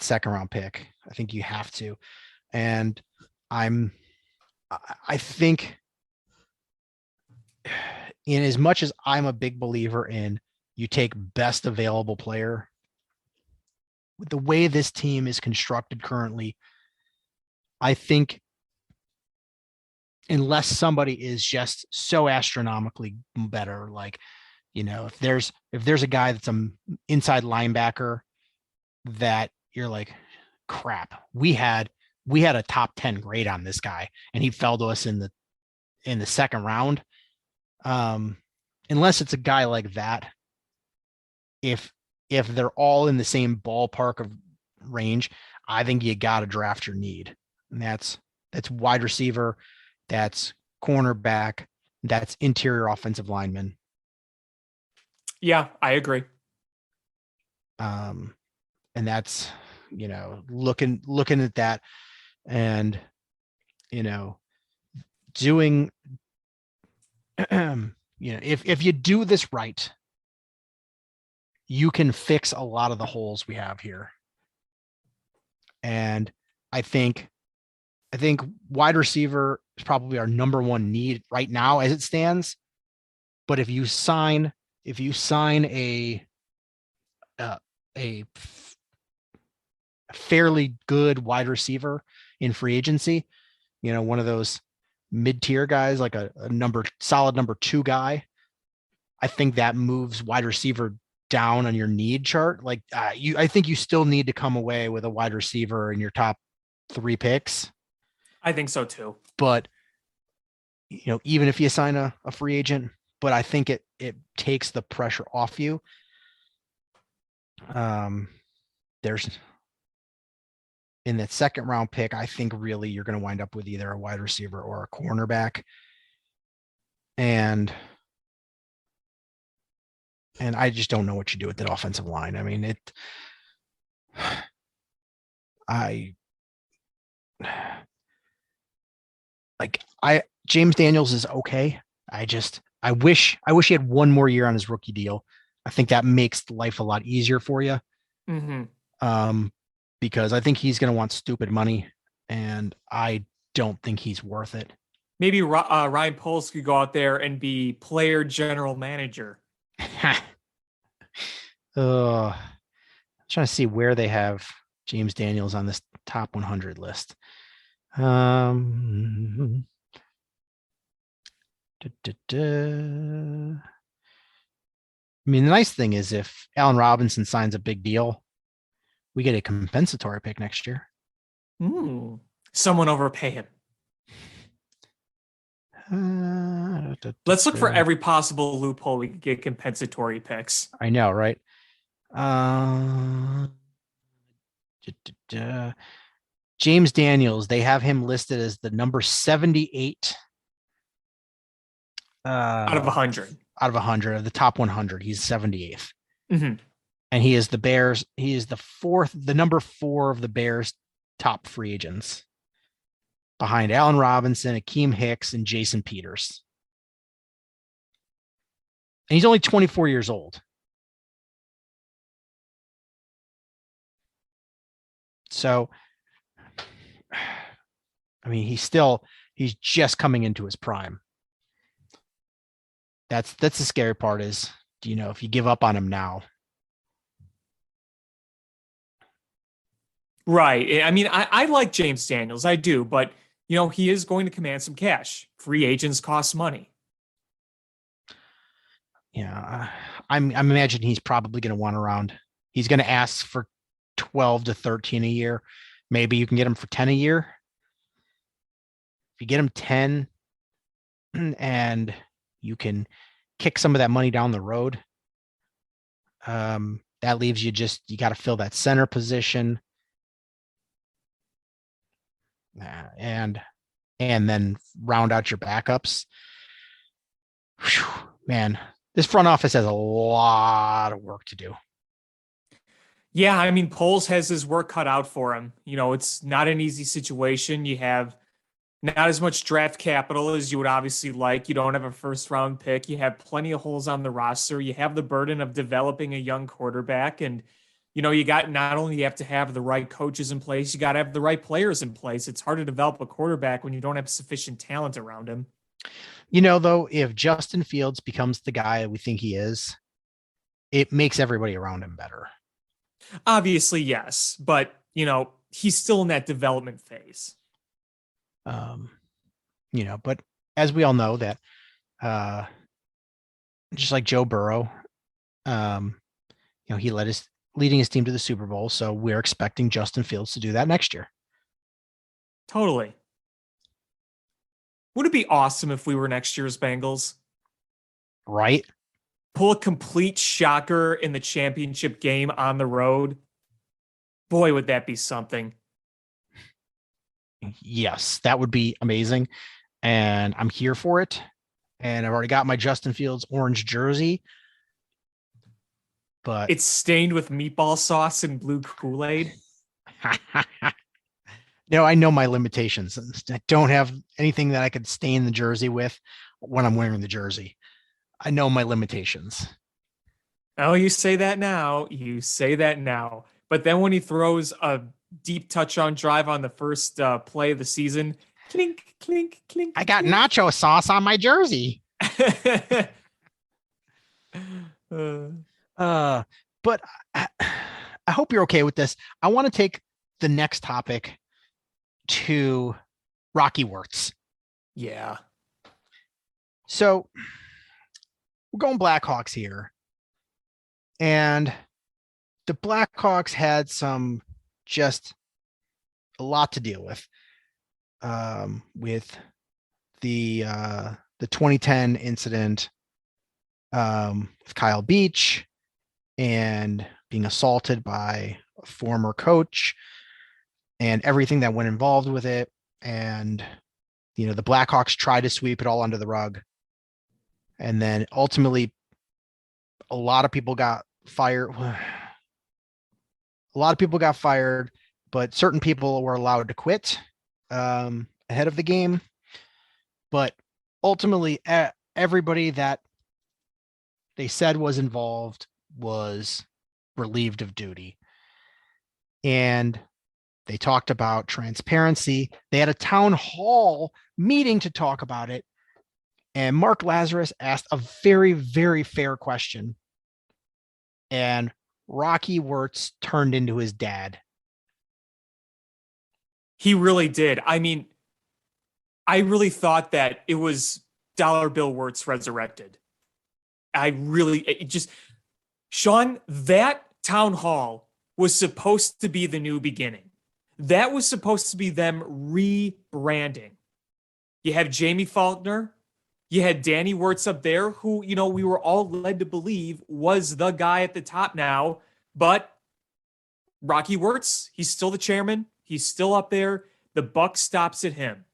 [SPEAKER 3] second round pick. I think you have to. And I think, in as much as I'm a big believer in you take best available player, with the way this team is constructed currently, I think unless somebody is just so astronomically better. Like, if there's a guy that's an inside linebacker that you're like, crap, we had a top 10 grade on this guy and he fell to us in the second round. Unless it's a guy like that, if they're all in the same ballpark of range, I think you got to draft your need. And that's wide receiver, that's cornerback, that's interior offensive lineman.
[SPEAKER 4] Yeah, I agree.
[SPEAKER 3] And that's, looking at that and, doing, if you do this right, you can fix a lot of the holes we have here. And I think wide receiver is probably our number one need right now as it stands. But if you sign a fairly good wide receiver in free agency, one of those mid-tier guys, like a solid number 2 guy, I think that moves wide receiver down on your need chart. Like I think you still need to come away with a wide receiver in your top 3 picks.
[SPEAKER 4] I think so too.
[SPEAKER 3] But even if you sign a free agent, but I think it takes the pressure off you. There's in that second round pick, I think really you're going to wind up with either a wide receiver or a cornerback. And I just don't know what you do with that offensive line. I mean, James Daniels is okay. I wish he had one more year on his rookie deal. I think that makes life a lot easier for you.
[SPEAKER 4] Mm-hmm.
[SPEAKER 3] Because I think he's going to want stupid money, and I don't think he's worth it.
[SPEAKER 4] Maybe Ryan Poles could go out there and be player general manager.
[SPEAKER 3] I'm trying to see where they have James Daniels on this top 100 list. I mean, the nice thing is if Allen Robinson signs a big deal, we get a compensatory pick next year.
[SPEAKER 4] Someone overpay him. Let's look for every possible loophole we could get compensatory picks.
[SPEAKER 3] I know, right? James Daniels, they have him listed as the number 78
[SPEAKER 4] out of 100.
[SPEAKER 3] Out of 100 of the top 100, he's 78th.
[SPEAKER 4] Mm-hmm.
[SPEAKER 3] And he is the number 4 of the Bears' top free agents, behind Allen Robinson, Akeem Hicks, and Jason Peters. And he's only 24 years old. So, I mean, he's just coming into his prime. That's the scary part is, if you give up on him now.
[SPEAKER 4] Right. I mean, I like James Daniels. I do. But, he is going to command some cash. Free agents cost money.
[SPEAKER 3] Yeah. I'm imagining he's probably going to want he's going to ask for 12 to 13 a year. Maybe you can get him for 10 a year. If you get him 10 and you can kick some of that money down the road, that leaves you got to fill that center position. And then round out your backups. Whew, man, this front office has a lot of work to do.
[SPEAKER 4] Yeah, I mean, Poles has his work cut out for him. It's not an easy situation. You have not as much draft capital as you would obviously like. You don't have a first round pick. You have plenty of holes on the roster. You have the burden of developing a young quarterback. And, you got not only you have to have the right coaches in place, you got to have the right players in place. It's hard to develop a quarterback when you don't have sufficient talent around him.
[SPEAKER 3] Though, if Justin Fields becomes the guy we think he is, it makes everybody around him better.
[SPEAKER 4] Obviously, yes. But, he's still in that development phase.
[SPEAKER 3] But as we all know that, just like Joe Burrow, he leading his team to the Super Bowl. So we're expecting Justin Fields to do that next year.
[SPEAKER 4] Totally. Would it be awesome if we were next year's Bengals?
[SPEAKER 3] Right?
[SPEAKER 4] Pull a complete shocker in the championship game on the road. Boy, would that be something.
[SPEAKER 3] Yes, that would be amazing. And I'm here for it. And I've already got my Justin Fields orange jersey. But
[SPEAKER 4] it's stained with meatball sauce and blue Kool-Aid.
[SPEAKER 3] I know my limitations. I don't have anything that I could stain the jersey with when I'm wearing the jersey. I know my limitations.
[SPEAKER 4] Oh, you say that now. But then when he throws a deep touchdown drive on the first play of the season, clink, clink, clink.
[SPEAKER 3] I got nacho sauce on my jersey. But I hope you're okay with this. I want to take the next topic to Rocky Wirtz.
[SPEAKER 4] Yeah.
[SPEAKER 3] So we're going Blackhawks here. And the Blackhawks had just a lot to deal with the 2010 incident with Kyle Beach and being assaulted by a former coach and everything that went involved with it. And, the Blackhawks tried to sweep it all under the rug. And then ultimately, a lot of people got fired. But certain people were allowed to quit ahead of the game. But ultimately, everybody that they said was involved was relieved of duty. And they talked about transparency. They had a town hall meeting to talk about it. And Mark Lazarus asked a very, very fair question. And Rocky Wirtz turned into his dad.
[SPEAKER 4] He really did. I mean, I really thought that it was Dollar Bill Wirtz resurrected. Sean, that town hall was supposed to be the new beginning. That was supposed to be them rebranding. You have Jamie Faulkner. You had Danny Wirtz up there, who, we were all led to believe was the guy at the top now. But Rocky Wirtz, he's still the chairman. He's still up there. The buck stops at him.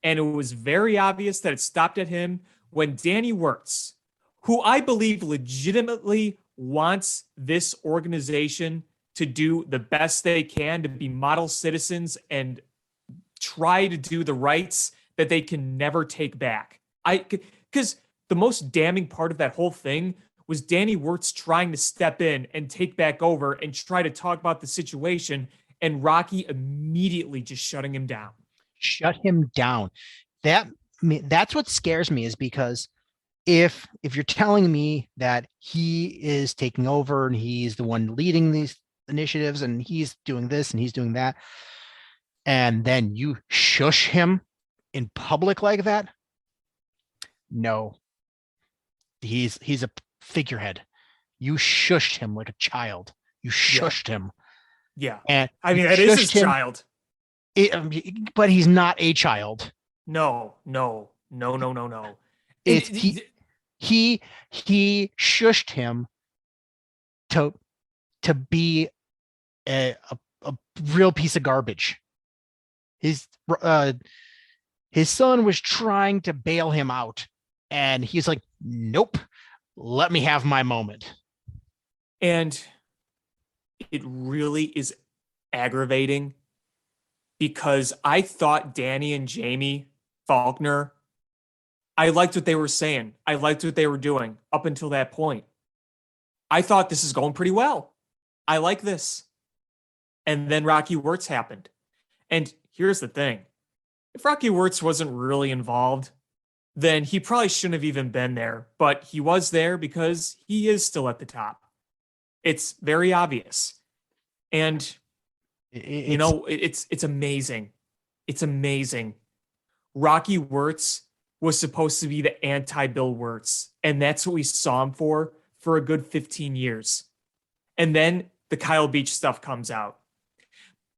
[SPEAKER 4] And it was very obvious that it stopped at him when Danny Wirtz, who I believe legitimately wants this organization to do the best they can to be model citizens and try to do the rights that they can never take back. Because the most damning part of that whole thing was Danny Wirtz trying to step in and take back over and try to talk about the situation, and Rocky immediately just shutting him down.
[SPEAKER 3] Shut him down. That's what scares me, is because if you're telling me that he is taking over and he's the one leading these initiatives and he's doing this and he's doing that, and then you shush him in public like that, no, he's a figurehead. You shushed him like a child. You shushed him.
[SPEAKER 4] Yeah.
[SPEAKER 3] And
[SPEAKER 4] I mean, that is his child.
[SPEAKER 3] But he's not a child.
[SPEAKER 4] No.
[SPEAKER 3] He shushed him to be a real piece of garbage. His son was trying to bail him out, and he's like, nope, let me have my moment.
[SPEAKER 4] And it really is aggravating, because I thought Danny and Jamie Faulkner, I liked what they were saying. I liked what they were doing up until that point. I thought this is going pretty well. I like this. And then Rocky Wirtz happened. And here's the thing. If Rocky Wirtz wasn't really involved, then he probably shouldn't have even been there. But he was there because he is still at the top. It's very obvious. And, it's amazing. It's amazing. Rocky Wirtz was supposed to be the anti-Bill Wirtz, and that's what we saw him for a good 15 years. And then the Kyle Beach stuff comes out.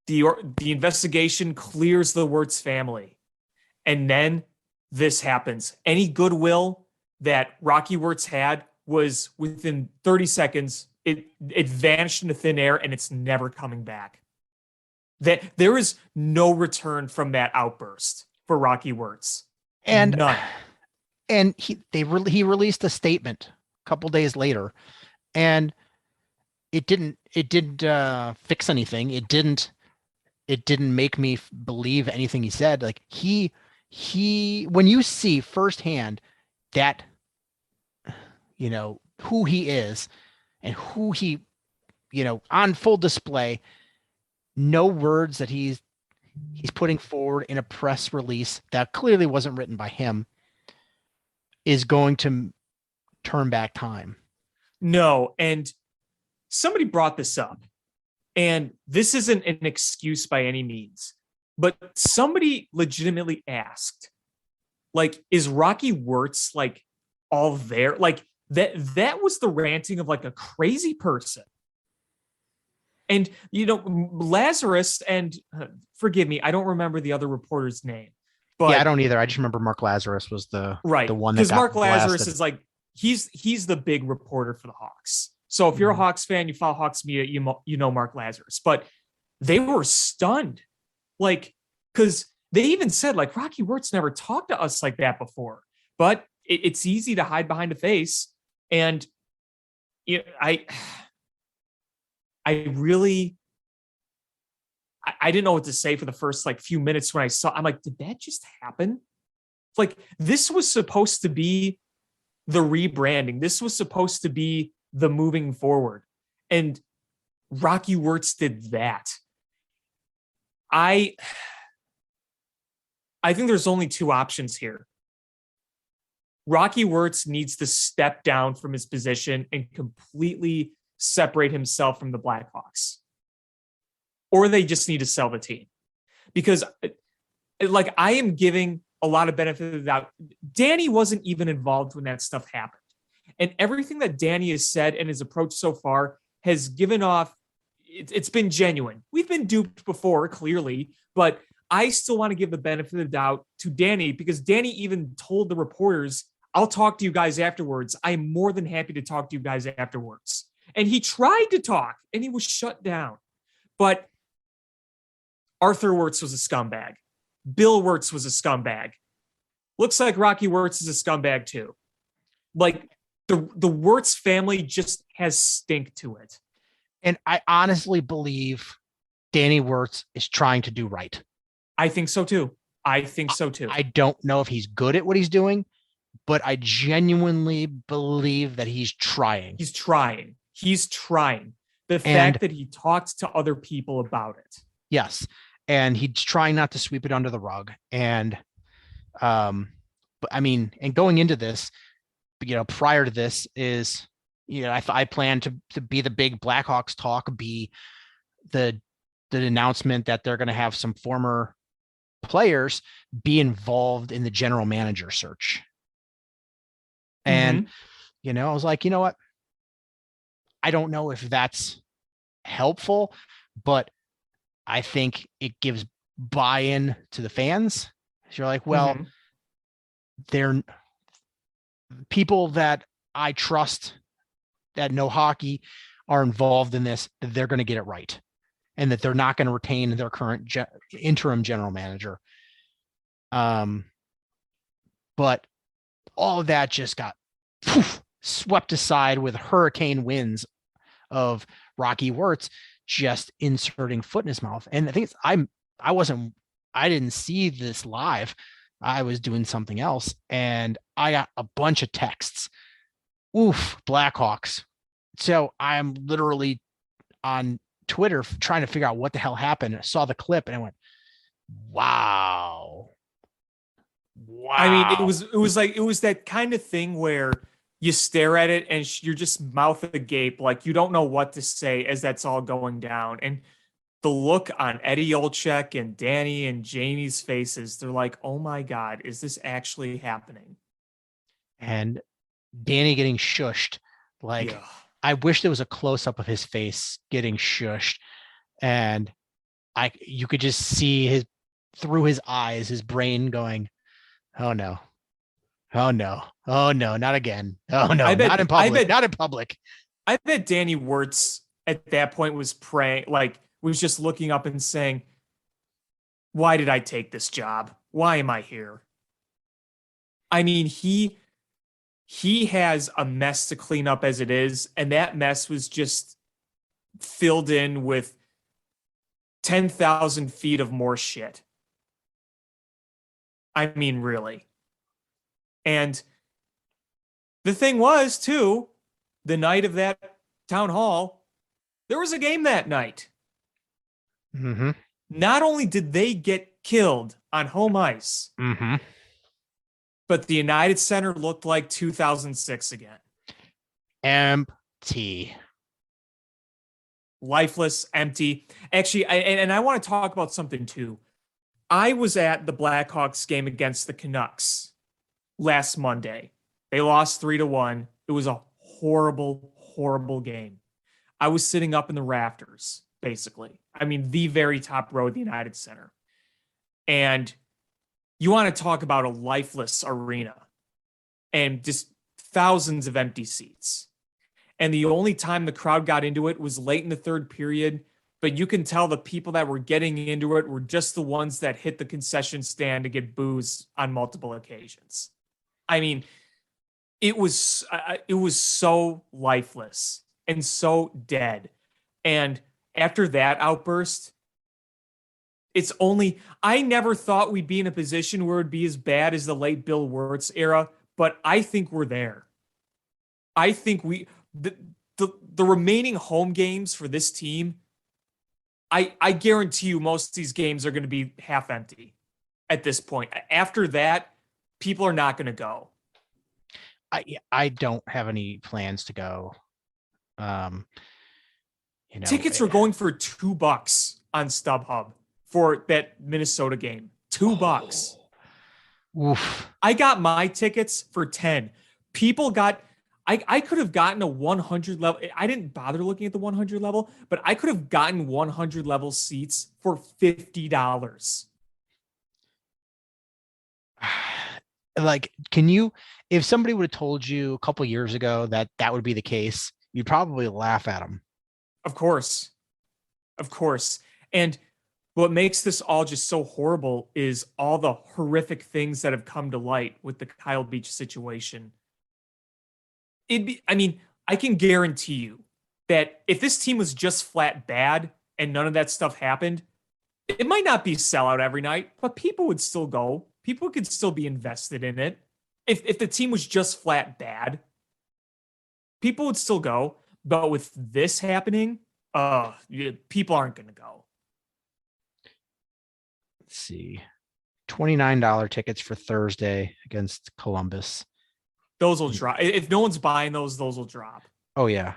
[SPEAKER 4] The investigation clears the Wirtz family. And then this happens. Any goodwill that Rocky Wirtz had was within 30 seconds. It vanished into thin air, and it's never coming back. That there is no return from that outburst for Rocky Wirtz.
[SPEAKER 3] And
[SPEAKER 4] none.
[SPEAKER 3] And he released a statement a couple days later, and it didn't fix anything. It didn't make me believe anything he said. Like he when you see firsthand that, you know, who he is and who he, you know, on full display, no words that he's putting forward in a press release that clearly wasn't written by him is going to turn back time.
[SPEAKER 4] No. And somebody brought this up, and this isn't an excuse by any means, but somebody legitimately asked, like, is Rocky Wirtz like all there? Like that was the ranting of like a crazy person. And, you know, Lazarus, and forgive me, I don't remember the other reporter's name. But
[SPEAKER 3] yeah, I don't either. I just remember Mark Lazarus was the one that
[SPEAKER 4] because
[SPEAKER 3] got
[SPEAKER 4] Mark Lazarus
[SPEAKER 3] blasted.
[SPEAKER 4] is like he's the big reporter for the Hawks. So if you're a Hawks fan, you follow Hawks media, you know Mark Lazarus. But they were stunned, like, because they even said like Rocky Wirtz never talked to us like that before. But it's easy to hide behind a face, and you know, I really didn't know what to say for the first like few minutes when I'm like, did that just happen? Like, this was supposed to be the rebranding. This was supposed to be the moving forward. And Rocky Wirtz did that. I think there's only two options here. Rocky Wirtz needs to step down from his position and completely separate himself from the Blackhawks. Or they just need to sell the team. Because, like, I am giving a lot of benefit of the doubt. Danny wasn't even involved when that stuff happened. And everything that Danny has said and his approach so far has given off, it's been genuine. We've been duped before, clearly, but I still want to give the benefit of the doubt to Danny, because Danny even told the reporters, I'll talk to you guys afterwards. I'm more than happy to talk to you guys afterwards. And he tried to talk, and he was shut down. But Arthur Wirtz was a scumbag. Bill Wirtz was a scumbag. Looks like Rocky Wirtz is a scumbag too. Like, the Wirtz family just has stink to it.
[SPEAKER 3] And I honestly believe Danny Wirtz is trying to do right.
[SPEAKER 4] I think so too. I
[SPEAKER 3] don't know if he's good at what he's doing, but I genuinely believe that he's trying.
[SPEAKER 4] He's trying. The fact that he talked to other people about it.
[SPEAKER 3] Yes. And he's trying not to sweep it under the rug. And, but I mean, and going into this, you know, prior to this is, you know, I plan to be the big Blackhawks talk, be the announcement that they're going to have some former players be involved in the general manager search. And, you know, I was like, you know what? I don't know if that's helpful, but I think it gives buy-in to the fans. So you're like, well, they're people that I trust that know hockey are involved in this, that they're going to get it right, and that they're not going to retain their current interim general manager. But all of that just got swept aside with hurricane winds of Rocky Wirtz just inserting foot in his mouth. And I think I didn't see this live. I was doing something else, and I got a bunch of texts. Oof, Blackhawks. So I'm literally on Twitter trying to figure out what the hell happened. I saw the clip and I went, wow.
[SPEAKER 4] I mean, it was that kind of thing where you stare at it and you're just mouth agape, like you don't know what to say as that's all going down. And the look on Eddie Olczyk and Danny and Jamie's faces, they're like, oh my God, is this actually happening?
[SPEAKER 3] And Danny getting shushed. Like,
[SPEAKER 4] Yeah.
[SPEAKER 3] I wish there was a close up of his face getting shushed. And you could just see through his eyes, his brain going, oh no. Oh no. Oh no, not again. Oh no, not in public. Not in public.
[SPEAKER 4] I bet Danny Wirtz at that point was praying, like was just looking up and saying, why did I take this job? Why am I here? I mean, he has a mess to clean up as it is, and that mess was just filled in with 10,000 feet of more shit. I mean, really. And the thing was, too, the night of that town hall, there was a game that night.
[SPEAKER 3] Mm-hmm.
[SPEAKER 4] Not only did they get killed on home ice,
[SPEAKER 3] mm-hmm.
[SPEAKER 4] but the United Center looked like 2006 again.
[SPEAKER 3] Empty.
[SPEAKER 4] Lifeless, empty. Actually, I want to talk about something, too. I was at the Blackhawks game against the Canucks last Monday. They lost 3-1. It was a horrible, horrible game. I was sitting up in the rafters, basically. I mean, the very top row of the United Center. And you want to talk about a lifeless arena and just thousands of empty seats. And the only time the crowd got into it was late in the third period. But you can tell the people that were getting into it were just the ones that hit the concession stand to get booze on multiple occasions. I mean, it was so lifeless and so dead. And after that outburst, I never thought we'd be in a position where it'd be as bad as the late Bill Wirtz era, but I think we're there. I think the remaining home games for this team, I guarantee you most of these games are going to be half empty at this point. After that, people are not going to go.
[SPEAKER 3] I don't have any plans to go.
[SPEAKER 4] Tickets were going for $2 on StubHub for that Minnesota game. $2.
[SPEAKER 3] Oof.
[SPEAKER 4] I got my tickets for 10. People got. I could have gotten a 100 level. I didn't bother looking at the 100 level, but I could have gotten 100 level seats for $50.
[SPEAKER 3] Like, if somebody would have told you a couple years ago that would be the case, you'd probably laugh at them.
[SPEAKER 4] Of course. And what makes this all just so horrible is all the horrific things that have come to light with the Kyle Beach situation. I can guarantee you that if this team was just flat bad and none of that stuff happened, it might not be sellout every night, but people would still go. People could still be invested in it. If the team was just flat bad, people would still go. But with this happening, people aren't going to go.
[SPEAKER 3] Let's see. $29 tickets for Thursday against Columbus.
[SPEAKER 4] Those will drop. If no one's buying those will drop.
[SPEAKER 3] Oh yeah.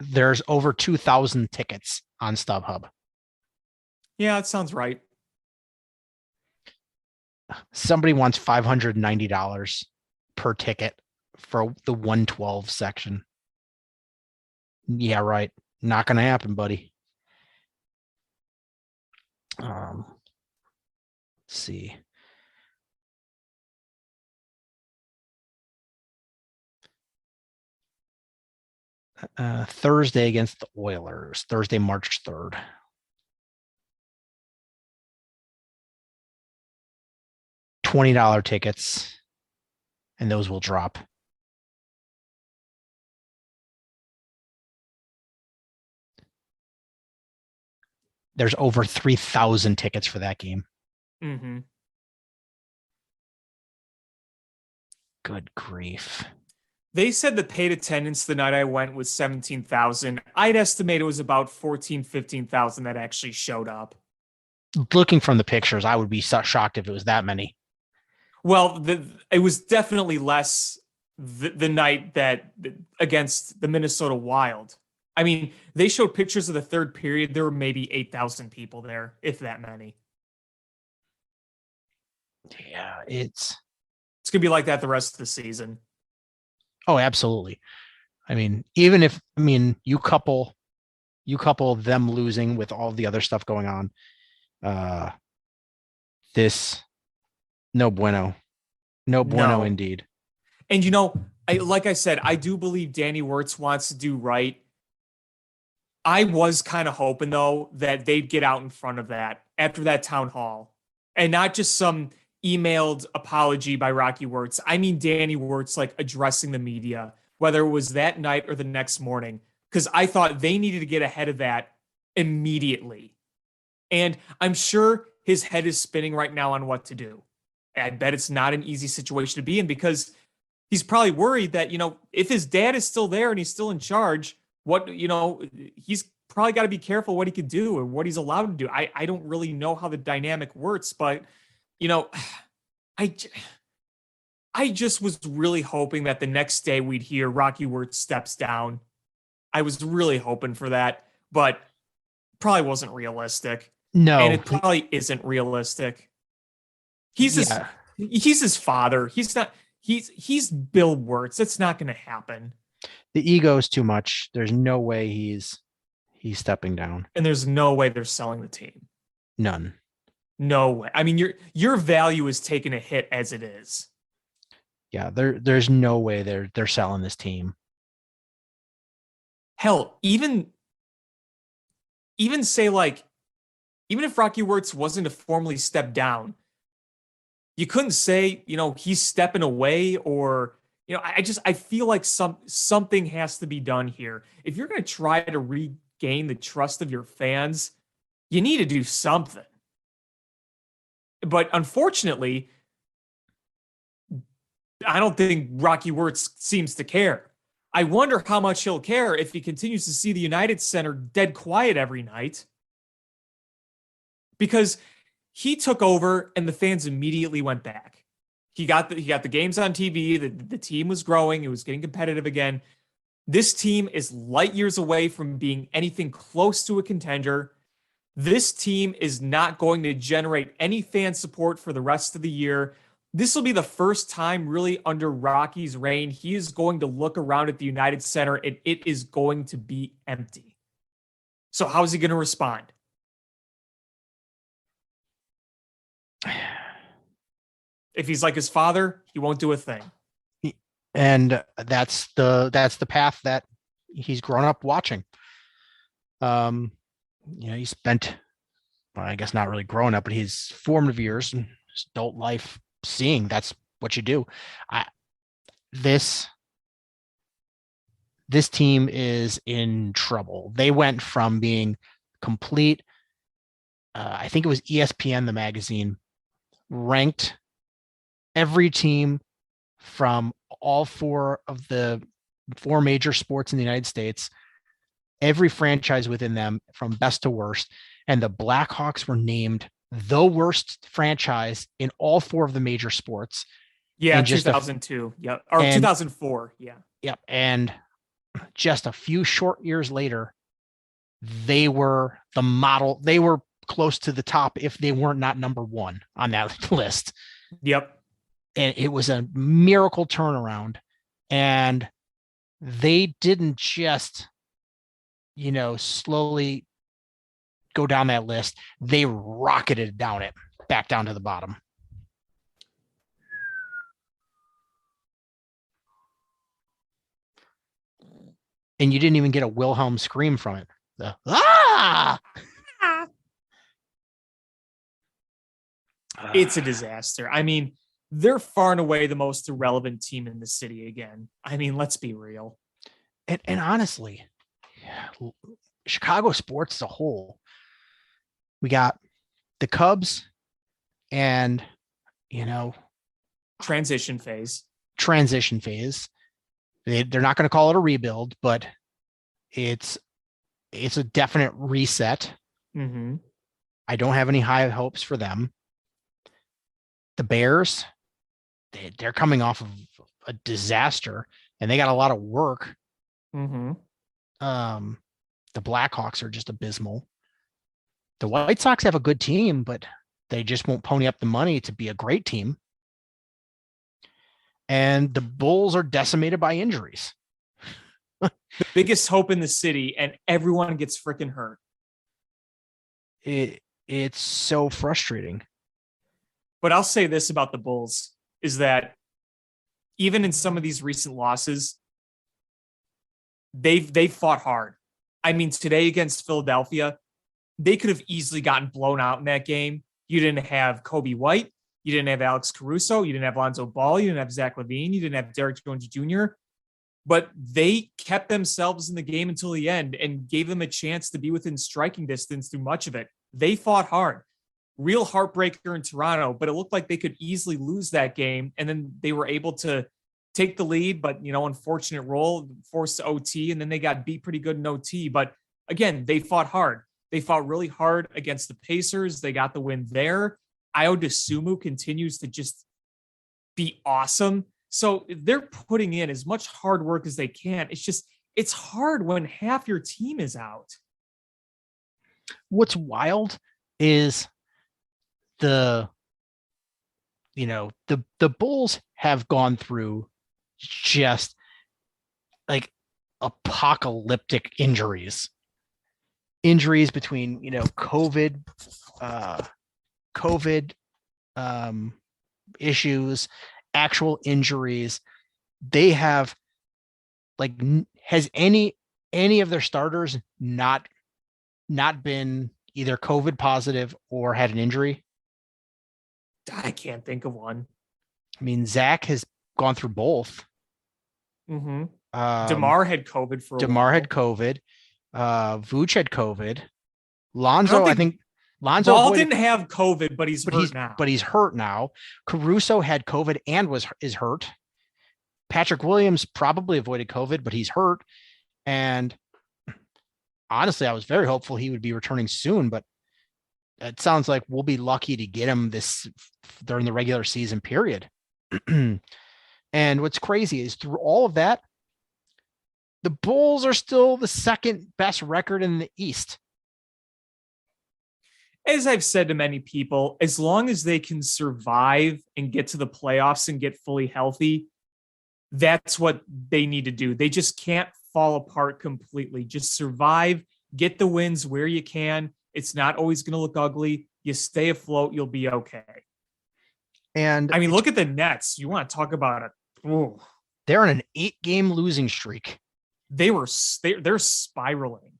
[SPEAKER 3] There's over 2,000 tickets on StubHub.
[SPEAKER 4] Yeah, that sounds right.
[SPEAKER 3] Somebody wants $590 per ticket for the 112 section. Yeah, right. Not going to happen, buddy. Let's see. Thursday against the Oilers. Thursday, March 3rd. $20 tickets, and those will drop. There's over 3,000 tickets for that game.
[SPEAKER 4] Mm-hmm.
[SPEAKER 3] Good grief.
[SPEAKER 4] They said the paid attendance the night I went was 17,000. I'd estimate it was about 14,000, 15,000 that actually showed up.
[SPEAKER 3] Looking from the pictures, I would be so shocked if it was that many.
[SPEAKER 4] Well, it was definitely less the night that against the Minnesota Wild. I mean, they showed pictures of the third period. There were maybe 8,000 people there, if that many.
[SPEAKER 3] Yeah, it's
[SPEAKER 4] going to be like that the rest of the season.
[SPEAKER 3] Oh, absolutely. I mean, you couple them losing with all the other stuff going on. This no bueno. No bueno
[SPEAKER 4] No.
[SPEAKER 3] indeed.
[SPEAKER 4] And like I said, I do believe Danny Wirtz wants to do right. I was kind of hoping though that they'd get out in front of that after that town hall, and not just some emailed apology by Rocky Wirtz. I mean, Danny Wirtz like addressing the media, whether it was that night or the next morning, because I thought they needed to get ahead of that immediately. And I'm sure his head is spinning right now on what to do. I bet it's not an easy situation to be in, because he's probably worried that, if his dad is still there and he's still in charge, he's probably got to be careful what he could do or what he's allowed to do. I don't really know how the dynamic works, but I just was really hoping that the next day we'd hear Rocky Wirtz steps down. I was really hoping for that, but probably wasn't realistic.
[SPEAKER 3] No,
[SPEAKER 4] and it probably isn't realistic. He's his father. He's Bill Wirtz. It's not going to happen.
[SPEAKER 3] The ego is too much. There's no way he's stepping down.
[SPEAKER 4] And there's no way they're selling the team.
[SPEAKER 3] None.
[SPEAKER 4] No way. I mean, your value is taking a hit as it is.
[SPEAKER 3] Yeah, there's no way they're selling this team.
[SPEAKER 4] Hell, even say even if Rocky Wirtz wasn't to formally step down, you couldn't say, he's stepping away, or, I feel like something has to be done here. If you're going to try to regain the trust of your fans, you need to do something. But unfortunately, I don't think Rocky Wirtz seems to care. I wonder how much he'll care if he continues to see the United Center dead quiet every night. Because he took over and the fans immediately went back. He got the games on TV. The team was growing. It was getting competitive again. This team is light years away from being anything close to a contender. This team is not going to generate any fan support for the rest of the year. This will be the first time really under Rocky's reign. He is going to look around at the United Center and it is going to be empty. So how is he going to respond? If he's like his father, he won't do a thing.
[SPEAKER 3] And that's the path that he's grown up watching. He spent, well, I guess not really growing up, but his formative years and his adult life seeing that's what you do. This team is in trouble. They went from being complete, I think it was ESPN, the magazine, ranked every team from all four of the four major sports in the United States, every franchise within them from best to worst. And the Blackhawks were named the worst franchise in all four of the major sports.
[SPEAKER 4] Yeah, 2002. Yeah. Or 2004. Yeah.
[SPEAKER 3] Yep. And just a few short years later, they were the model. They were close to the top if they weren't not number one on that list.
[SPEAKER 4] Yep.
[SPEAKER 3] And it was a miracle turnaround. And they didn't just, slowly go down that list. They rocketed back down to the bottom. And you didn't even get a Wilhelm scream from it.
[SPEAKER 4] It's a disaster. I mean, they're far and away the most irrelevant team in the city again. I mean, let's be real.
[SPEAKER 3] And honestly, Chicago sports as a whole, we got the Cubs and,
[SPEAKER 4] transition phase.
[SPEAKER 3] They're not going to call it a rebuild, but it's a definite reset.
[SPEAKER 4] Mm-hmm.
[SPEAKER 3] I don't have any high hopes for them. The Bears, they're coming off of a disaster, and they got a lot of work.
[SPEAKER 4] Mm-hmm.
[SPEAKER 3] The Blackhawks are just abysmal. The White Sox have a good team, but they just won't pony up the money to be a great team. And the Bulls are decimated by injuries.
[SPEAKER 4] The biggest hope in the city, and everyone gets freaking hurt.
[SPEAKER 3] It's so frustrating.
[SPEAKER 4] But I'll say this about the Bulls is that even in some of these recent losses, they've fought hard. I mean, today against Philadelphia, they could have easily gotten blown out in that game. You didn't have Kobe White. You didn't have Alex Caruso. You didn't have Lonzo Ball. You didn't have Zach LaVine. You didn't have Derek Jones Jr. But they kept themselves in the game until the end and gave them a chance to be within striking distance through much of it. They fought hard. Real heartbreaker in Toronto, but it looked like they could easily lose that game. And then they were able to take the lead, but, unfortunate roll, forced to OT, and then they got beat pretty good in OT. But again, they fought hard. They fought really hard against the Pacers. They got the win there. Ayo Dosunmu continues to just be awesome. So they're putting in as much hard work as they can. It's hard when half your team is out.
[SPEAKER 3] What's wild is the Bulls have gone through just like apocalyptic injuries between, COVID issues, actual injuries. They have has any of their starters not been either COVID positive or had an injury?
[SPEAKER 4] I can't think of one.
[SPEAKER 3] I mean, Zach has gone through both.
[SPEAKER 4] Mm-hmm. DeMar had COVID for a while.
[SPEAKER 3] DeMar had COVID. Vooch had COVID. Lonzo, I think Lonzo
[SPEAKER 4] Ball didn't have COVID, but he's hurt now.
[SPEAKER 3] But he's hurt now. Caruso had COVID and is hurt. Patrick Williams probably avoided COVID, but he's hurt. And honestly, I was very hopeful he would be returning soon, but it sounds like we'll be lucky to get him during the regular season period. And what's crazy is through all of that, the Bulls are still the second best record in the East.
[SPEAKER 4] As I've said to many people, as long as they can survive and get to the playoffs and get fully healthy, that's what they need to do. They just can't fall apart completely. Just survive, get the wins where you can. It's not always going to look ugly. You stay afloat, you'll be okay.
[SPEAKER 3] And
[SPEAKER 4] I mean, look at the Nets. You want to talk about it? Ooh.
[SPEAKER 3] They're on an 8-game losing streak.
[SPEAKER 4] They're spiraling.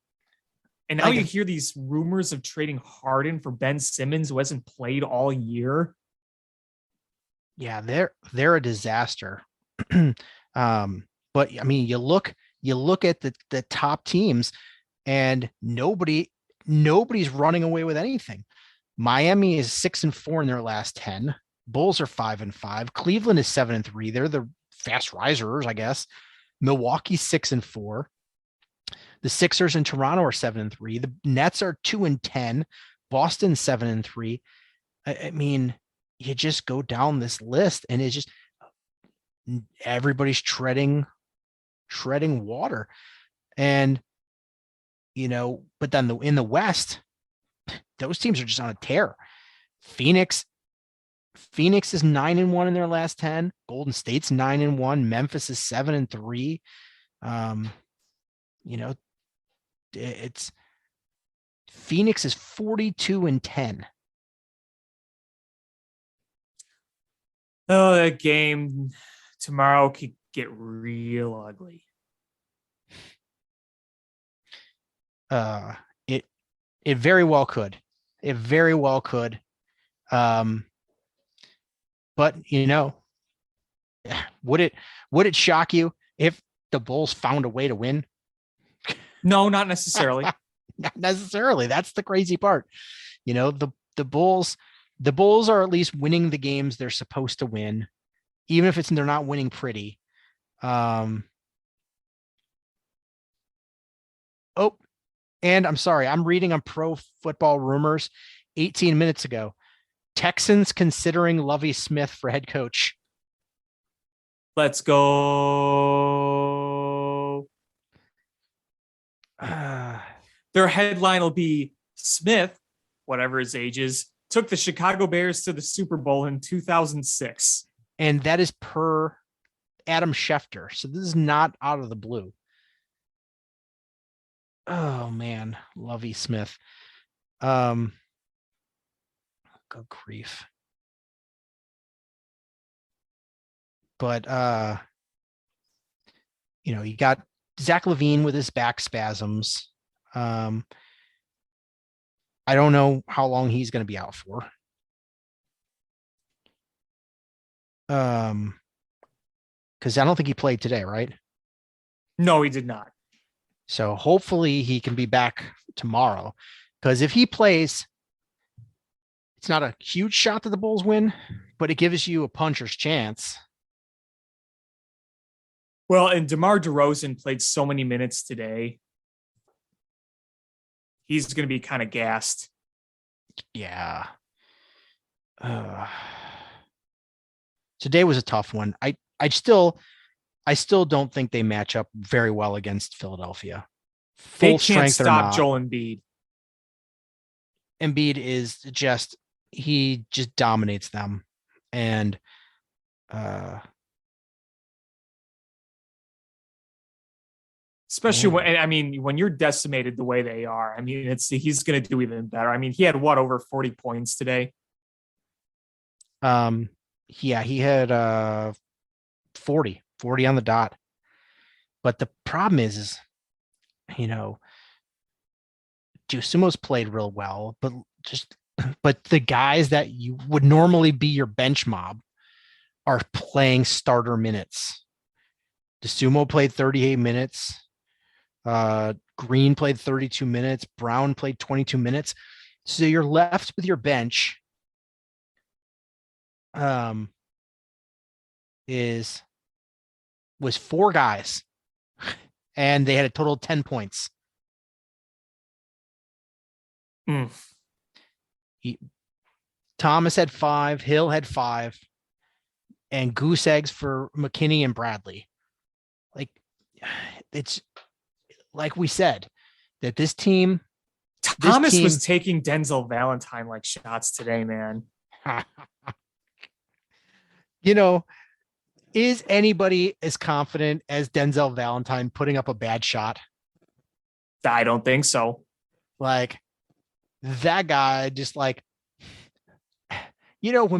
[SPEAKER 4] And now you hear these rumors of trading Harden for Ben Simmons, who hasn't played all year.
[SPEAKER 3] Yeah, they're a disaster. But I mean, you look at the top teams, and nobody's running away with anything. Miami is 6-4 in their last 10. Bulls are 5-5. Cleveland is 7-3. They're the fast risers, I guess. Milwaukee's 6-4. The Sixers and Toronto are 7-3. The Nets are 2-10. Boston 7-3. I mean, you just go down this list, and it's just everybody's treading water. And but then in the West, those teams are just on a tear. Phoenix is 9-1 in their last 10. Golden State's 9-1. Memphis is 7-3. It's Phoenix is 42-10.
[SPEAKER 4] Oh, that game tomorrow could get real ugly.
[SPEAKER 3] It very well could. It very well could. But would it shock you if the Bulls found a way to win?
[SPEAKER 4] No, not necessarily.
[SPEAKER 3] Not necessarily. That's the crazy part. The Bulls are at least winning the games they're supposed to win, even if they're not winning pretty. And I'm sorry, I'm reading on Pro Football Rumors 18 minutes ago. Texans considering Lovie Smith for head coach.
[SPEAKER 4] Let's go. Their headline will be Smith, whatever his age is, took the Chicago Bears to the Super Bowl in 2006.
[SPEAKER 3] And that is per Adam Schefter. So this is not out of the blue. Oh man, Lovey Smith. Good grief. But you got Zach LaVine with his back spasms. I don't know how long he's going to be out for. Because I don't think he played today, right?
[SPEAKER 4] No, he did not.
[SPEAKER 3] So hopefully he can be back tomorrow. Because if he plays, it's not a huge shot that the Bulls win, but it gives you a puncher's chance.
[SPEAKER 4] Well, and DeMar DeRozan played so many minutes today. He's going to be kind of gassed.
[SPEAKER 3] Yeah. Today was a tough one. I still don't think they match up very well against Philadelphia.
[SPEAKER 4] They can't stop Joel Embiid.
[SPEAKER 3] Embiid is he just dominates them. And
[SPEAKER 4] especially when you're decimated the way they are, he's going to do even better. He had over 40 points today.
[SPEAKER 3] Yeah, he had 40 on the dot. But the problem is Sumo's played real well, but the guys that you would normally be your bench mob are playing starter minutes. DeSumo played 38 minutes. Green played 32 minutes. Brown played 22 minutes. So you're left with your bench. Was 4 guys, and they had a total of 10 points. Thomas had 5, Hill had 5, and goose eggs for McKinney and Bradley. It's like we said that this team.
[SPEAKER 4] Thomas was taking Denzel Valentine like shots today, man.
[SPEAKER 3] Is anybody as confident as Denzel Valentine putting up a bad shot?
[SPEAKER 4] I don't think so.
[SPEAKER 3] That guy just when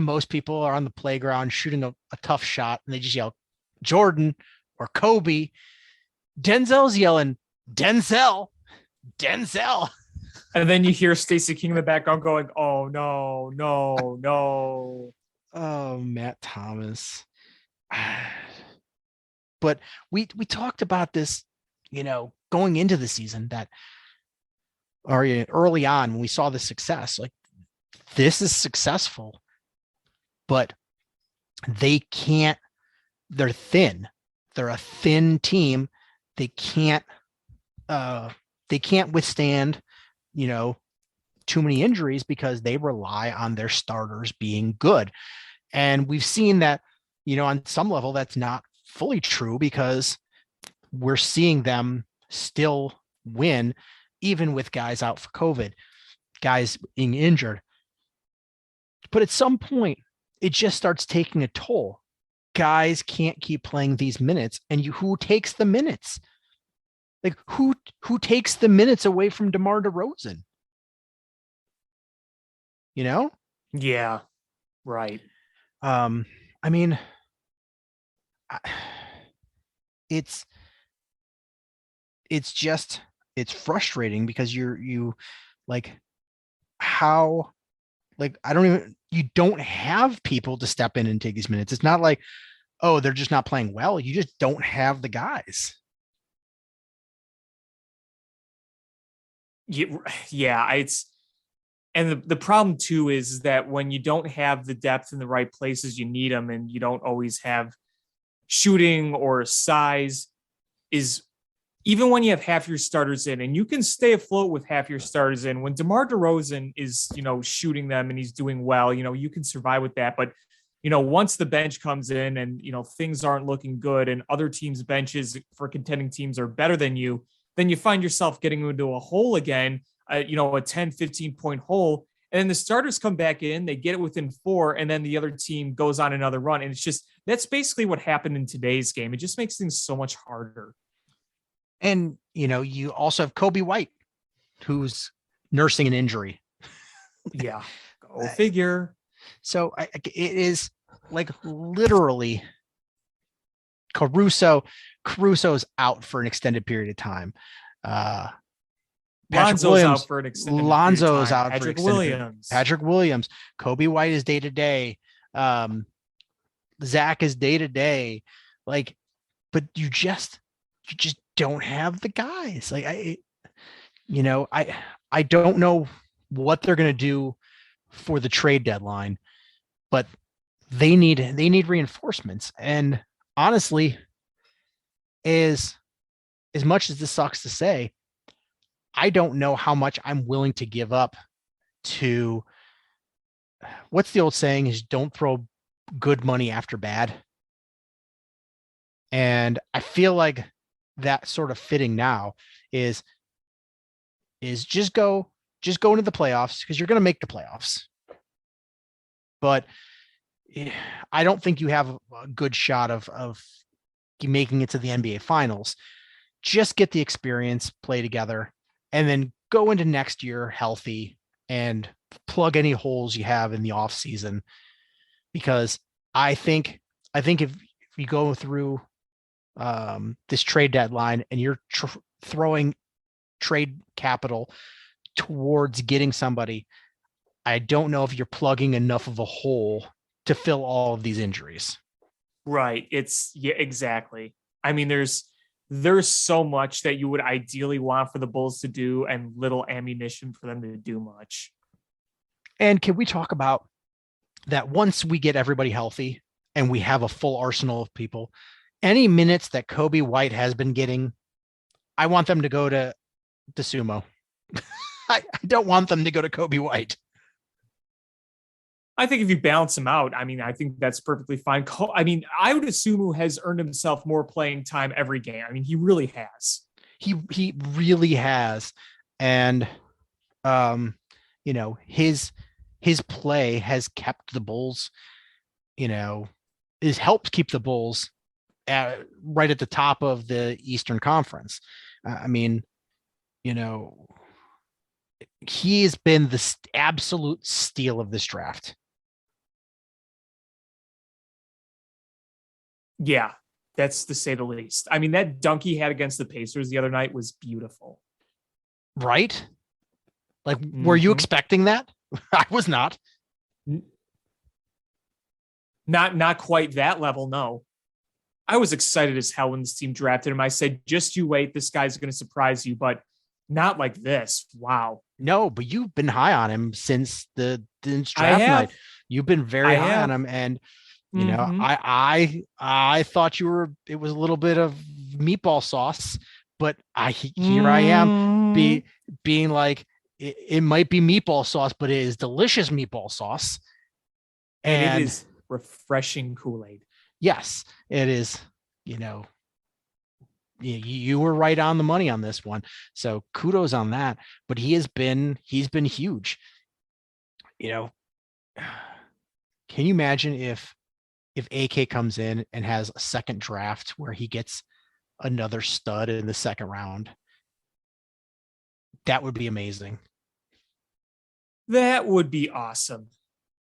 [SPEAKER 3] most people are on the playground shooting a tough shot and they just yell Jordan or Kobe, Denzel's yelling Denzel.
[SPEAKER 4] And then you hear Stacey King in the background going, oh no.
[SPEAKER 3] Oh, Matt Thomas. But we talked about this, going into the season early on when we saw the success, this is successful, but they're thin. They're a thin team. They can't withstand, too many injuries because they rely on their starters being good. And we've seen that, on some level, that's not fully true because we're seeing them still win, even with guys out for COVID, guys being injured. But at some point, it just starts taking a toll. Guys can't keep playing these minutes. And who takes the minutes? Who takes the minutes away from DeMar DeRozan?
[SPEAKER 4] Yeah, right.
[SPEAKER 3] It's frustrating because you don't have people to step in and take these minutes. It's not like, oh, they're just not playing well. You just don't have the guys.
[SPEAKER 4] Yeah, and the problem too is that when you don't have the depth in the right places you need them, and you don't always have shooting or size, is even when you have half your starters in, and you can stay afloat with half your starters in, when DeMar DeRozan is, shooting them and he's doing well, you can survive with that. But once the bench comes in and, things aren't looking good and other teams' benches for contending teams are better than you, then you find yourself getting into a hole again, a 10, 15-point hole. And then the starters come back in, they get it within 4, and then the other team goes on another run. And that's basically what happened in today's game. It just makes things so much harder.
[SPEAKER 3] And, you also have Kobe White, who's nursing an injury.
[SPEAKER 4] Yeah. Go figure.
[SPEAKER 3] So it is like literally Caruso's out for an extended period of time.
[SPEAKER 4] Lonzo's out for an extended period of time. Patrick Williams.
[SPEAKER 3] Patrick Williams. Kobe White is day to day. Zach is day to day. Like, but you just don't have the guys. Like I don't know what they're going to do for the trade deadline, but they need reinforcements. And honestly, as much as this sucks to say, I don't know how much I'm willing to give up to, what's the old saying is, don't throw good money after bad. And I feel like that sort of fitting now is just go into the playoffs, because you're going to make the playoffs. But I don't think you have a good shot of making it to the NBA finals. Just get the experience, play together, and then go into next year healthy and plug any holes you have in the off season. Because I think if you go through this trade deadline and you're throwing trade capital towards getting somebody, I don't know if you're plugging enough of a hole to fill all of these injuries.
[SPEAKER 4] Right. Exactly. I mean, there's so much that you would ideally want for the Bulls to do and little ammunition for them to do much.
[SPEAKER 3] And can we talk about that once we get everybody healthy and we have a full arsenal of people, any minutes that Kobe White has been getting, I want them to go to Sumo. I don't want them to go to Kobe White.
[SPEAKER 4] I think if you balance him out, I mean, I think that's perfectly fine. I mean, I would assume who has earned himself more playing time every game. I mean, he really has.
[SPEAKER 3] He really has. And, his play has kept the Bulls, has helped keep the Bulls right at the top of the Eastern Conference. I mean, he has been the absolute steal of this draft.
[SPEAKER 4] Yeah, that's to say the least. I mean, that dunk he had against the Pacers the other night was beautiful.
[SPEAKER 3] Right? Like, were you expecting that? I was not.
[SPEAKER 4] Not quite that level, no. I was excited as hell when this team drafted him. I said, just you wait, this guy's going to surprise you, but not like this. Wow.
[SPEAKER 3] No, but you've been high on him since the draft night. You've been very high on him, and I thought it was a little bit of meatball sauce, but here I am being like, it might be meatball sauce, but it is delicious meatball sauce.
[SPEAKER 4] And it is refreshing Kool-Aid.
[SPEAKER 3] Yes, it is. You were right on the money on this one. So kudos on that. But he's been huge. Can you imagine if AK comes in and has a second draft where he gets another stud in the second round? That would be amazing.
[SPEAKER 4] That would be awesome.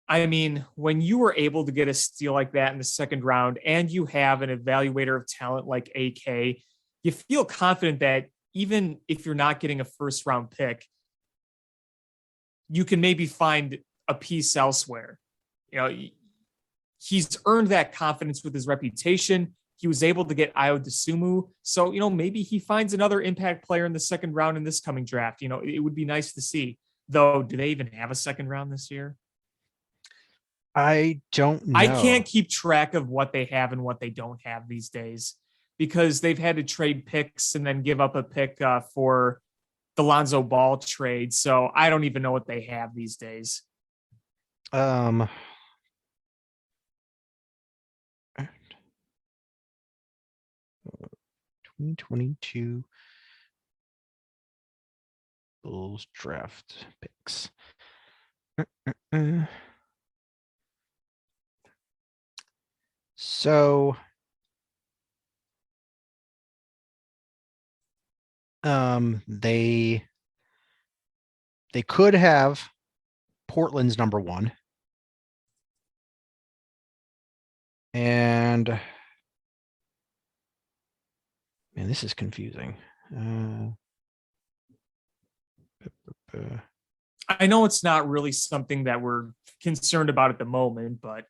[SPEAKER 4] I mean, when you were able to get a steal like that in the second round and you have an evaluator of talent like AK, you feel confident that even if you're not getting a first round pick, you can maybe find a piece elsewhere. He's earned that confidence with his reputation. He was able to get Ayo Dosunmu. So, maybe he finds another impact player in the second round in this coming draft. It would be nice to see. Though, do they even have a second round this year?
[SPEAKER 3] I don't know.
[SPEAKER 4] I can't keep track of what they have and what they don't have these days because they've had to trade picks and then give up a pick for the Lonzo Ball trade. So I don't even know what they have these days.
[SPEAKER 3] 2022 Bulls draft picks. So, they could have Portland's number 1. And man, this is confusing.
[SPEAKER 4] I know it's not really something that we're concerned about at the moment, but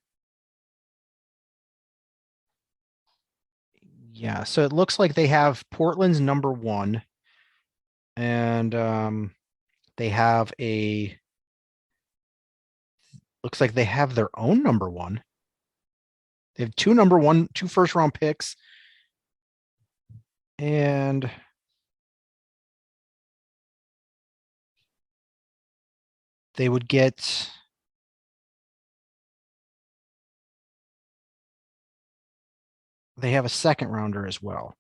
[SPEAKER 3] yeah, so it looks like they have Portland's number 1, and they have looks like they have their own number 1. They have 2 first round picks, and they would get they have a second rounder as well.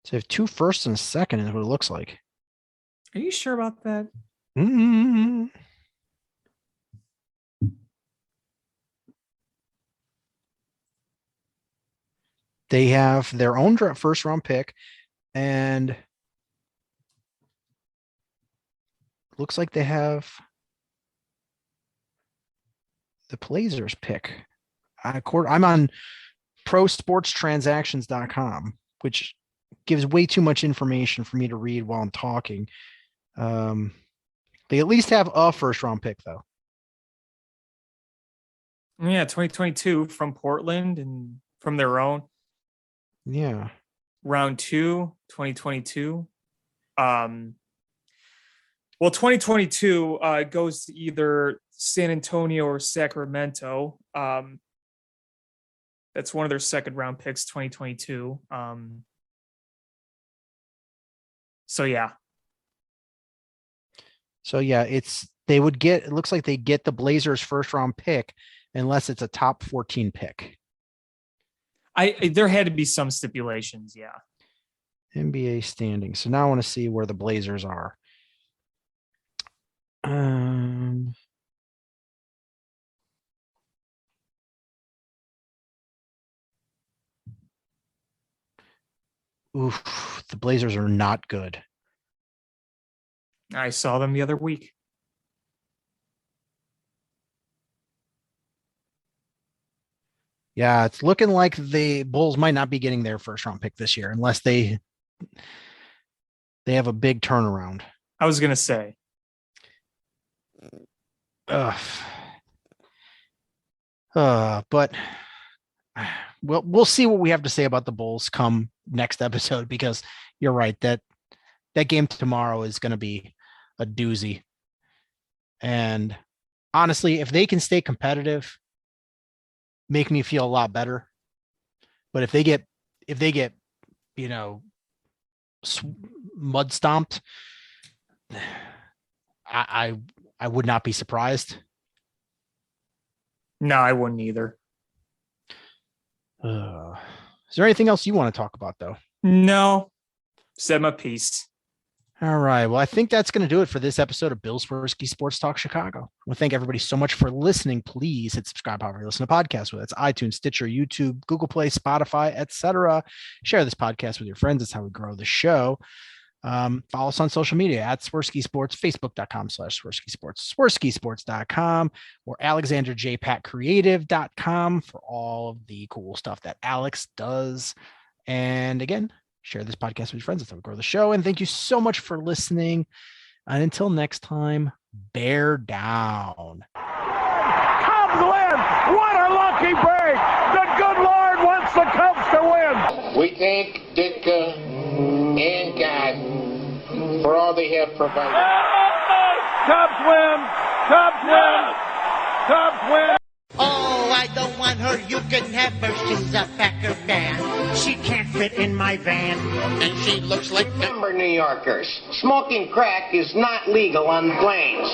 [SPEAKER 3] So they have 2 firsts and a second is what it looks like.
[SPEAKER 4] are you sure about that?
[SPEAKER 3] Mm-hmm. They have their own first round pick, and looks like they have the Blazers pick. I'm on prosportstransactions.com, which gives way too much information for me to read while I'm talking. They at least have a first round pick, though.
[SPEAKER 4] Yeah, 2022 from Portland and from their own.
[SPEAKER 3] Yeah.
[SPEAKER 4] Round 2, 2022. Well, 2022 goes to either San Antonio or Sacramento. That's one of their second round picks, 2022. So yeah.
[SPEAKER 3] So yeah, it looks like they get the Blazers first round pick unless it's a top 14 pick.
[SPEAKER 4] There had to be some stipulations, yeah.
[SPEAKER 3] NBA standings. So now I want to see where the Blazers are. The Blazers are not good.
[SPEAKER 4] I saw them the other week.
[SPEAKER 3] Yeah, it's looking like the Bulls might not be getting their first round pick this year unless they have a big turnaround.
[SPEAKER 4] I was going to say.
[SPEAKER 3] But we'll see what we have to say about the Bulls come next episode, because you're right that game tomorrow is going to be a doozy. And honestly, if they can stay competitive, make me feel a lot better. But if they get mud stomped, I would not be surprised.
[SPEAKER 4] No, I wouldn't either.
[SPEAKER 3] Is there anything else you want to talk about, though?
[SPEAKER 4] No. Said my piece.
[SPEAKER 3] All right. Well, I think that's going to do it for this episode of Bill Swerski Sports Talk Chicago. I want to thank everybody so much for listening. Please hit subscribe however you listen to podcasts, whether it's iTunes, Stitcher, YouTube, Google Play, Spotify, etc. Share this podcast with your friends. That's how we grow the show. Follow us on social media at Swerski Sports, Facebook.com/Swerski Sports, SwerskiSports.com, or AlexanderJPatCreative.com for all of the cool stuff that Alex does. And again, share this podcast with your friends. That's how we grow the show. And thank you so much for listening. And until next time, bear down.
[SPEAKER 5] Cubs win! What a lucky break! The good Lord wants the Cubs to win!
[SPEAKER 6] We thank Dick and God for all they have provided.
[SPEAKER 5] Cubs win! Cubs win! Cubs win!
[SPEAKER 7] Oh, I don't want her. You can have her. She's a Packer fan. She can't fit in my van.
[SPEAKER 6] And she looks like
[SPEAKER 8] Remember, New Yorkers, smoking crack is not legal on planes.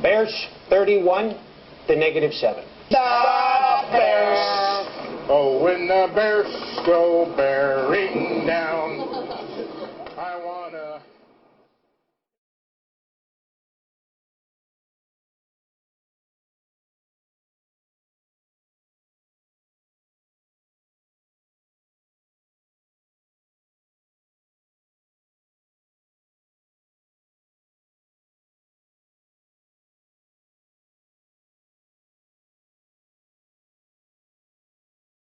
[SPEAKER 8] Bears 31 to -7.
[SPEAKER 6] the Bears. Oh, when the Bears go bearing down